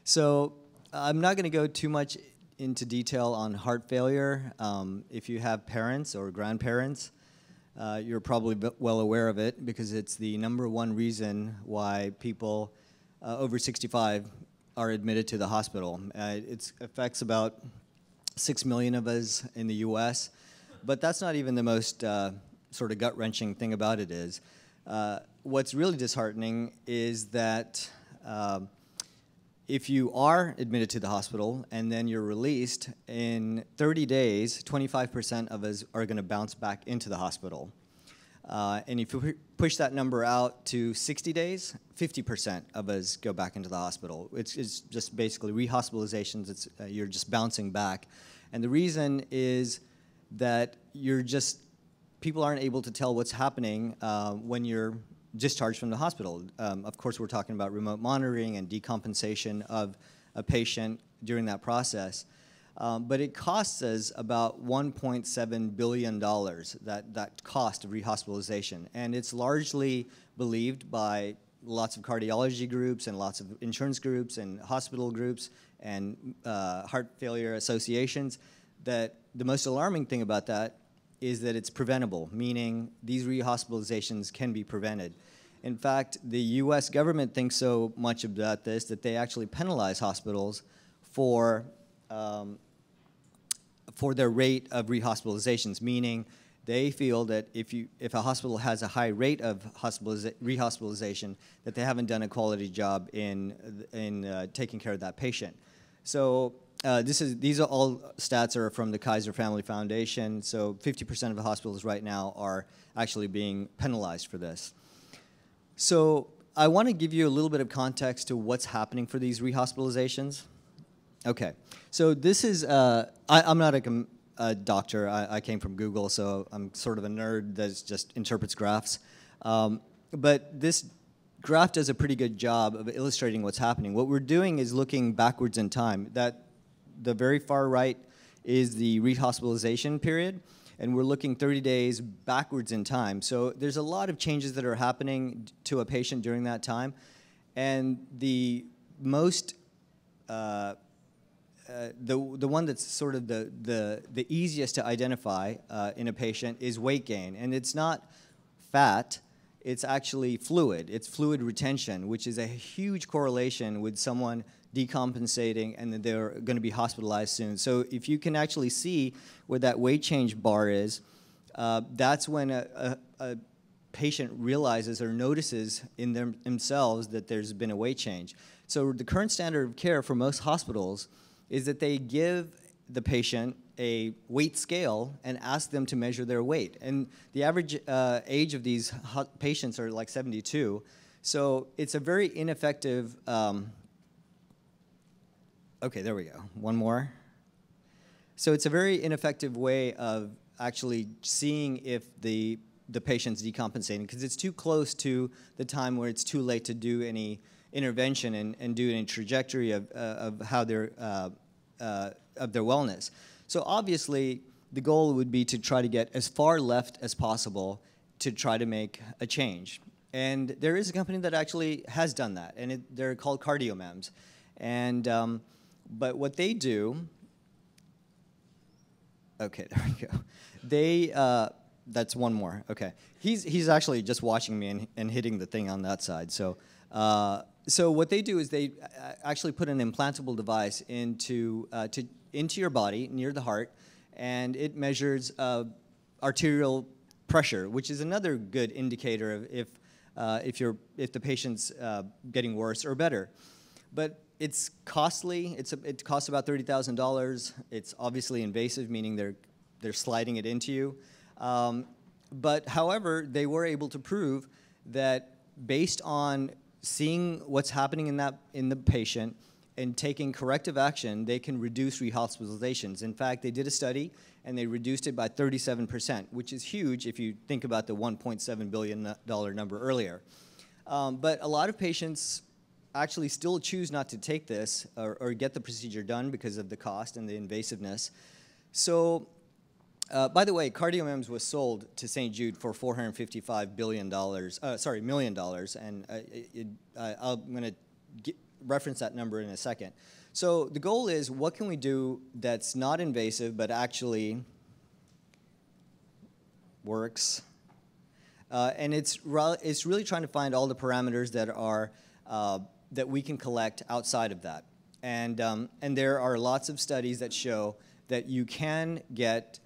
so I'm not going to go too much into detail on heart failure. If you have parents or grandparents, you're probably well aware of it because it's the #1 reason why people over 65 are admitted to the hospital. It affects about 6 million of us in the US, but that's not even the most sort of gut-wrenching thing about it is. What's really disheartening is that if you are admitted to the hospital and then you're released, in 30 days, 25% of us are going to bounce back into the hospital. And if you push that number out to 60 days, 50% of us go back into the hospital. It's just basically rehospitalizations. You're just bouncing back. And the reason is that people aren't able to tell what's happening when you're discharged from the hospital. Of course, we're talking about remote monitoring and decompensation of a patient during that process. But it costs us about $1.7 billion, that cost of rehospitalization. And it's largely believed by lots of cardiology groups and lots of insurance groups and hospital groups and heart failure associations that the most alarming thing about that is that it's preventable, meaning these rehospitalizations can be prevented. In fact, the US government thinks so much about this that they actually penalize hospitals for their rate of rehospitalizations, meaning they feel that if a hospital has a high rate of rehospitalization, that they haven't done a quality job in taking care of that patient. So these are all stats are from the Kaiser Family Foundation. So 50% of the hospitals right now are actually being penalized for this. So I want to give you a little bit of context to what's happening for these rehospitalizations. Okay, so this is, I'm not a doctor. I came from Google, so I'm sort of a nerd that just interprets graphs. But this graph does a pretty good job of illustrating what's happening. What we're doing is looking backwards in time. The very far right is the rehospitalization period, and we're looking 30 days backwards in time. So there's a lot of changes that are happening to a patient during that time, and the most the one that's sort of the easiest to identify in a patient is weight gain, and it's not fat. It's actually fluid. It's fluid retention, which is a huge correlation with someone decompensating and then they're going to be hospitalized soon. So if you can actually see where that weight change bar is, that's when a patient realizes or notices in themselves that there's been a weight change. So the current standard of care for most hospitals is that they give the patient a weight scale and ask them to measure their weight. And the average age of these patients are like 72. So it's a very ineffective, okay, there we go, one more. So it's a very ineffective way of actually seeing if the patient's decompensating, because it's too close to the time where it's too late to do any intervention and do any trajectory of how they're, of their wellness. So obviously, the goal would be to try to get as far left as possible to try to make a change. And there is a company that actually has done that, and they're called CardioMEMS. And but what they do, okay, there we go. They, that's one more, okay. He's actually just watching me and hitting the thing on that side. So, so what they do is they actually put an implantable device into your body near the heart, and it measures arterial pressure, which is another good indicator of if the patient's getting worse or better. But it's costly. It costs about $30,000. It's obviously invasive, meaning they're sliding it into you. But however, they were able to prove that based on seeing what's happening in the patient and taking corrective action, they can reduce rehospitalizations. In fact, they did a study and they reduced it by 37%, which is huge if you think about the $1.7 billion number earlier. But a lot of patients actually still choose not to take this or get the procedure done because of the cost and the invasiveness. So, by the way, CardioMEMS was sold to St. Jude for $455 million, and I'm going to reference that number in a second. So the goal is, what can we do that's not invasive but actually works? And it's really trying to find all the parameters that are that we can collect outside of that. And there are lots of studies that show that you can get,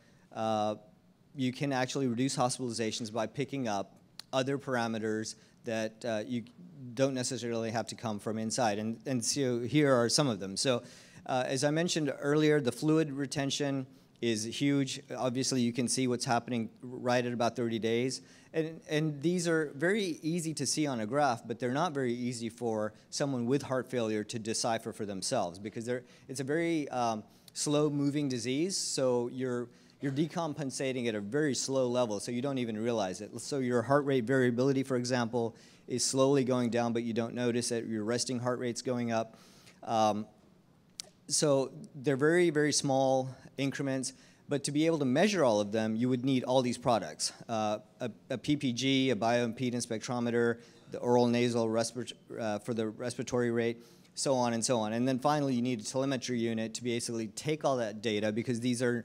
you can actually reduce hospitalizations by picking up other parameters that you don't necessarily have to come from inside. And so here are some of them. So as I mentioned earlier, the fluid retention is huge. Obviously, you can see what's happening right at about 30 days. And these are very easy to see on a graph, but they're not very easy for someone with heart failure to decipher for themselves, because it's a very slow-moving disease, so you're decompensating at a very slow level, so you don't even realize it. So your heart rate variability, for example, is slowly going down, but you don't notice it. Your resting heart rate's going up. So they're very, very small increments, but to be able to measure all of them, you would need all these products. A PPG, a bioimpedance spectrometer, the oral nasal for the respiratory rate, so on and so on. And then finally, you need a telemetry unit to basically take all that data, because these are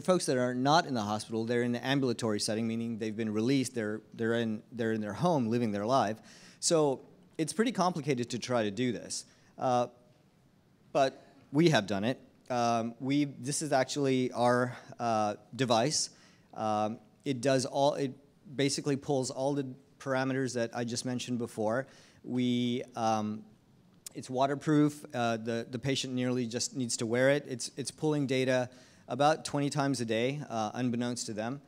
folks that are not in the hospital. They're in the ambulatory setting, meaning they've been released. They're in their home, living their life. So it's pretty complicated to try to do this. But we have done it. This is actually our device. It basically pulls all the parameters that I just mentioned before. It's waterproof. The patient merely just needs to wear it. It's pulling data about 20 times a day, unbeknownst to them,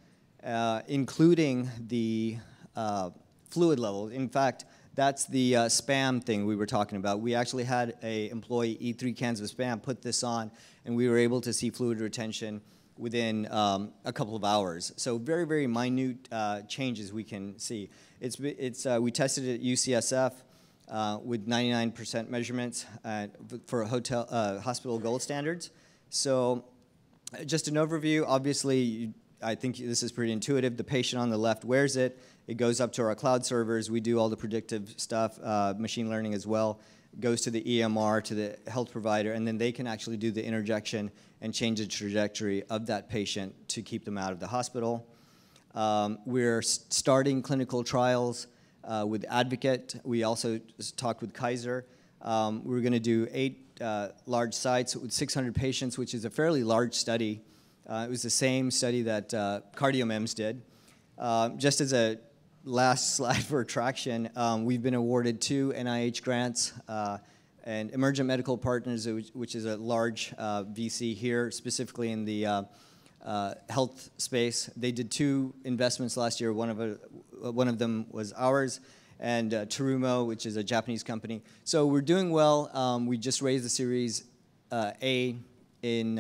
including the fluid level. In fact, that's the Spam thing we were talking about. We actually had an employee eat 3 cans of Spam, put this on, and we were able to see fluid retention within a couple of hours. So very, very minute changes we can see. We tested it at UCSF with 99% measurements for hospital gold standards. So just an overview. Obviously, I think this is pretty intuitive. The patient on the left wears it. It goes up to our cloud servers. We do all the predictive stuff, machine learning as well. It goes to the EMR, to the health provider, and then they can actually do the interjection and change the trajectory of that patient to keep them out of the hospital. We're starting clinical trials with Advocate. We also talked with Kaiser. We're going to do 8 large sites with 600 patients, which is a fairly large study. It was the same study that CardioMEMS did. Just as a last slide for traction, we've been awarded 2 NIH grants and Emergent Medical Partners, which is a large VC here, specifically in the health space. They did 2 investments last year. One of them was ours, and Terumo, which is a Japanese company. So we're doing well. We just raised the Series A in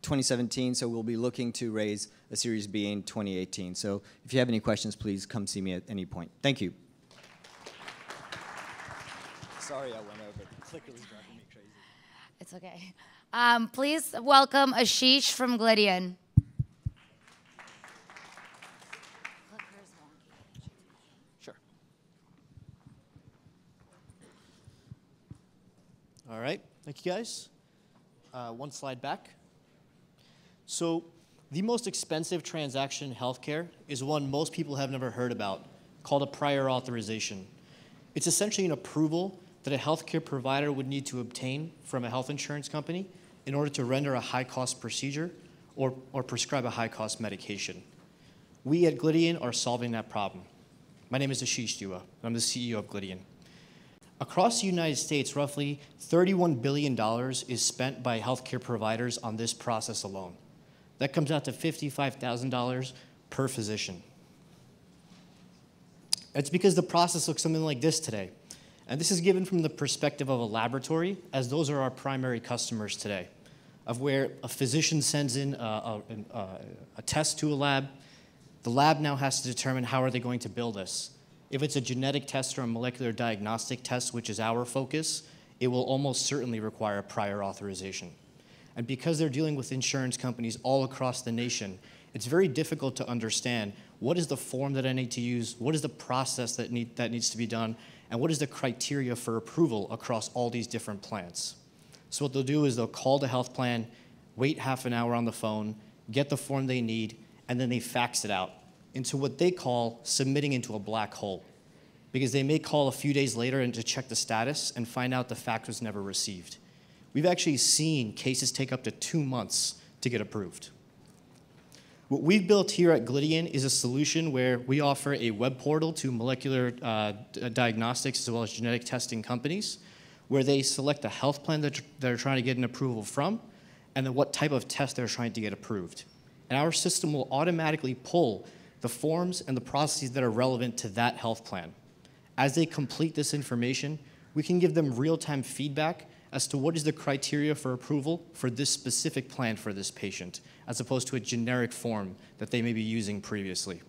2017, so we'll be looking to raise a Series B in 2018. So if you have any questions, please come see me at any point. Thank you. Sorry I went over. The clicker was driving me crazy. It's okay. Please welcome Ashish from Glydian. Sure. All right. Thank you, guys. One slide back. So the most expensive transaction in healthcare is one most people have never heard about, called a prior authorization. It's essentially an approval that a healthcare provider would need to obtain from a health insurance company in order to render a high-cost procedure or prescribe a high-cost medication. We at Glydian are solving that problem. My name is Ashish Dua. I'm the CEO of Glydian. Across the United States, roughly $31 billion is spent by healthcare providers on this process alone. That comes out to $55,000 per physician. It's because the process looks something like this today. And this is given from the perspective of a laboratory, as those are our primary customers today, of where a physician sends in a test to a lab. The lab now has to determine how are they going to bill this. If it's a genetic test or a molecular diagnostic test, which is our focus, it will almost certainly require a prior authorization. And because they're dealing with insurance companies all across the nation, it's very difficult to understand what is the form that I need to use, what is the process that needs to be done, and what is the criteria for approval across all these different plans. So what they'll do is they'll call the health plan, wait half an hour on the phone, get the form they need, and then they fax it out into what they call submitting into a black hole. because they may call a few days later and to check the status and find out the fax was never received. We've actually seen cases take up to 2 months to get approved. What we've built here at Glydian is a solution where we offer a web portal to molecular diagnostics as well as genetic testing companies, where they select the health plan that they're trying to get an approval from, and then what type of test they're trying to get approved. And our system will automatically pull the forms and the processes that are relevant to that health plan. As they complete this information, we can give them real-time feedback as to what is the criteria for approval for this specific plan for this patient, as opposed to a generic form that they may be using previously.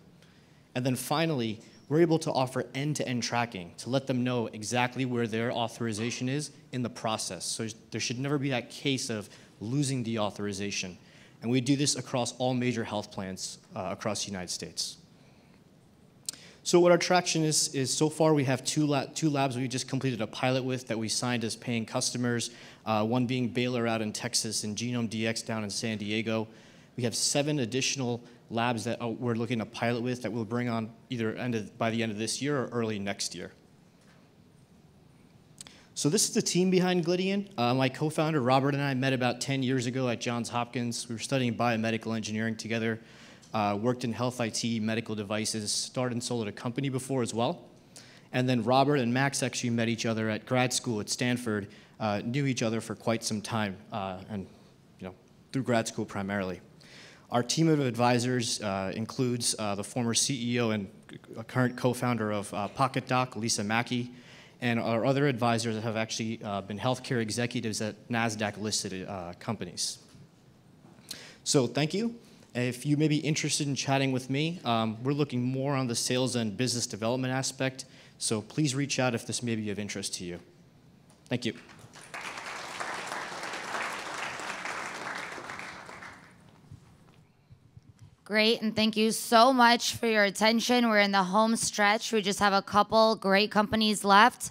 And then finally, we're able to offer end-to-end tracking to let them know exactly where their authorization is in the process. So there should never be that case of losing the authorization. And we do this across all major health plans across the United States. So what our traction is so far we have two labs we just completed a pilot with that we signed as paying customers, one being Baylor out in Texas and Genome DX down in San Diego. We have 7 additional labs that we're looking to pilot with that we'll bring on either by the end of this year or early next year. So this is the team behind Glydian. My co-founder Robert and I met about 10 years ago at Johns Hopkins. We were studying biomedical engineering together. Worked in health IT, medical devices, started and sold at a company before as well. And then Robert and Max actually met each other at grad school at Stanford, knew each other for quite some time, and through grad school primarily. Our team of advisors includes the former CEO and current co-founder of PocketDoc, Lisa Mackey, and our other advisors have actually been healthcare executives at NASDAQ-listed companies. So thank you. If you may be interested in chatting with me, we're looking more on the sales and business development aspect, so please reach out if this may be of interest to you. Thank you. Great, and thank you so much for your attention. We're in the home stretch. We just have a couple great companies left.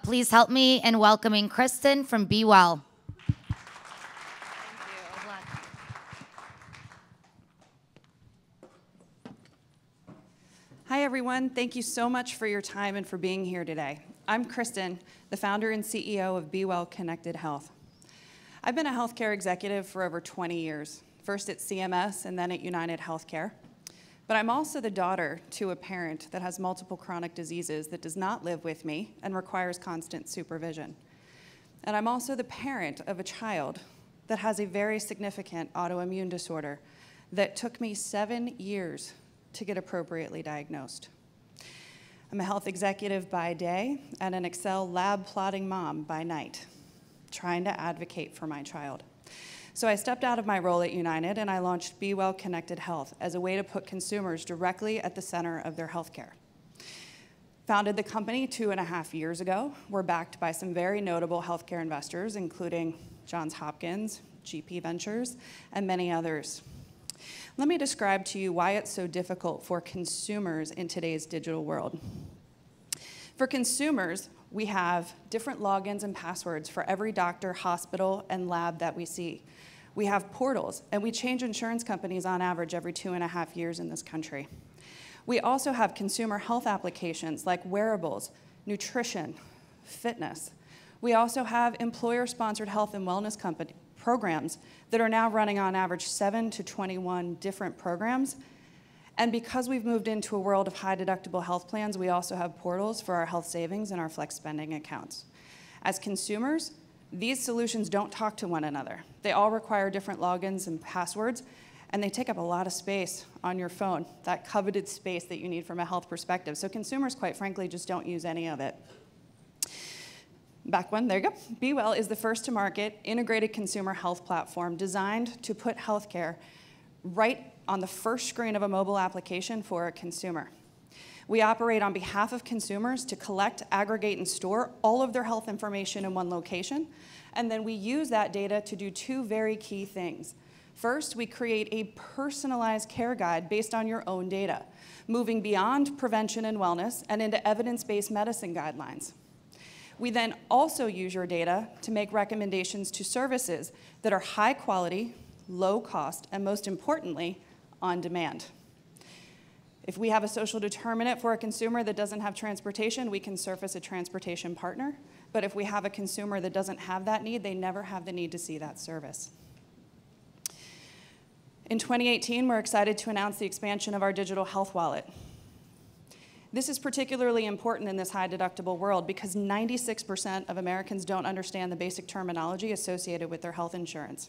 Please help me in welcoming Kristen from Be Well. Hi, everyone. Thank you so much for your time and for being here today. I'm Kristen, the founder and CEO of Be Well Connected Health. I've been a healthcare executive for over 20 years, first at CMS and then at United Healthcare. But I'm also the daughter to a parent that has multiple chronic diseases that does not live with me and requires constant supervision. And I'm also the parent of a child that has a very significant autoimmune disorder that took me 7 years to get appropriately diagnosed. I'm a health executive by day and an Excel lab plotting mom by night, trying to advocate for my child. So I stepped out of my role at United and I launched Be Well Connected Health as a way to put consumers directly at the center of their healthcare. Founded the company 2.5 years ago. We're backed by some very notable healthcare investors, including Johns Hopkins, GP Ventures, and many others. Let me describe to you why it's so difficult for consumers in today's digital world. For consumers, we have different logins and passwords for every doctor, hospital, and lab that we see. We have portals, and we change insurance companies on average every 2.5 years in this country. We also have consumer health applications like wearables, nutrition, fitness. We also have employer-sponsored health and wellness programs that are now running on average 7 to 21 different programs. And because we've moved into a world of high deductible health plans, we also have portals for our health savings and our flex spending accounts. As consumers, these solutions don't talk to one another. They all require different logins and passwords, and they take up a lot of space on your phone, that coveted space that you need from a health perspective. So consumers, quite frankly, just don't use any of it. Back one, there you go. Be Well is the first to market integrated consumer health platform designed to put healthcare right on the first screen of a mobile application for a consumer. We operate on behalf of consumers to collect, aggregate, and store all of their health information in one location, and then we use that data to do 2 very key things. First, we create a personalized care guide based on your own data, moving beyond prevention and wellness and into evidence-based medicine guidelines. We then also use your data to make recommendations to services that are high quality, low cost, and most importantly, on demand. If we have a social determinant for a consumer that doesn't have transportation, we can surface a transportation partner. But if we have a consumer that doesn't have that need, they never have the need to see that service. In 2018, we're excited to announce the expansion of our digital health wallet. This is particularly important in this high deductible world because 96% of Americans don't understand the basic terminology associated with their health insurance.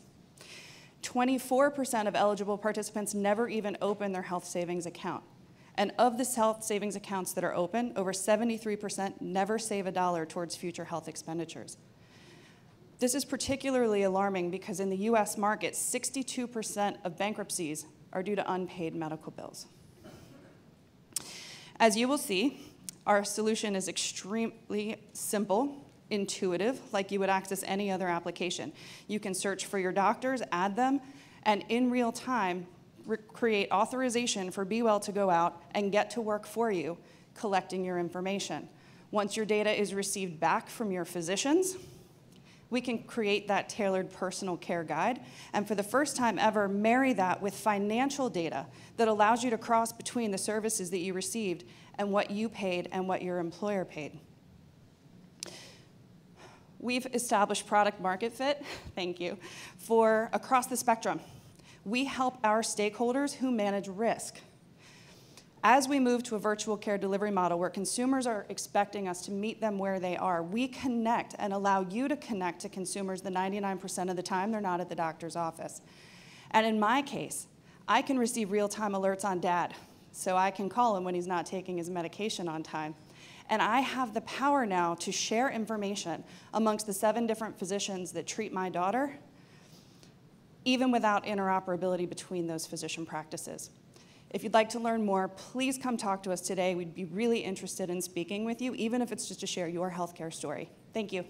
24% of eligible participants never even open their health savings account. And of the health savings accounts that are open, over 73% never save a dollar towards future health expenditures. This is particularly alarming because in the US market, 62% of bankruptcies are due to unpaid medical bills. As you will see, our solution is extremely simple, intuitive, like you would access any other application. You can search for your doctors, add them, and in real time, create authorization for BeWell to go out and get to work for you, collecting your information. Once your data is received back from your physicians, we can create that tailored personal care guide, and for the first time ever, marry that with financial data that allows you to cross between the services that you received and what you paid and what your employer paid. We've established product market fit, thank you, for across the spectrum. We help our stakeholders who manage risk. As we move to a virtual care delivery model where consumers are expecting us to meet them where they are, we connect and allow you to connect to consumers the 99% of the time they're not at the doctor's office. And in my case, I can receive real-time alerts on Dad, so I can call him when he's not taking his medication on time. And I have the power now to share information amongst the 7 different physicians that treat my daughter, even without interoperability between those physician practices. If you'd like to learn more, please come talk to us today. We'd be really interested in speaking with you, even if it's just to share your healthcare story. Thank you.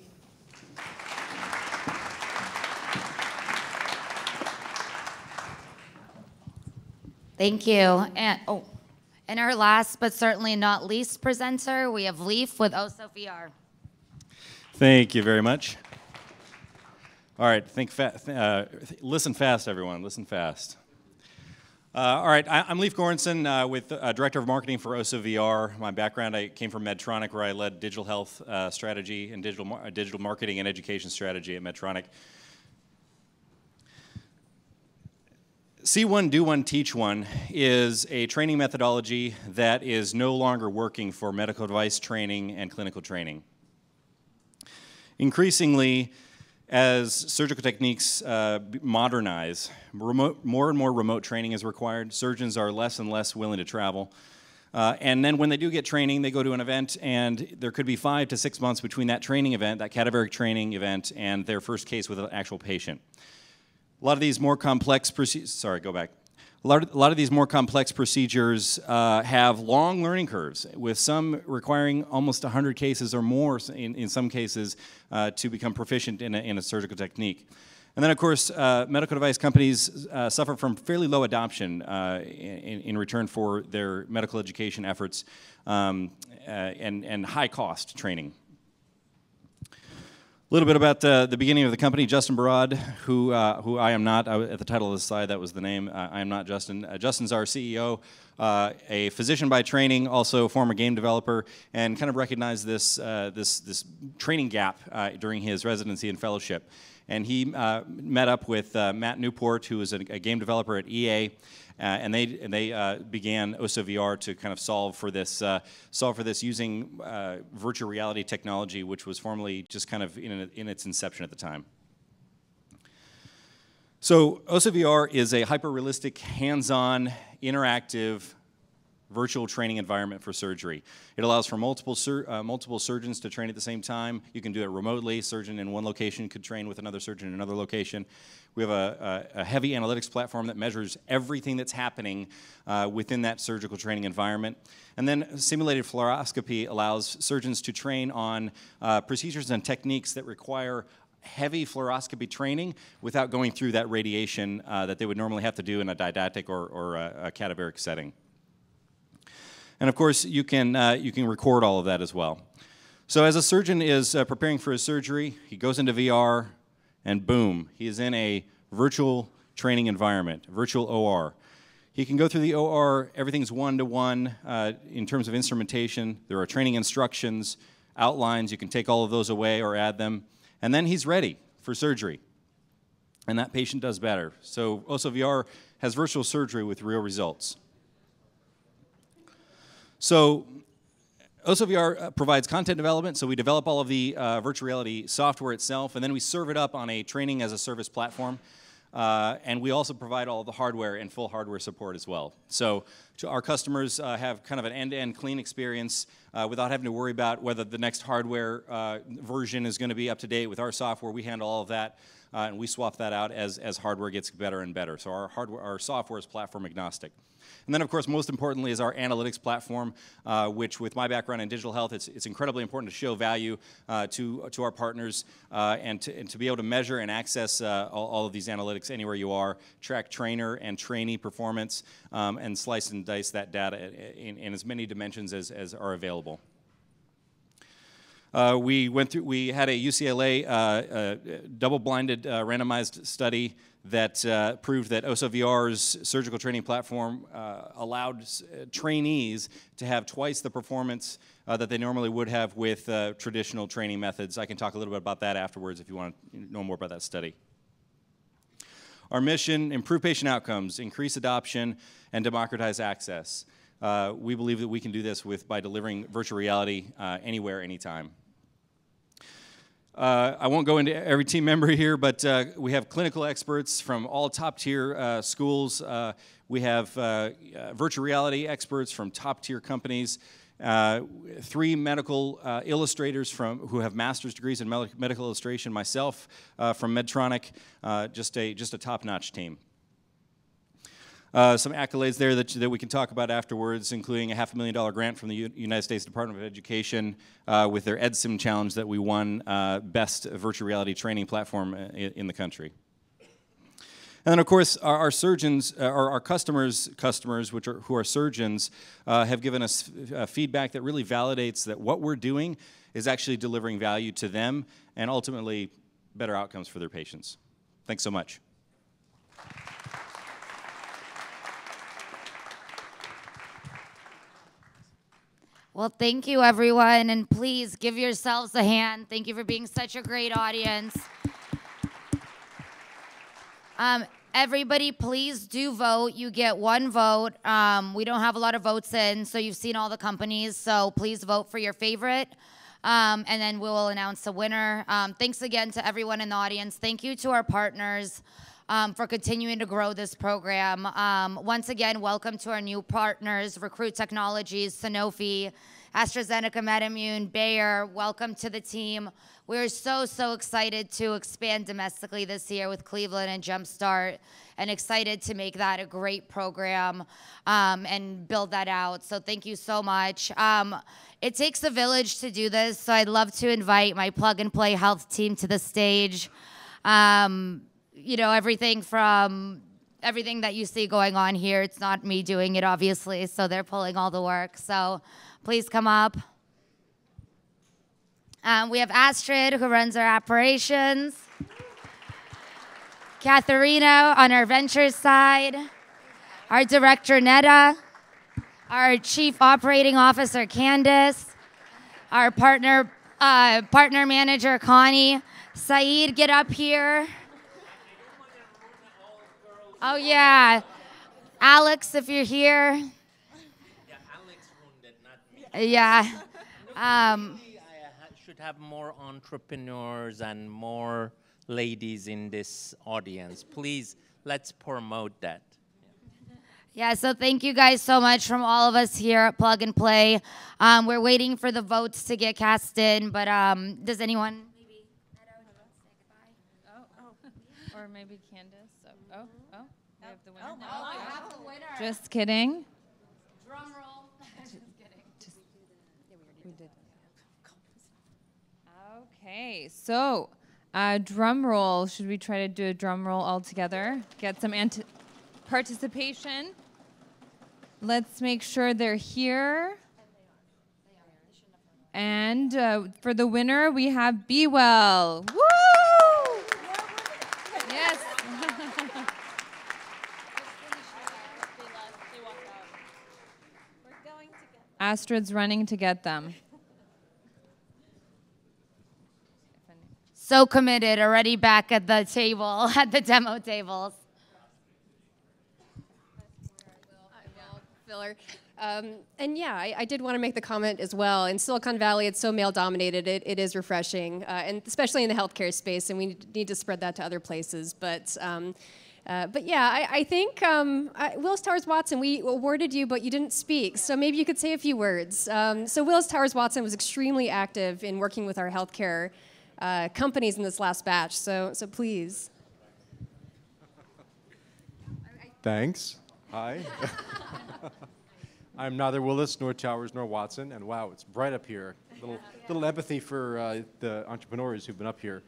Thank you. And our last but certainly not least presenter, we have Leif with OSOVR. Thank you very much. All right, listen fast, everyone. Listen fast. All right, I'm Leif Goranson, with Director of Marketing for OSOVR. My background, I came from Medtronic, where I led digital health strategy and digital marketing and education strategy at Medtronic. See One, Do One, Teach One is a training methodology that is no longer working for medical device training and clinical training. Increasingly, as surgical techniques modernize, more and more remote training is required. Surgeons are less and less willing to travel. And then when they do get training, they go to an event, and there could be 5 to 6 months between that training event, that cadaveric training event, and their first case with an actual patient. A lot of these more complex procedures, A lot of these more complex procedures have long learning curves, with some requiring almost 100 cases or more in some cases to become proficient in a surgical technique. And then, of course, medical device companies suffer from fairly low adoption in return for their medical education efforts and high-cost training. A little bit about the beginning of the company. Justin Barad, who I am not. At the title of the slide, that was the name. I am not Justin. Justin's our CEO, a physician by training, also a former game developer, and kind of recognized this training gap during his residency and fellowship. And he met up with Matt Newport, who is a game developer at EA, and they began OSOVR to kind of solve for this using virtual reality technology, which was formerly just kind of in its inception at the time. So OSOVR is a hyper-realistic, hands-on, interactive virtual training environment for surgery. It allows for multiple surgeons to train at the same time. You can do it remotely. A surgeon in one location could train with another surgeon in another location. We have a heavy analytics platform that measures everything that's happening within that surgical training environment. And then simulated fluoroscopy allows surgeons to train on procedures and techniques that require heavy fluoroscopy training without going through that radiation that they would normally have to do in a didactic or a cadaveric setting. And of course, you can record all of that as well. So as a surgeon is preparing for his surgery, he goes into VR, and boom, he is in a virtual training environment, virtual OR. He can go through the OR, everything's one-to-one in terms of instrumentation. There are training instructions, outlines, you can take all of those away or add them, and then he's ready for surgery. And that patient does better. So Osso VR has virtual surgery with real results. So Osso VR provides content development, so we develop all of the virtual reality software itself, and then we serve it up on a training as a service platform. And we also provide all the hardware and full hardware support as well. So our customers have kind of an end-to-end clean experience without having to worry about whether the next hardware version is going to be up to date with our software. We handle all of that, and we swap that out as hardware gets better and better. So our software is platform agnostic. And then, of course, most importantly is our analytics platform, which with my background in digital health, it's incredibly important to show value to our partners and to be able to measure and access all of these analytics anywhere you are, track trainer and trainee performance, and slice and dice that data in as many dimensions as are available. We had a UCLA double-blinded randomized study that proved that Osso VR's surgical training platform allowed trainees to have twice the performance that they normally would have with traditional training methods. I can talk a little bit about that afterwards if you want to know more about that study. Our mission, improve patient outcomes, increase adoption, and democratize access. We believe that we can do this by delivering virtual reality anywhere, anytime. I won't go into every team member here, but we have clinical experts from all top-tier schools. We have virtual reality experts from top-tier companies. 3 medical illustrators who have master's degrees in medical illustration. Myself from Medtronic, just a top-notch team. Some accolades there that we can talk about afterwards, including a $500,000 grant from the United States Department of Education with their EdSim challenge that we won best virtual reality training platform in the country. And then, of course, our surgeons, our customers, who are surgeons, have given us feedback that really validates that what we're doing is actually delivering value to them and ultimately better outcomes for their patients. Thanks so much. Well, thank you, everyone, and please give yourselves a hand. Thank you for being such a great audience. Everybody, please do vote. You get 1 vote. We don't have a lot of votes in, so you've seen all the companies, so please vote for your favorite, and then we will announce the winner. Thanks again to everyone in the audience. Thank you to our partners for continuing to grow this program. Once again, welcome to our new partners, Recruit Technologies, Sanofi, AstraZeneca, MedImmune, Bayer. Welcome to the team. We're so excited to expand domestically this year with Cleveland and Jumpstart, and excited to make that a great program and build that out. So thank you so much. It takes a village to do this, so I'd love to invite my Plug and Play Health team to the stage. You know, everything that you see going on here, it's not me doing it, obviously, so they're pulling all the work. So please come up. We have Astrid, who runs our operations. Katharina on our ventures side. Our director, Netta. Our chief operating officer, Candace. Our partner manager, Connie. Saeed, get up here. Oh, yeah. Alex, if you're here. Yeah, Alex ruined it, not me. Yeah. I should have more entrepreneurs and more ladies in this audience. Please, let's promote that. Yeah, so thank you guys so much from all of us here at Plug and Play. We're waiting for the votes to get cast in, but does anyone maybe head out and say goodbye? Or maybe Candace. Oh, we have the winner. Oh, I have the winner. Just kidding. Drum roll. Just kidding. We did. Okay, so drum roll. Should we try to do a drum roll all together? Get some participation. Let's make sure they're here. And for the winner, we have Be Well. Woo! Yes. Astrid's running to get them. So committed, already back at the table, at the demo tables. Filler. And yeah, I did want to make the comment as well. In Silicon Valley, it's so male-dominated. It is refreshing, and especially in the healthcare space. And we need to spread that to other places. But yeah, I think Willis Towers Watson, we awarded you, but you didn't speak. So maybe you could say a few words. So Willis Towers Watson was extremely active in working with our healthcare companies in this last batch. So please. Thanks. Hi. I'm neither Willis nor Towers nor Watson, and wow, it's bright up here. Little empathy for the entrepreneurs who've been up here.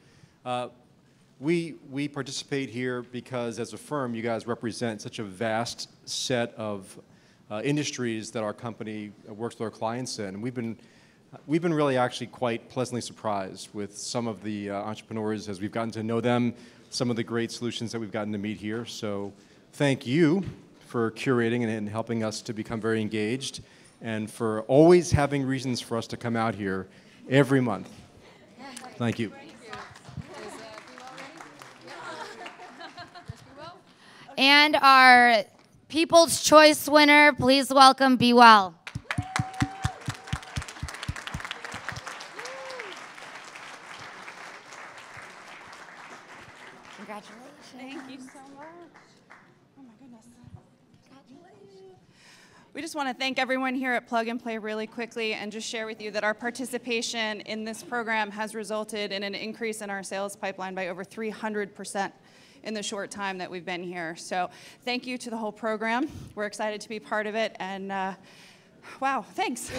We participate here because, as a firm, you guys represent such a vast set of industries that our company works with our clients in. And we've been really actually quite pleasantly surprised with some of the entrepreneurs as we've gotten to know them, some of the great solutions that we've gotten to meet here. So thank you for curating and helping us to become very engaged, and for always having reasons for us to come out here every month. Thank you. And our People's Choice winner, please welcome Be Well. Congratulations. Thank you so much. Oh my goodness. We just want to thank everyone here at Plug and Play really quickly and just share with you that our participation in this program has resulted in an increase in our sales pipeline by over 300% in the short time that we've been here. So thank you to the whole program. We're excited to be part of it, and wow, thanks.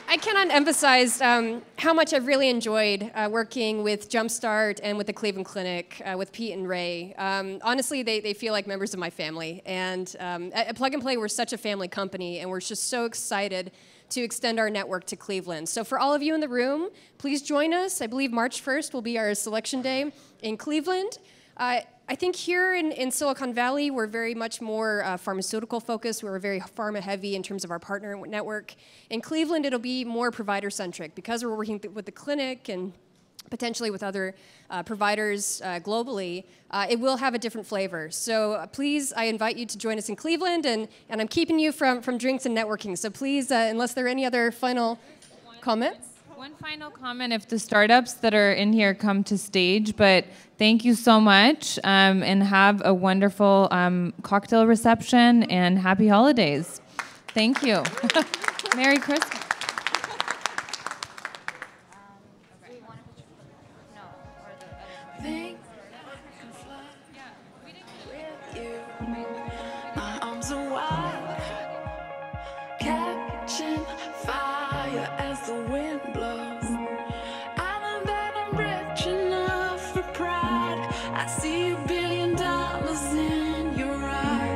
I cannot emphasize how much I've really enjoyed working with Jumpstart and with the Cleveland Clinic, with Pete and Ray. Honestly, they feel like members of my family. And at Plug and Play, we're such a family company, and we're just so excited to extend our network to Cleveland. So for all of you in the room, please join us. I believe March 1st will be our selection day in Cleveland. I think here in Silicon Valley, we're very much more pharmaceutical focused. We're very pharma heavy in terms of our partner network. In Cleveland, it'll be more provider centric because we're working with the clinic and potentially with other providers globally. It will have a different flavor. So please, I invite you to join us in Cleveland, and I'm keeping you from drinks and networking. So please, unless there are any other final comments. One final comment if the startups that are in here come to stage, but thank you so much, and have a wonderful cocktail reception and happy holidays. Thank you. Merry Christmas. My arms are wide, catching fire as the wind blows. I know that I'm rich enough for pride. I see $1 billion in